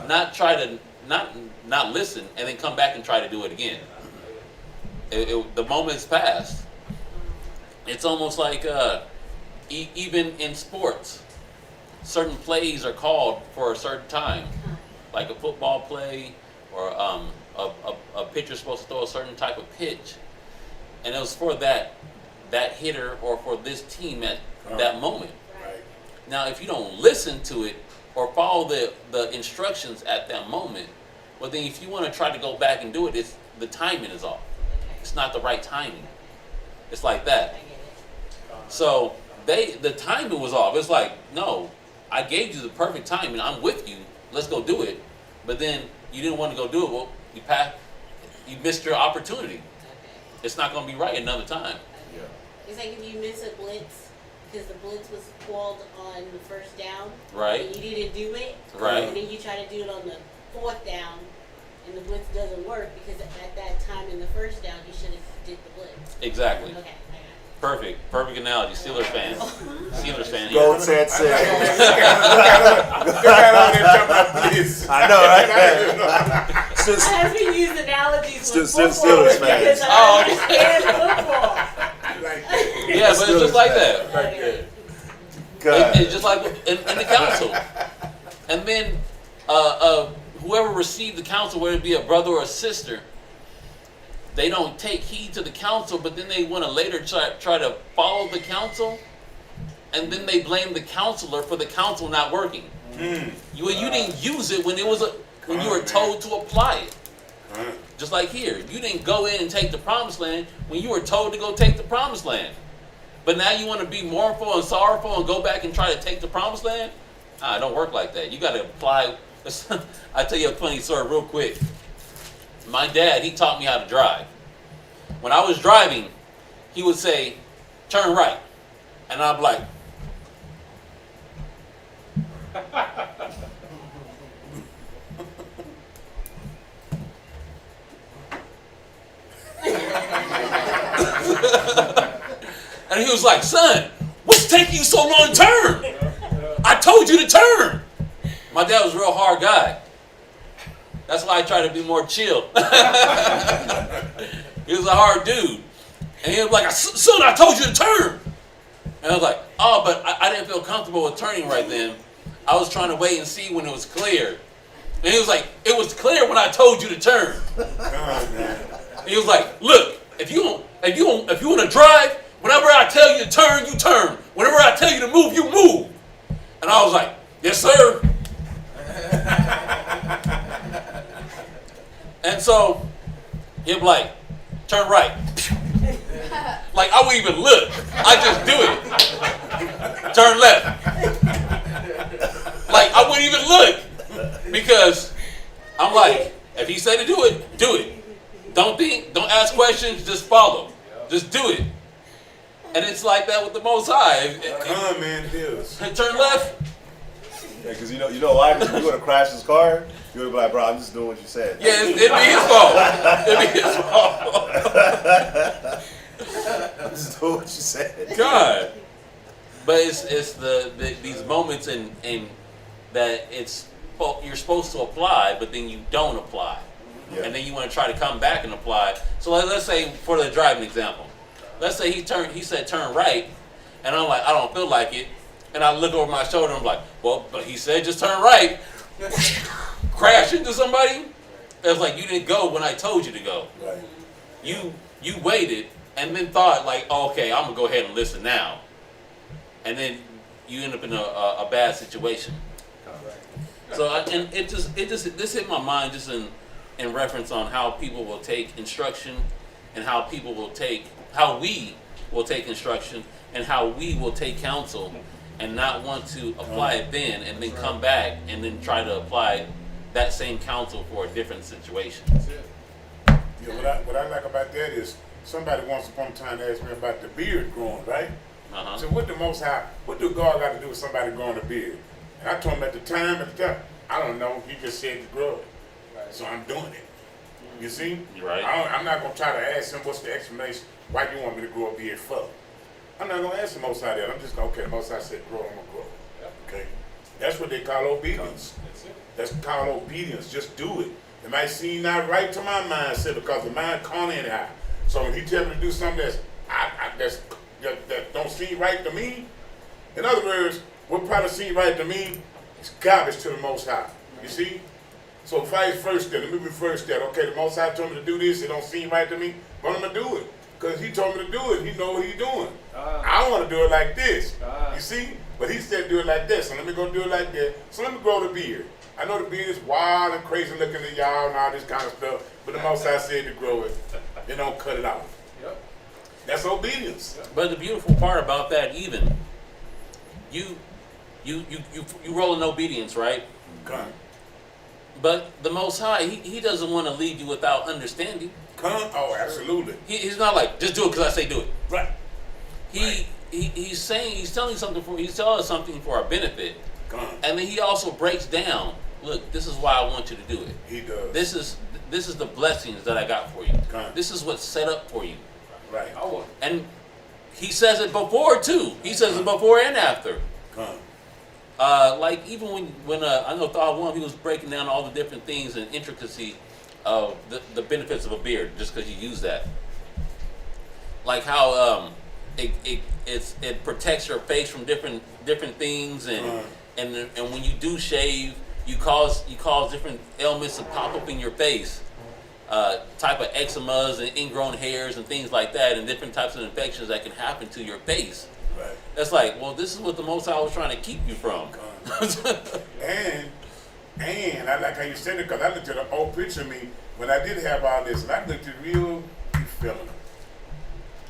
Not try to not listen and then come back and try to do it again. The moment's passed. It's almost like even in sports, certain plays are called for a certain time, like a football play, or a pitcher's supposed to throw a certain type of pitch, and it was for that hitter or for this team at that moment. Right. Now, if you don't listen to it or follow the instructions at that moment, well, then if you want to try to go back and do it, the timing is off. It's not the right timing. It's like that. So the timing was off. It's like, no, I gave you the perfect timing. I'm with you. Let's go do it. But then you didn't want to go do it. Well, you missed your opportunity. It's not going to be right another time. It's like if you miss a blitz because the blitz was called on the first down, Right. And you didn't do it, Right. And then you try to do it on the fourth down, and the blitz doesn't work because at that time in the first down you should have did the blitz. Exactly. Okay. Perfect analogy. Steelers fan. Steelers fan here. Gold said. Look at all that jumping blitz. I know, right? I have to use analogies with Still football Steelers fans. because I understand football. Yeah, but it's just like that. God. It's just like in the council. And then whoever received the counsel, whether it be a brother or a sister, they don't take heed to the counsel, but then they want to later try to follow the counsel, and then they blame the counselor for the counsel not working. You didn't use it when it was when you were told to apply it. Just like here, you didn't go in and take the promised land when you were told to go take the promised land. But now you want to be mournful and sorrowful and go back and try to take the promised land? It don't work like that. You got to apply. I tell you a funny story real quick. My dad, he taught me how to drive. When I was driving, he would say, turn right. And I'd be like, and he was like, son, what's taking you so long to turn? I told you to turn. My dad was a real hard guy. That's why I try to be more chill. He was a hard dude. And he was like, son, I told you to turn. And I was like, oh, but I didn't feel comfortable with turning right then. I was trying to wait and see when it was clear. And he was like, it was clear when I told you to turn. And he was like, look, if you want to drive, whenever I tell you to turn, you turn. Whenever I tell you to move, you move. And I was like, yes, sir. And so he'd be like, turn right. Like I wouldn't even look. I just do it. Turn left. Like I wouldn't even look. Because I'm like, if he said to do it, do it. Don't think, don't ask questions, just follow. Just do it. And it's like that with the Most High. Come on, man, it is. Turn left. Yeah, because you know why? Because if you would have crashed his car, you would have been like, bro, I'm just doing what you said. Yeah, it'd be his fault. It'd be his fault. I'm just doing what you said. God. But it's these moments in that you're supposed to apply, but then you don't apply. Yeah. And then you want to try to come back and apply. So let's say for the driving example. Let's say he said turn right, and I'm like, I don't feel like it. And I look over my shoulder and I'm like, well, but he said just turn right. Crash into somebody. It's like you didn't go when I told you to go. Right. You waited and then thought like, oh, okay, I'm gonna go ahead and listen now. And then you end up in a bad situation. So this hit my mind just in reference on how people will take instruction and how we will take instruction and how we will take counsel and not want to apply it then and then come back and then try to apply that same counsel for a different situation. Yeah, what I like about that is somebody once upon a time asked me about the beard growing, right? Uh-huh. So what do God got to do with somebody growing a beard? And I told him at the time, I don't know, he just said to grow it. Right. So I'm doing it. You see? Right. I'm not going to try to ask him what's the explanation, why you want me to grow a beard for. I'm not going to ask the Most High that. I'm just going to, okay, the Most High said grow, I'm going to grow. Yep. Okay? That's what they call obedience. That's called obedience. Just do it. It might seem not right to my mindset because the mind can't anyhow. So when he tells me to do something that don't seem right to me, in other words, what probably seem right to me is garbage to the Most High. You see? So vice versa, let me reverse that. Okay, the Most High told me to do this, it don't seem right to me, but I'm going to do it. Because he told me to do it, he know what he's doing. I want to do it like this. You see? But he said do it like this, so let me go do it like that. So let me grow the beard. I know the beard is wild and crazy looking to y'all and all this kind of stuff, but the Most High said to grow it. They don't cut it off. Yep. That's obedience. But the beautiful part about that, even you roll in obedience, right? Come. But the Most High, he doesn't want to lead you without understanding. Come. Oh, absolutely. He's not like just do it because I say do it. Right. He's telling us something for our benefit. Come. And then he also breaks down. Look, this is why I want you to do it. He does. This is the blessings that I got for you. Come. This is what's set up for you. Right. And he says it before too. He says it before and after. Come. Like even when I know Thought One, he was breaking down all the different things and intricacy of the benefits of a beard, just because you use that. Like how it protects your face from different things, and when you do shave, you cause different ailments to pop up in your face, type of eczemas and ingrown hairs and things like that, and different types of infections that can happen to your face. Right. That's like, well, this is what the Most High was trying to keep you from. And And I like how you said it, because I looked at an old picture of me when I did have all this, and I looked at real effeminate.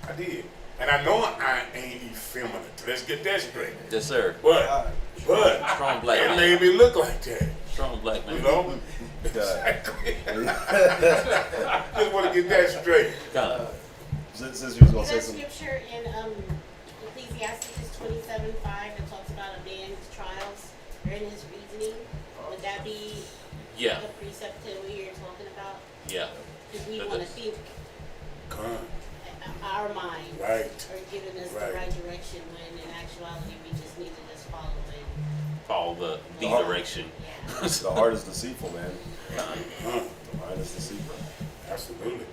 I did. And I know I ain't effeminate. Let's get that straight. Yes, sir. But Strong black it man. made me look like that. Strong black man. You know? Exactly. Just want to get that straight. Since you was gonna Is say that something. scripture in Ecclesiastes 27:5 that talks about a man's trials or in his reasoning? Would that be Yeah. a precept to what you're talking about? Yeah. Because we That want to is. think Come. our minds Right. are giving us Right. the right direction when in actuality we just need to just follow it. Follow the direction. Yeah. The heart is deceitful, man. Huh. The mind is deceitful. Absolutely.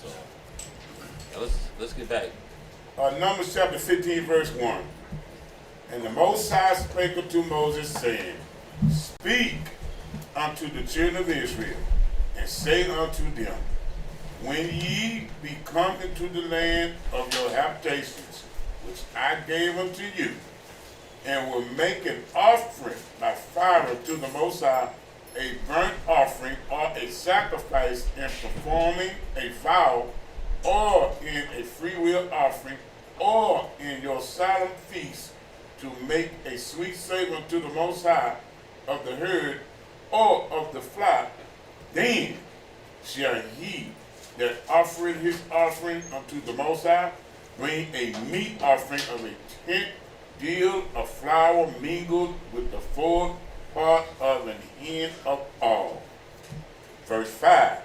So let's get back. Numbers chapter 15, verse 1. And the Most High spake unto Moses, saying, Speak unto the children of Israel, and say unto them, When ye be come into the land of your habitations, which I gave unto you, and will make an offering by fire to the Most High, a burnt offering or a sacrifice in performing a vow, or in a freewill offering, or in your solemn feast, to make a sweet savor unto the Most High of the herd or of the flock, then shall he that offereth his offering unto the Most High bring a meat offering of a tenth deal of flour mingled with the fourth part of an hin of all. Verse 5.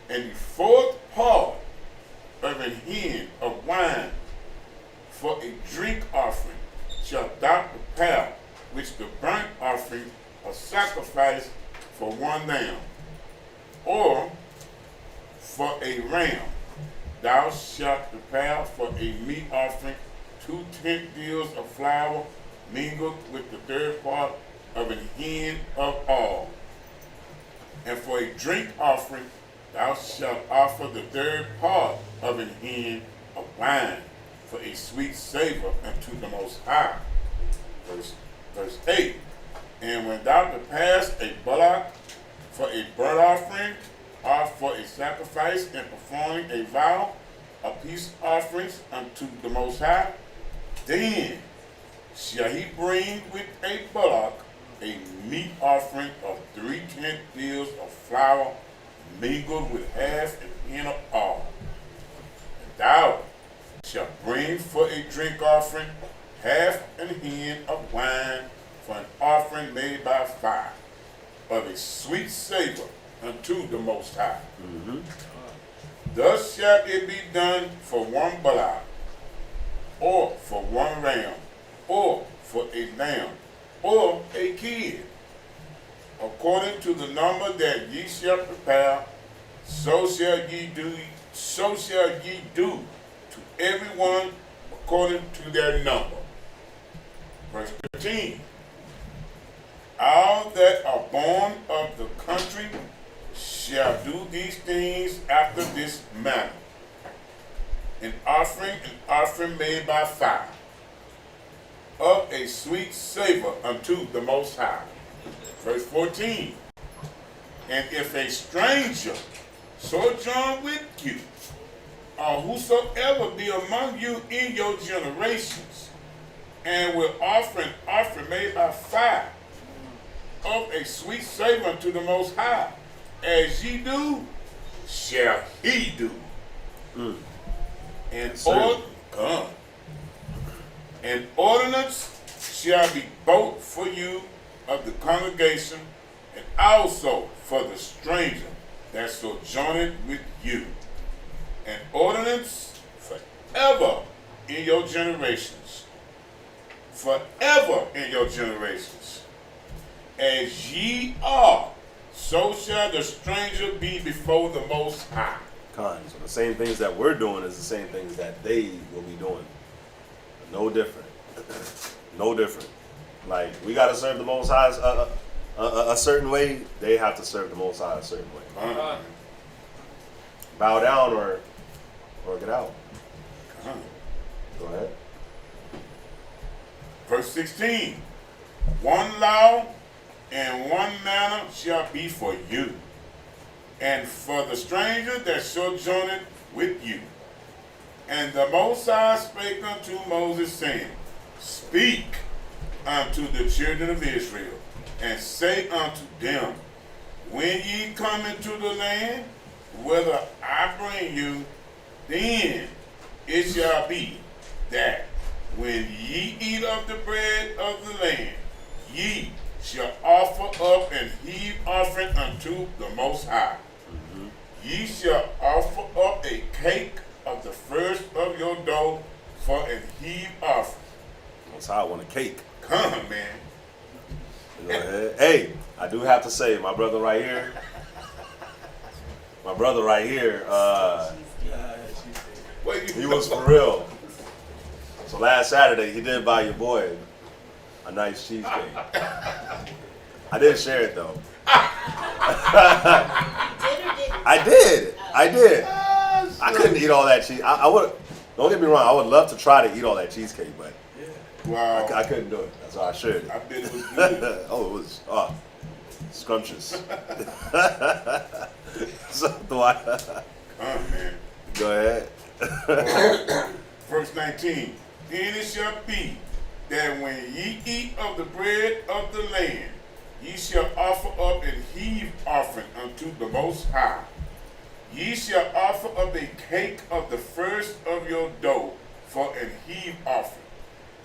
And the fourth part of an hin of wine for a drink offering shall thou prepare, which the burnt offering or sacrifice for one lamb, or for a ram. Thou shalt prepare for a meat offering 2 deals of flour mingled with the third part of an hin of all. And for a drink offering, thou shalt offer the third part of an hin of wine for a sweet savor unto the Most High. Verse 8. And when thou preparest a bullock for a burnt offering, or for a sacrifice in performing a vow, a peace offerings unto the Most High, then shall he bring with a bullock a meat offering of 3/10 deals of flour mingled with half an hin of all. And thou shalt bring for a drink offering half an hin of wine for an offering made by fire, of a sweet savor unto the Most High. Thus shall it be done for one bullock, or for one ram, or for a lamb, or a kid, according to the number that ye shall prepare, so shall ye do to everyone according to their number. Verse 13. All that are born of the country shall do these things after this manner. An offering made by fire, of a sweet savor unto the Most High. Verse 14. And if a stranger sojourn with you, or whosoever be among you in your generations, and will offer an offering made by fire, of a sweet savor unto the Most High, as ye do, shall he do. And ordinance shall be both for you of the congregation, and also for the stranger that sojourneth with you. An ordinance forever in your generations. Forever in your generations. As ye are, so shall the stranger be before the Most High. So the same things that we're doing is the same things that they will be doing. No different. No different. Like, we got to serve the Most High a certain way. They have to serve the Most High a certain way. Bow down or get out. Go ahead. Verse 16. One law and one manner shall be for you, and for the stranger that sojourneth with you. And the Most High spake unto Moses, saying, Speak unto the children of Israel, and say unto them, When ye come into the land, whither I bring you, then it shall be that when ye eat of the bread of the land, ye shall offer up an heave offering unto the Most High. Ye shall offer up a cake of the first of your dough for an heave offering. Most High want a cake. Come, man. Go ahead. Hey, I do have to say, my brother right here, he was for real. So last Saturday, he did buy your boy a nice cheesecake. I didn't share it though. I did. I couldn't eat all that cheese. I would. Don't get me wrong. I would love to try to eat all that cheesecake, but Wow. I couldn't do it. That's why I shared it. I bet it was good. Oh, it was scrumptious. So do I. Come, man. Go ahead. Verse 19. Then it shall be that when ye eat of the bread of the land, ye shall offer up an heave offering unto the Most High. Ye shall offer up a cake of the first of your dough for an heave offering.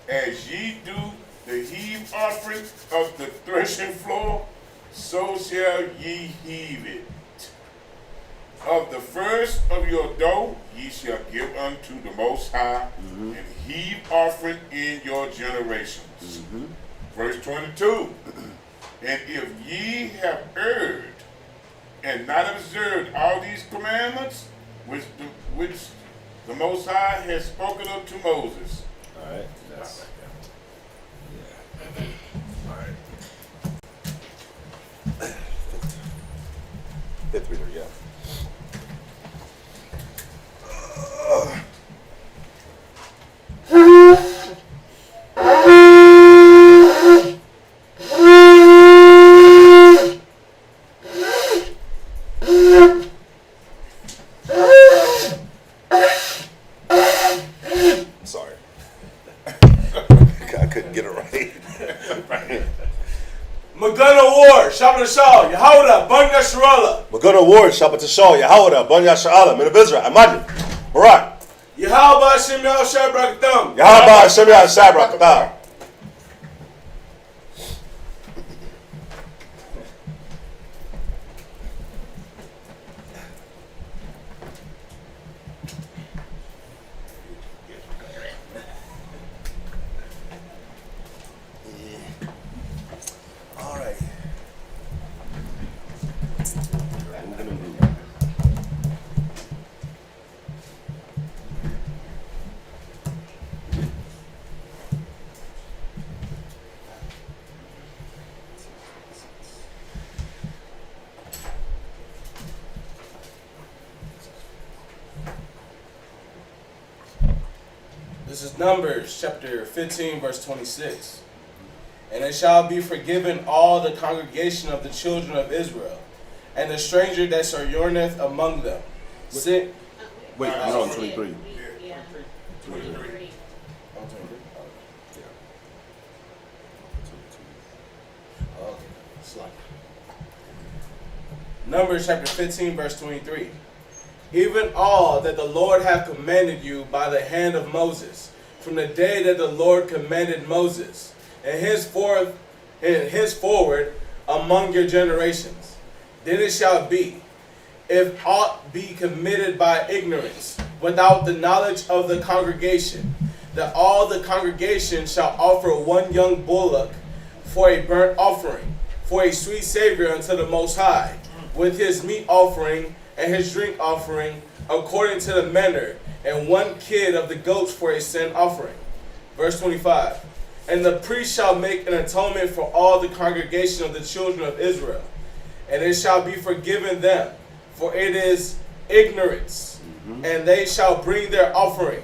As ye do the heave offering of the threshing floor, so shall ye heave it. Of the first of your dough ye shall give unto the Most High an heave offering in your generations. Verse 22. And if ye have erred and not observed all these commandments which the Most High has spoken of to Moses. All right. That's, all right. Fifth reader, yeah. Sorry. I couldn't get it right. Magana War, Shabbat Shaw, Yehuda, Bun Yasharallah. Magana Ward, Shabbat Shaw, Yehuda, Bon Yasharallah, Men of Israel, Imagine, Barak, Yahweh Hashem Yahushua Brakatam. Yahaba, Hashem Yah, Sabrakatah. All right. Moving and grooving. This is Numbers chapter 15, verse 26. And it shall be forgiven all the congregation of the children of Israel, and the stranger that sojourneth among them. Sit. Wait, you're on 23. Yeah. 23. 23. Numbers chapter 15, verse 23. Even all that the Lord hath commanded you by the hand of Moses, from the day that the Lord commanded Moses, and henceforward among your generations. Then it shall be, if aught be committed by ignorance, without the knowledge of the congregation, that all the congregation shall offer one young bullock for a burnt offering, for a sweet savor unto the Most High, with his meat offering and his drink offering, according to the manner, and one kid of the goats for a sin offering. Verse 25. And the priest shall make an atonement for all the congregation of the children of Israel, and it shall be forgiven them, for it is ignorance. And they shall bring their offering,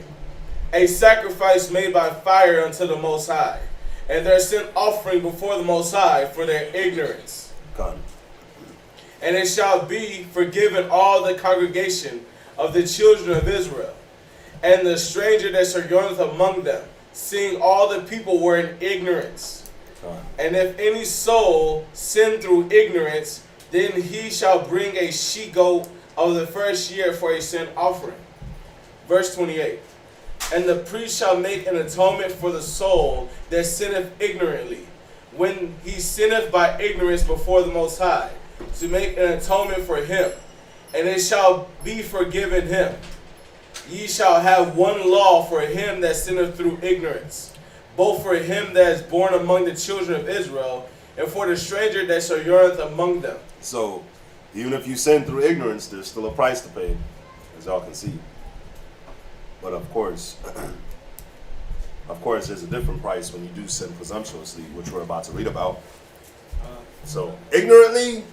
a sacrifice made by fire unto the Most High, and their sin offering before the Most High for their ignorance. Gone. And it shall be forgiven all the congregation of the children of Israel, and the stranger that sojourneth among them, seeing all the people were in ignorance. Gone. And if any soul sin through ignorance, then he shall bring a she-goat of the first year for a sin offering. Verse 28. And the priest shall make an atonement for the soul that sinneth ignorantly, when he sinneth by ignorance before the Most High, to make an atonement for him, and it shall be forgiven him. Ye shall have one law for him that sinneth through ignorance, both for him that is born among the children of Israel, and for the stranger that sojourneth among them. So, even if you sin through ignorance, there's still a price to pay, as y'all can see. But of course, there's a different price when you do sin presumptuously, which we're about to read about. So, ignorantly,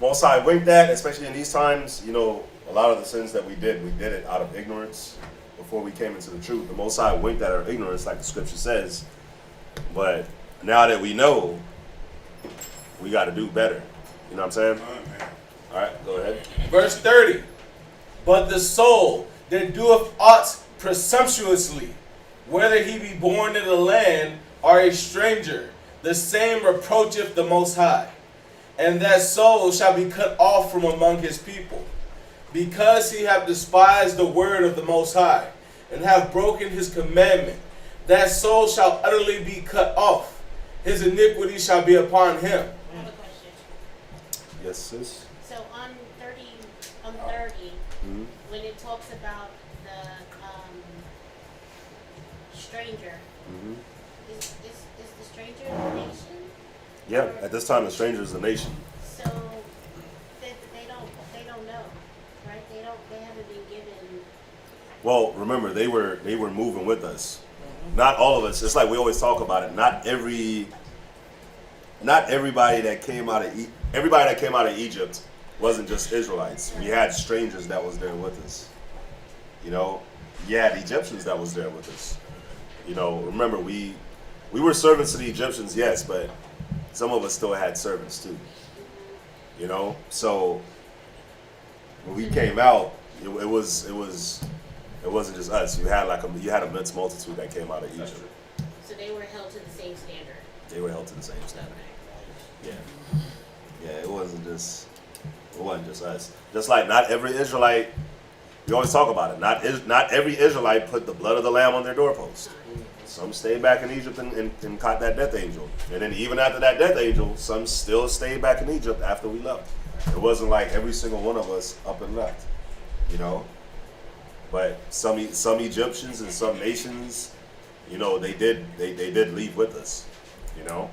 Most High winked at, especially in these times. You know, a lot of the sins that we did it out of ignorance before we came into the truth. The Most High winked at our ignorance, like the scripture says. But now that we know, we got to do better. You know what I'm saying? All right, go ahead. Verse 30. But the soul that doeth aught presumptuously, whether he be born in the land or a stranger, the same reproacheth the Most High. And that soul shall be cut off from among his people, because he hath despised the word of the Most High, and hath broken his commandment. That soul shall utterly be cut off. His iniquity shall be upon him. I have a question. Yes, sis? So on 30, when it talks about the stranger, is the stranger a nation? Yeah, at this time, the stranger is a nation. So they don't know, right? They haven't been given. Well, remember, they were moving with us. Not all of us. It's like we always talk about it. Not everybody that came out of Egypt wasn't just Israelites. We had strangers that was there with us. You know, you had Egyptians that was there with us. You know, remember we were servants to the Egyptians, yes, but some of us still had servants too. You know, so when we came out, it wasn't just us. You had a mixed multitude that came out of Egypt. So they were held to the same standard. They were held to the same standard. Yeah. Yeah, it wasn't just us. Just like not every Israelite, we always talk about it, not every Israelite put the blood of the lamb on their doorpost. Some stayed back in Egypt and caught that death angel. And then even after that death angel, some still stayed back in Egypt after we left. It wasn't like every single one of us up and left, you know. But some Egyptians and some nations, you know, they did leave with us, you know.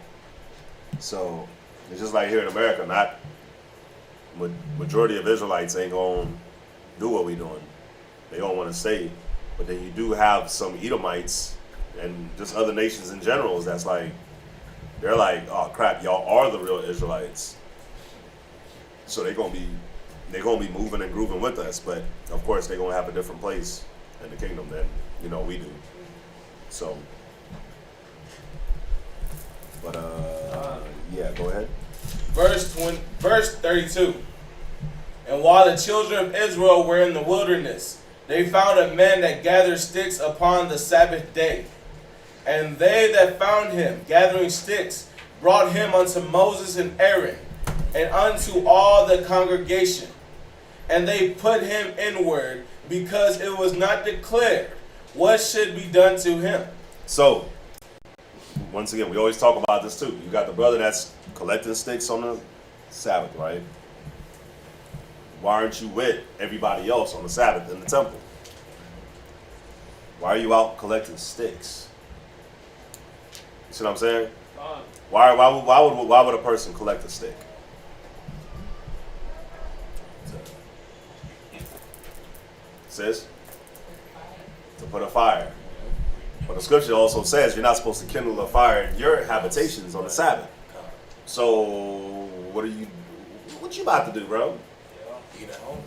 So it's just like here in America, not majority of Israelites ain't gonna do what we doing. They don't want to stay. But then you do have some Edomites and just other nations in general that's like, they're like, oh crap, y'all are the real Israelites. So they're gonna be moving and grooving with us, but of course they're gonna have a different place in the kingdom than, you know, we do. So, but yeah, go ahead. Verse 32. And while the children of Israel were in the wilderness, they found a man that gathered sticks upon the Sabbath day. And they that found him gathering sticks brought him unto Moses and Aaron, and unto all the congregation. And they put him inward, because it was not declared what should be done to him. So, once again, we always talk about this too. You got the brother that's collecting sticks on the Sabbath, right? Why aren't you with everybody else on the Sabbath in the temple? Why are you out collecting sticks? You see what I'm saying? Why would a person collect a stick? Sis? To put a fire. But the scripture also says you're not supposed to kindle a fire in your habitations on the Sabbath. So what you about to do, bro? Eat at home.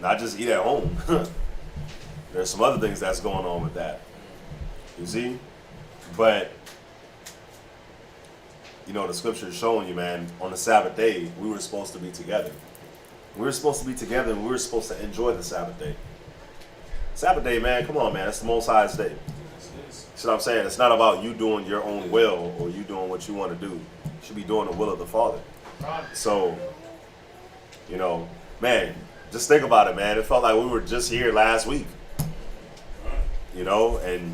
Not just eat at home. There's some other things that's going on with that. You see? But you know, the scripture is showing you, man, on the Sabbath day, we were supposed to be together. We were supposed to be together, and we were supposed to enjoy the Sabbath day. Sabbath day, man, come on, man, it's the Most High's day. See what I'm saying? It's not about you doing your own will or you doing what you want to do. You should be doing the will of the Father. So, you know, man, just think about it, man. It felt like we were just here last week. You know, and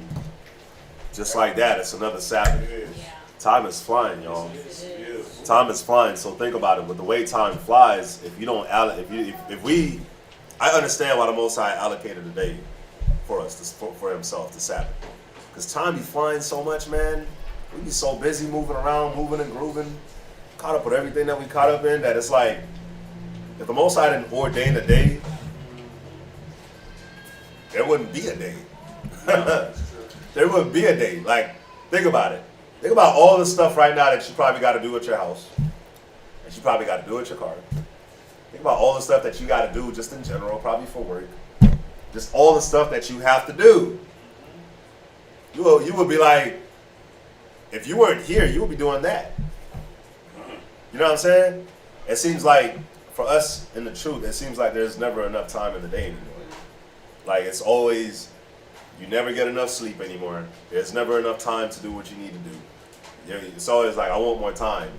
just like that, it's another Sabbath. Time is flying, y'all. Time is flying. So think about it. With the way time flies, if you don't, I understand why the Most High allocated a day for us, for Himself, the Sabbath. Because time be flying so much, man. We be so busy moving around, moving and grooving, caught up with everything that we caught up in, that it's like, if the Most High didn't ordain a day, there wouldn't be a day. There wouldn't be a day. Like, think about it. Think about all the stuff right now that you probably got to do at your house, that you probably got to do at your car. Think about all the stuff that you got to do just in general, probably for work. Just all the stuff that you have to do. You would be like, if you weren't here, you would be doing that. You know what I'm saying? It seems like, for us in the truth, it seems like there's never enough time in the day anymore. Like, it's always, you never get enough sleep anymore. There's never enough time to do what you need to do. It's always like, I want more time.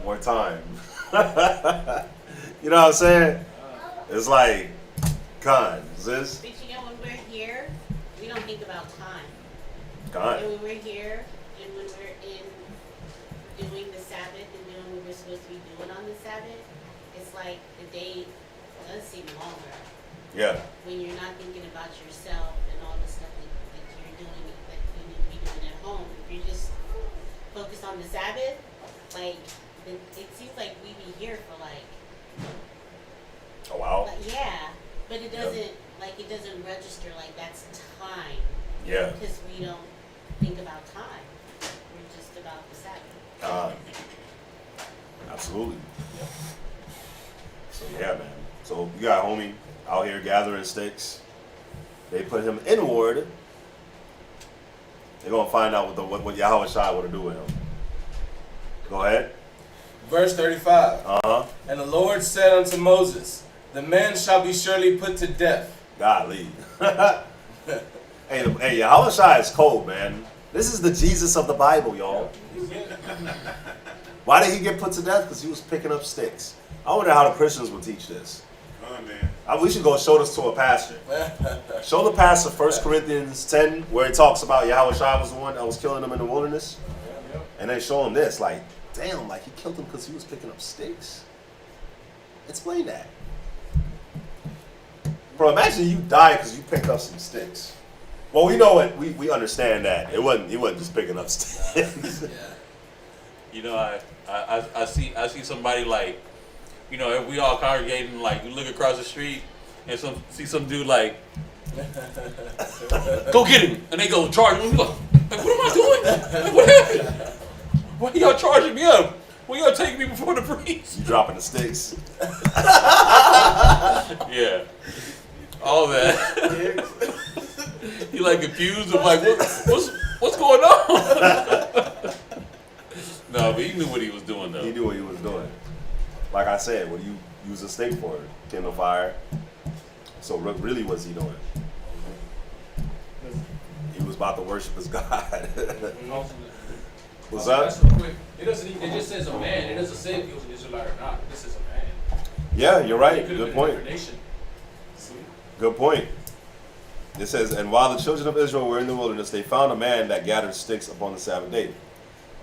More time. You know what I'm saying? It's like, sis. But you know, when we're here, we don't think about time. God. And when we're here, and when we're doing the Sabbath and doing what we're supposed to be doing on the Sabbath, it's like the day does seem longer. Yeah. When you're not thinking about yourself and all the stuff that you're doing, that you need to be doing at home. If you're just focused on the Sabbath, like, it seems like we be here for like, oh wow. yeah, but it doesn't, like, it doesn't register like that's time. Yeah. Because we don't think about time. We're just about the Sabbath. Absolutely. So yeah, man. So you got homie out here gathering sticks. They put him inward. They're gonna find out what Yahweh Shai want to do with him. Go ahead. Verse 35. Uh-huh. And the Lord said unto Moses, the man shall be surely put to death. Golly. Hey, Yahweh Shai is cold, man. This is the Jesus of the Bible, y'all. Why did he get put to death? Because he was picking up sticks. I wonder how the Christians will teach this. Man. We should go show this to a pastor. Show the pastor 1 Corinthians 10, where it talks about Yahweh Shai was the one that was killing them in the wilderness. And then show him this, like, damn, like he killed him because he was picking up sticks? Explain that. Bro, imagine you die because you picked up some sticks. Well, we know it. We understand that. He wasn't just picking up sticks. You know, I see somebody like, you know, if we all congregating, like, you look across the street and see some dude like, go get him, and they go charge him. Like, what am I doing? Like, what happened? Why y'all charging me up? Why y'all taking me before the priest? You dropping the sticks. Yeah, all that. He like confused. I'm like, what's going on? No, but he knew what he was doing though. He knew what he was doing. Like I said, what do you use a stake for? Kindle fire. So really, what's he doing? He was about to worship his God. What's up? That's real quick. It just says a man. It doesn't say if he was an Israelite or not. This is a man. Yeah, you're right. It could have Good been a point. different nation. Good point. It says, and while the children of Israel were in the wilderness, they found a man that gathered sticks upon the Sabbath day.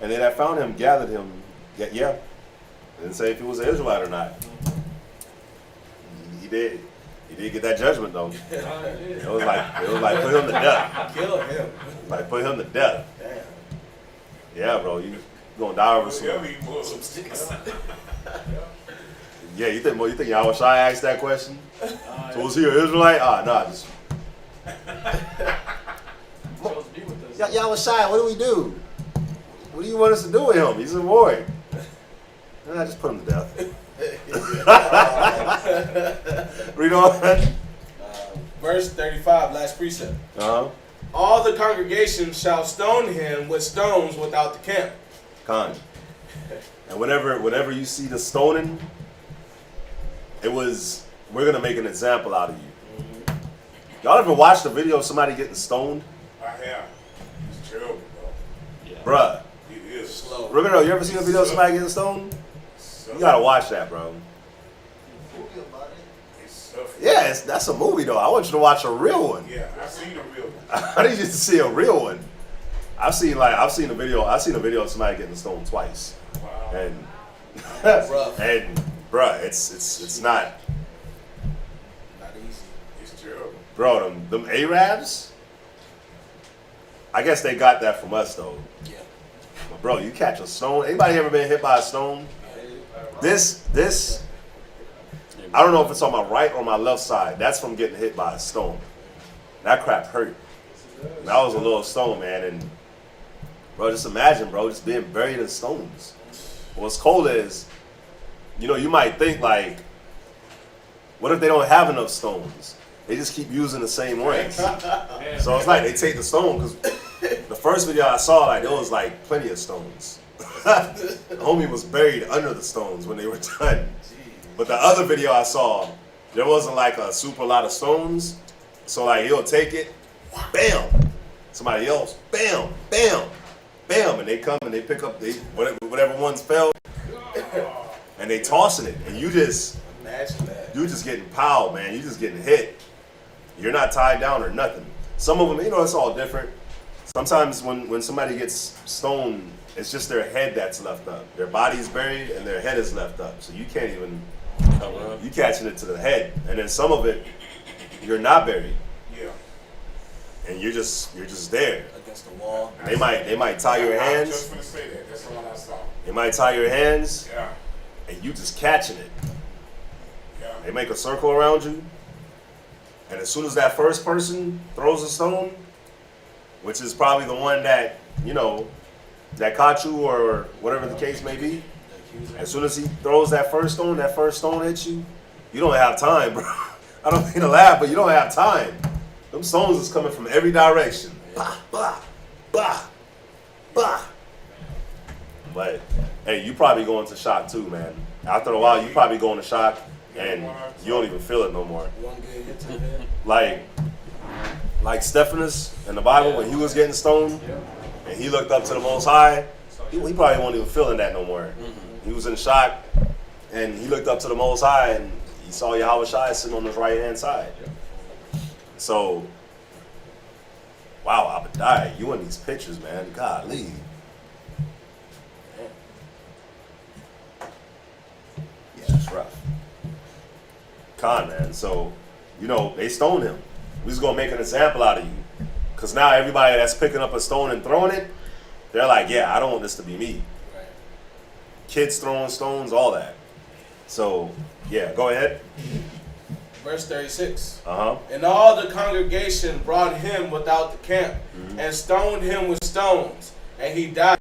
And they that found him gathered him. Yeah. It didn't say if he was an Israelite or not. He did. He did get that judgment though. It was like put him to death. Kill him. Like put him to death. Damn. Yeah, bro. You gonna die over some sticks. Yeah, you think Yahweh Shai asked that question? So was he an Israelite? Nah, just Yahweh Shai, what do we do? What do you want us to do with him? He's a boy. Nah, just put him to death. Read on. Verse 35, last precept. Uh-huh. all the congregation shall stone him with stones without the camp. Con. And whenever you see the stoning, it was, we're gonna make an example out of you. Y'all ever watched a video of somebody getting stoned? I have. It's terrible, bro. Yeah. Bruh. It is. Slow. Romero, you ever seen a video of somebody getting stoned? You gotta watch that, bro. It's suffering. Yeah, that's a movie though. I want you to watch a real one. Yeah, I seen the real one. I need you to see a real one. I've seen a video of somebody getting stoned twice. Wow. And Rough. and bruh, it's not, Not easy. It's terrible. bro, them Arabs, I guess they got that from us though. Yeah. But bro, you catch a stone. Anybody ever been hit by a stone? This I don't know if it's on my right or my left side. That's from getting hit by a stone. That crap hurt. That was a little stone, man. And bro, just imagine, bro, just being buried in stones. What's cold is, you know, you might think like, what if they don't have enough stones? They just keep using the same ones. So it's like they take the stone, because the first video I saw, like, there was like plenty of stones. The homie was buried under the stones when they were done. But the other video I saw, there wasn't like a super lot of stones. So like he'll take it, bam. Somebody else, bam, bam, bam, and they come and they pick up whatever ones fell, and they tossing it, and you just Imagine that. you just getting piled, man. You just getting hit. You're not tied down or nothing. Some of them, you know, it's all different. Sometimes when somebody gets stoned, it's just their head that's left up. Their body's buried and their head is left up. So you can't even, you catching it to the head. And then some of it, you're not buried. Yeah. And you're just there. Against the wall. They might tie your I was hands. just gonna say that. That's the one I saw. They might tie your hands Yeah. and you just catching it. Yeah. They make a circle around you. And as soon as that first person throws a stone, which is probably the one that, you know, that caught you or whatever the case may be, as soon as he throws that first stone at you, you don't have time, bro. I don't mean to laugh, but you don't have time. Them stones is coming from every direction. Bah, bah, bah, bah. But, hey, you probably go into shock too, man. After a while, you probably go into shock and you don't even feel it no more. One good hit to the head. Like Stephanus in the Bible, when he was getting stoned and he looked up to the Most High, he probably wasn't even feeling that no more. He was in shock and he looked up to the Most High and he saw Yahweh Shai sitting on his right hand side. So, wow, Abadiah, you in these pictures, man. Golly. It's just rough. Con, man. So, you know, they stoned him. We just gonna make an example out of you. Because now everybody that's picking up a stone and throwing it, they're like, yeah, I don't want this to be me. Right. Kids throwing stones, all that. So, yeah, go ahead. Verse 36. Uh-huh. And all the congregation brought him without the camp, and stoned him with stones, and he died,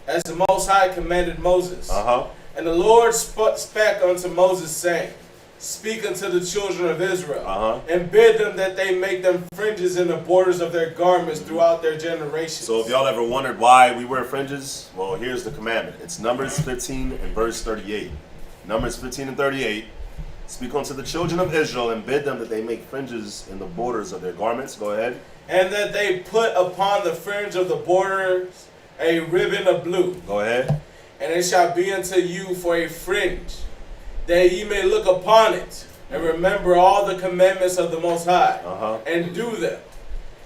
as the Most High commanded Moses. Uh-huh. And the Lord spake unto Moses, saying, Speak unto the children of Israel, and bid them that they make them fringes in the borders of their garments throughout their generations. So if y'all ever wondered why we wear fringes, well, here's the commandment. It's Numbers 15 and verse 38. Numbers 15 and 38. Speak unto the children of Israel and bid them that they make fringes in the borders of their garments. Go ahead. And that they put upon the fringe of the borders a ribbon of blue. Go ahead. And it shall be unto you for a fringe, that ye may look upon it, and remember all the commandments of the Most High, and do them,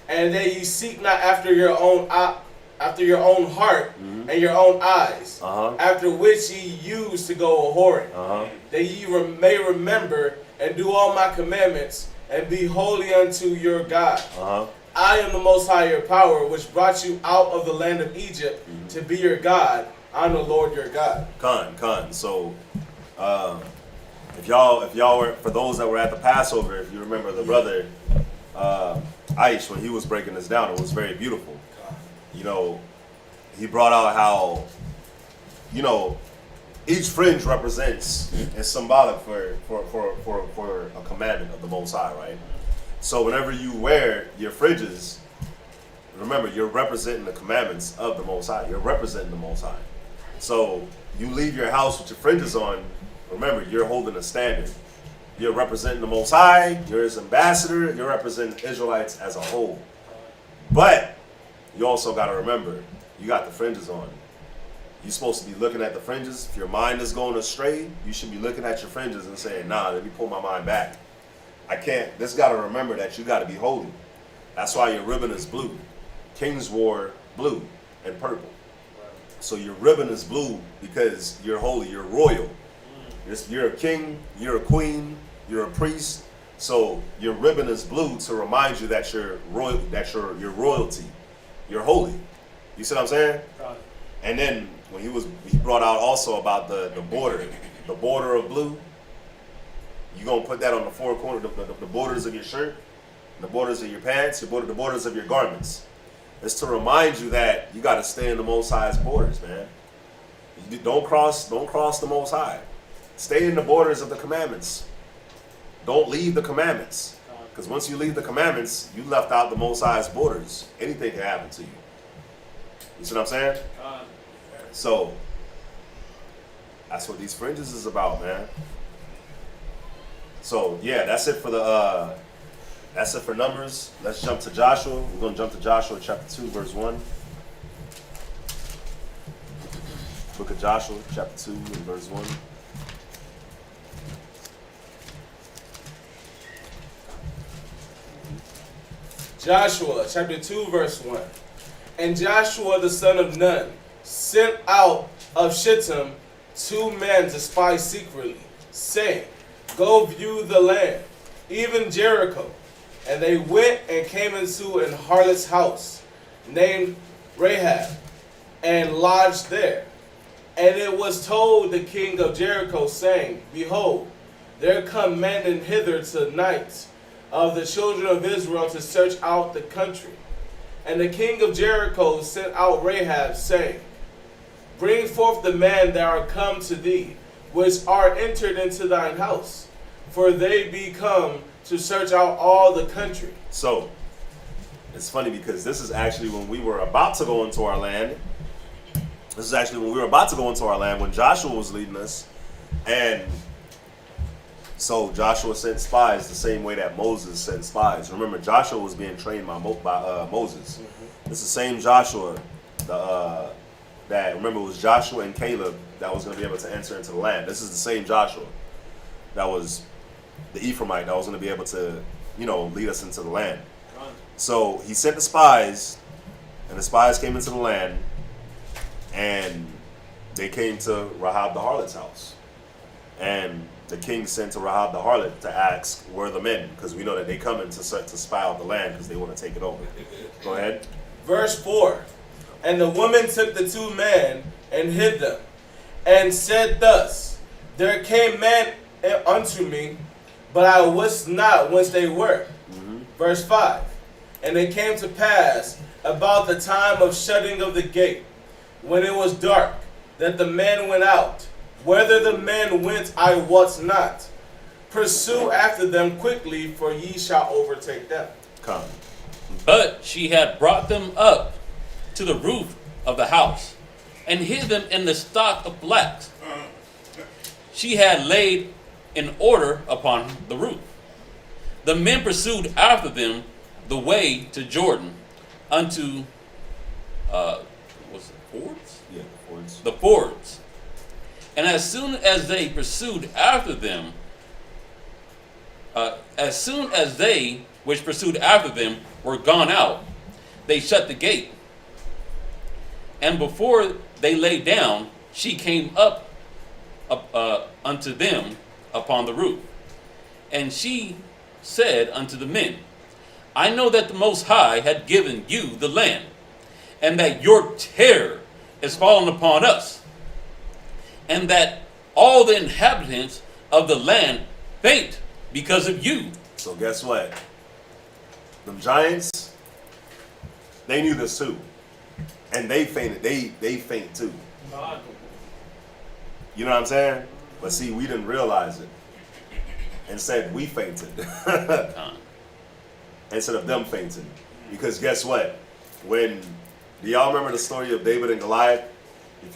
and that ye seek not after your own heart and your own eyes, after which ye used to go a-whoring, that ye may remember and do all my commandments, and be holy unto your God. I am the Most High your power, which brought you out of the land of Egypt to be your God. I'm the Lord your God. Con. So, if y'all were, for those that were at the Passover, if you remember the brother Aish, when he was breaking this down, it was very beautiful. You know, he brought out how, you know, each fringe represents and symbolic for a commandment of the Most High, right? So whenever you wear your fringes, remember, you're representing the commandments of the Most High. You're representing the Most High. So you leave your house with your fringes on, remember, you're holding a standard. You're representing the Most High, you're his ambassador, you're representing Israelites as a whole. But you also got to remember, you got the fringes on. You're supposed to be looking at the fringes. If your mind is going astray, you should be looking at your fringes and saying, nah, let me pull my mind back. I can't. This got to remember that you got to be holy. That's why your ribbon is blue. Kings wore blue and purple. So your ribbon is blue because you're holy, you're royal. You're a king, you're a queen, you're a priest. So your ribbon is blue to remind you that you're royal, that you're royalty. You're holy. You see what I'm saying? And then when he brought out also about the border of blue. You're gonna put that on the four corners, the borders of your shirt, the borders of your pants, the borders of your garments. It's to remind you that you gotta stay in the Most High's borders, man. Don't cross the Most High. Stay in the borders of the commandments. Don't leave the commandments. Because once you leave the commandments, you left out the Most High's borders. Anything can happen to you. You see what I'm saying? So, that's what these fringes is about, man. So, yeah, that's it for Numbers. Let's jump to Joshua. We're going to jump to Joshua chapter 2, verse 1. Book of Joshua, chapter 2, and verse 1. Joshua chapter 2 verse 1. And Joshua the son of Nun sent out of Shittim 2 men to spy secretly, saying, Go view the land, even Jericho. And they went and came into an harlot's house, named Rahab, and lodged there. And it was told the king of Jericho, saying, Behold, there come men hither tonight of the children of Israel to search out the country. And the king of Jericho sent out Rahab, saying, Bring forth the men that are come to thee, which are entered into thine house, for they be come to search out all the country. So, it's funny because this is actually when we were about to go into our land. This is actually when we were about to go into our land, when Joshua was leading us. And so Joshua sent spies the same way that Moses sent spies. Remember, Joshua was being trained by Moses. Mm-hmm. It's the same Joshua that, remember, it was Joshua and Caleb that was going to be able to enter into the land. This is the same Joshua that was the Ephraimite that was going to be able to, lead us into the land. So he sent the spies, and the spies came into the land, and they came to Rahab the harlot's house. And the king sent to Rahab the harlot to ask, where are the men? Because we know that they come in to spy out the land because they want to take it over. Go ahead. Verse 4. And the woman took the 2 men and hid them, and said thus, There came men unto me, but I wist not whence they were. Mm-hmm. Verse 5. And it came to pass about the time of shutting of the gate, when it was dark, that the men went out. Whether the men went, I wot not. Pursue after them quickly, for ye shall overtake them. Come. But she had brought them up to the roof of the house, and hid them in the stock of flax. She had laid in order upon the roof. The men pursued after them the way to Jordan, unto was it fords? Yeah, fords. The fords. And as soon as they pursued after them, as soon as they which pursued after them were gone out, they shut the gate. And before they lay down, she came up unto them upon the roof. And she said unto the men, I know that the Most High had given you the land, and that your terror is fallen upon us, and that all the inhabitants of the land faint because of you. So guess what? Them giants, they knew this too. And they fainted. They faint too. You know what I'm saying? But see, we didn't realize it. Instead, we fainted. Instead of them fainting. Because guess what? when, do y'all remember the story of David and Goliath?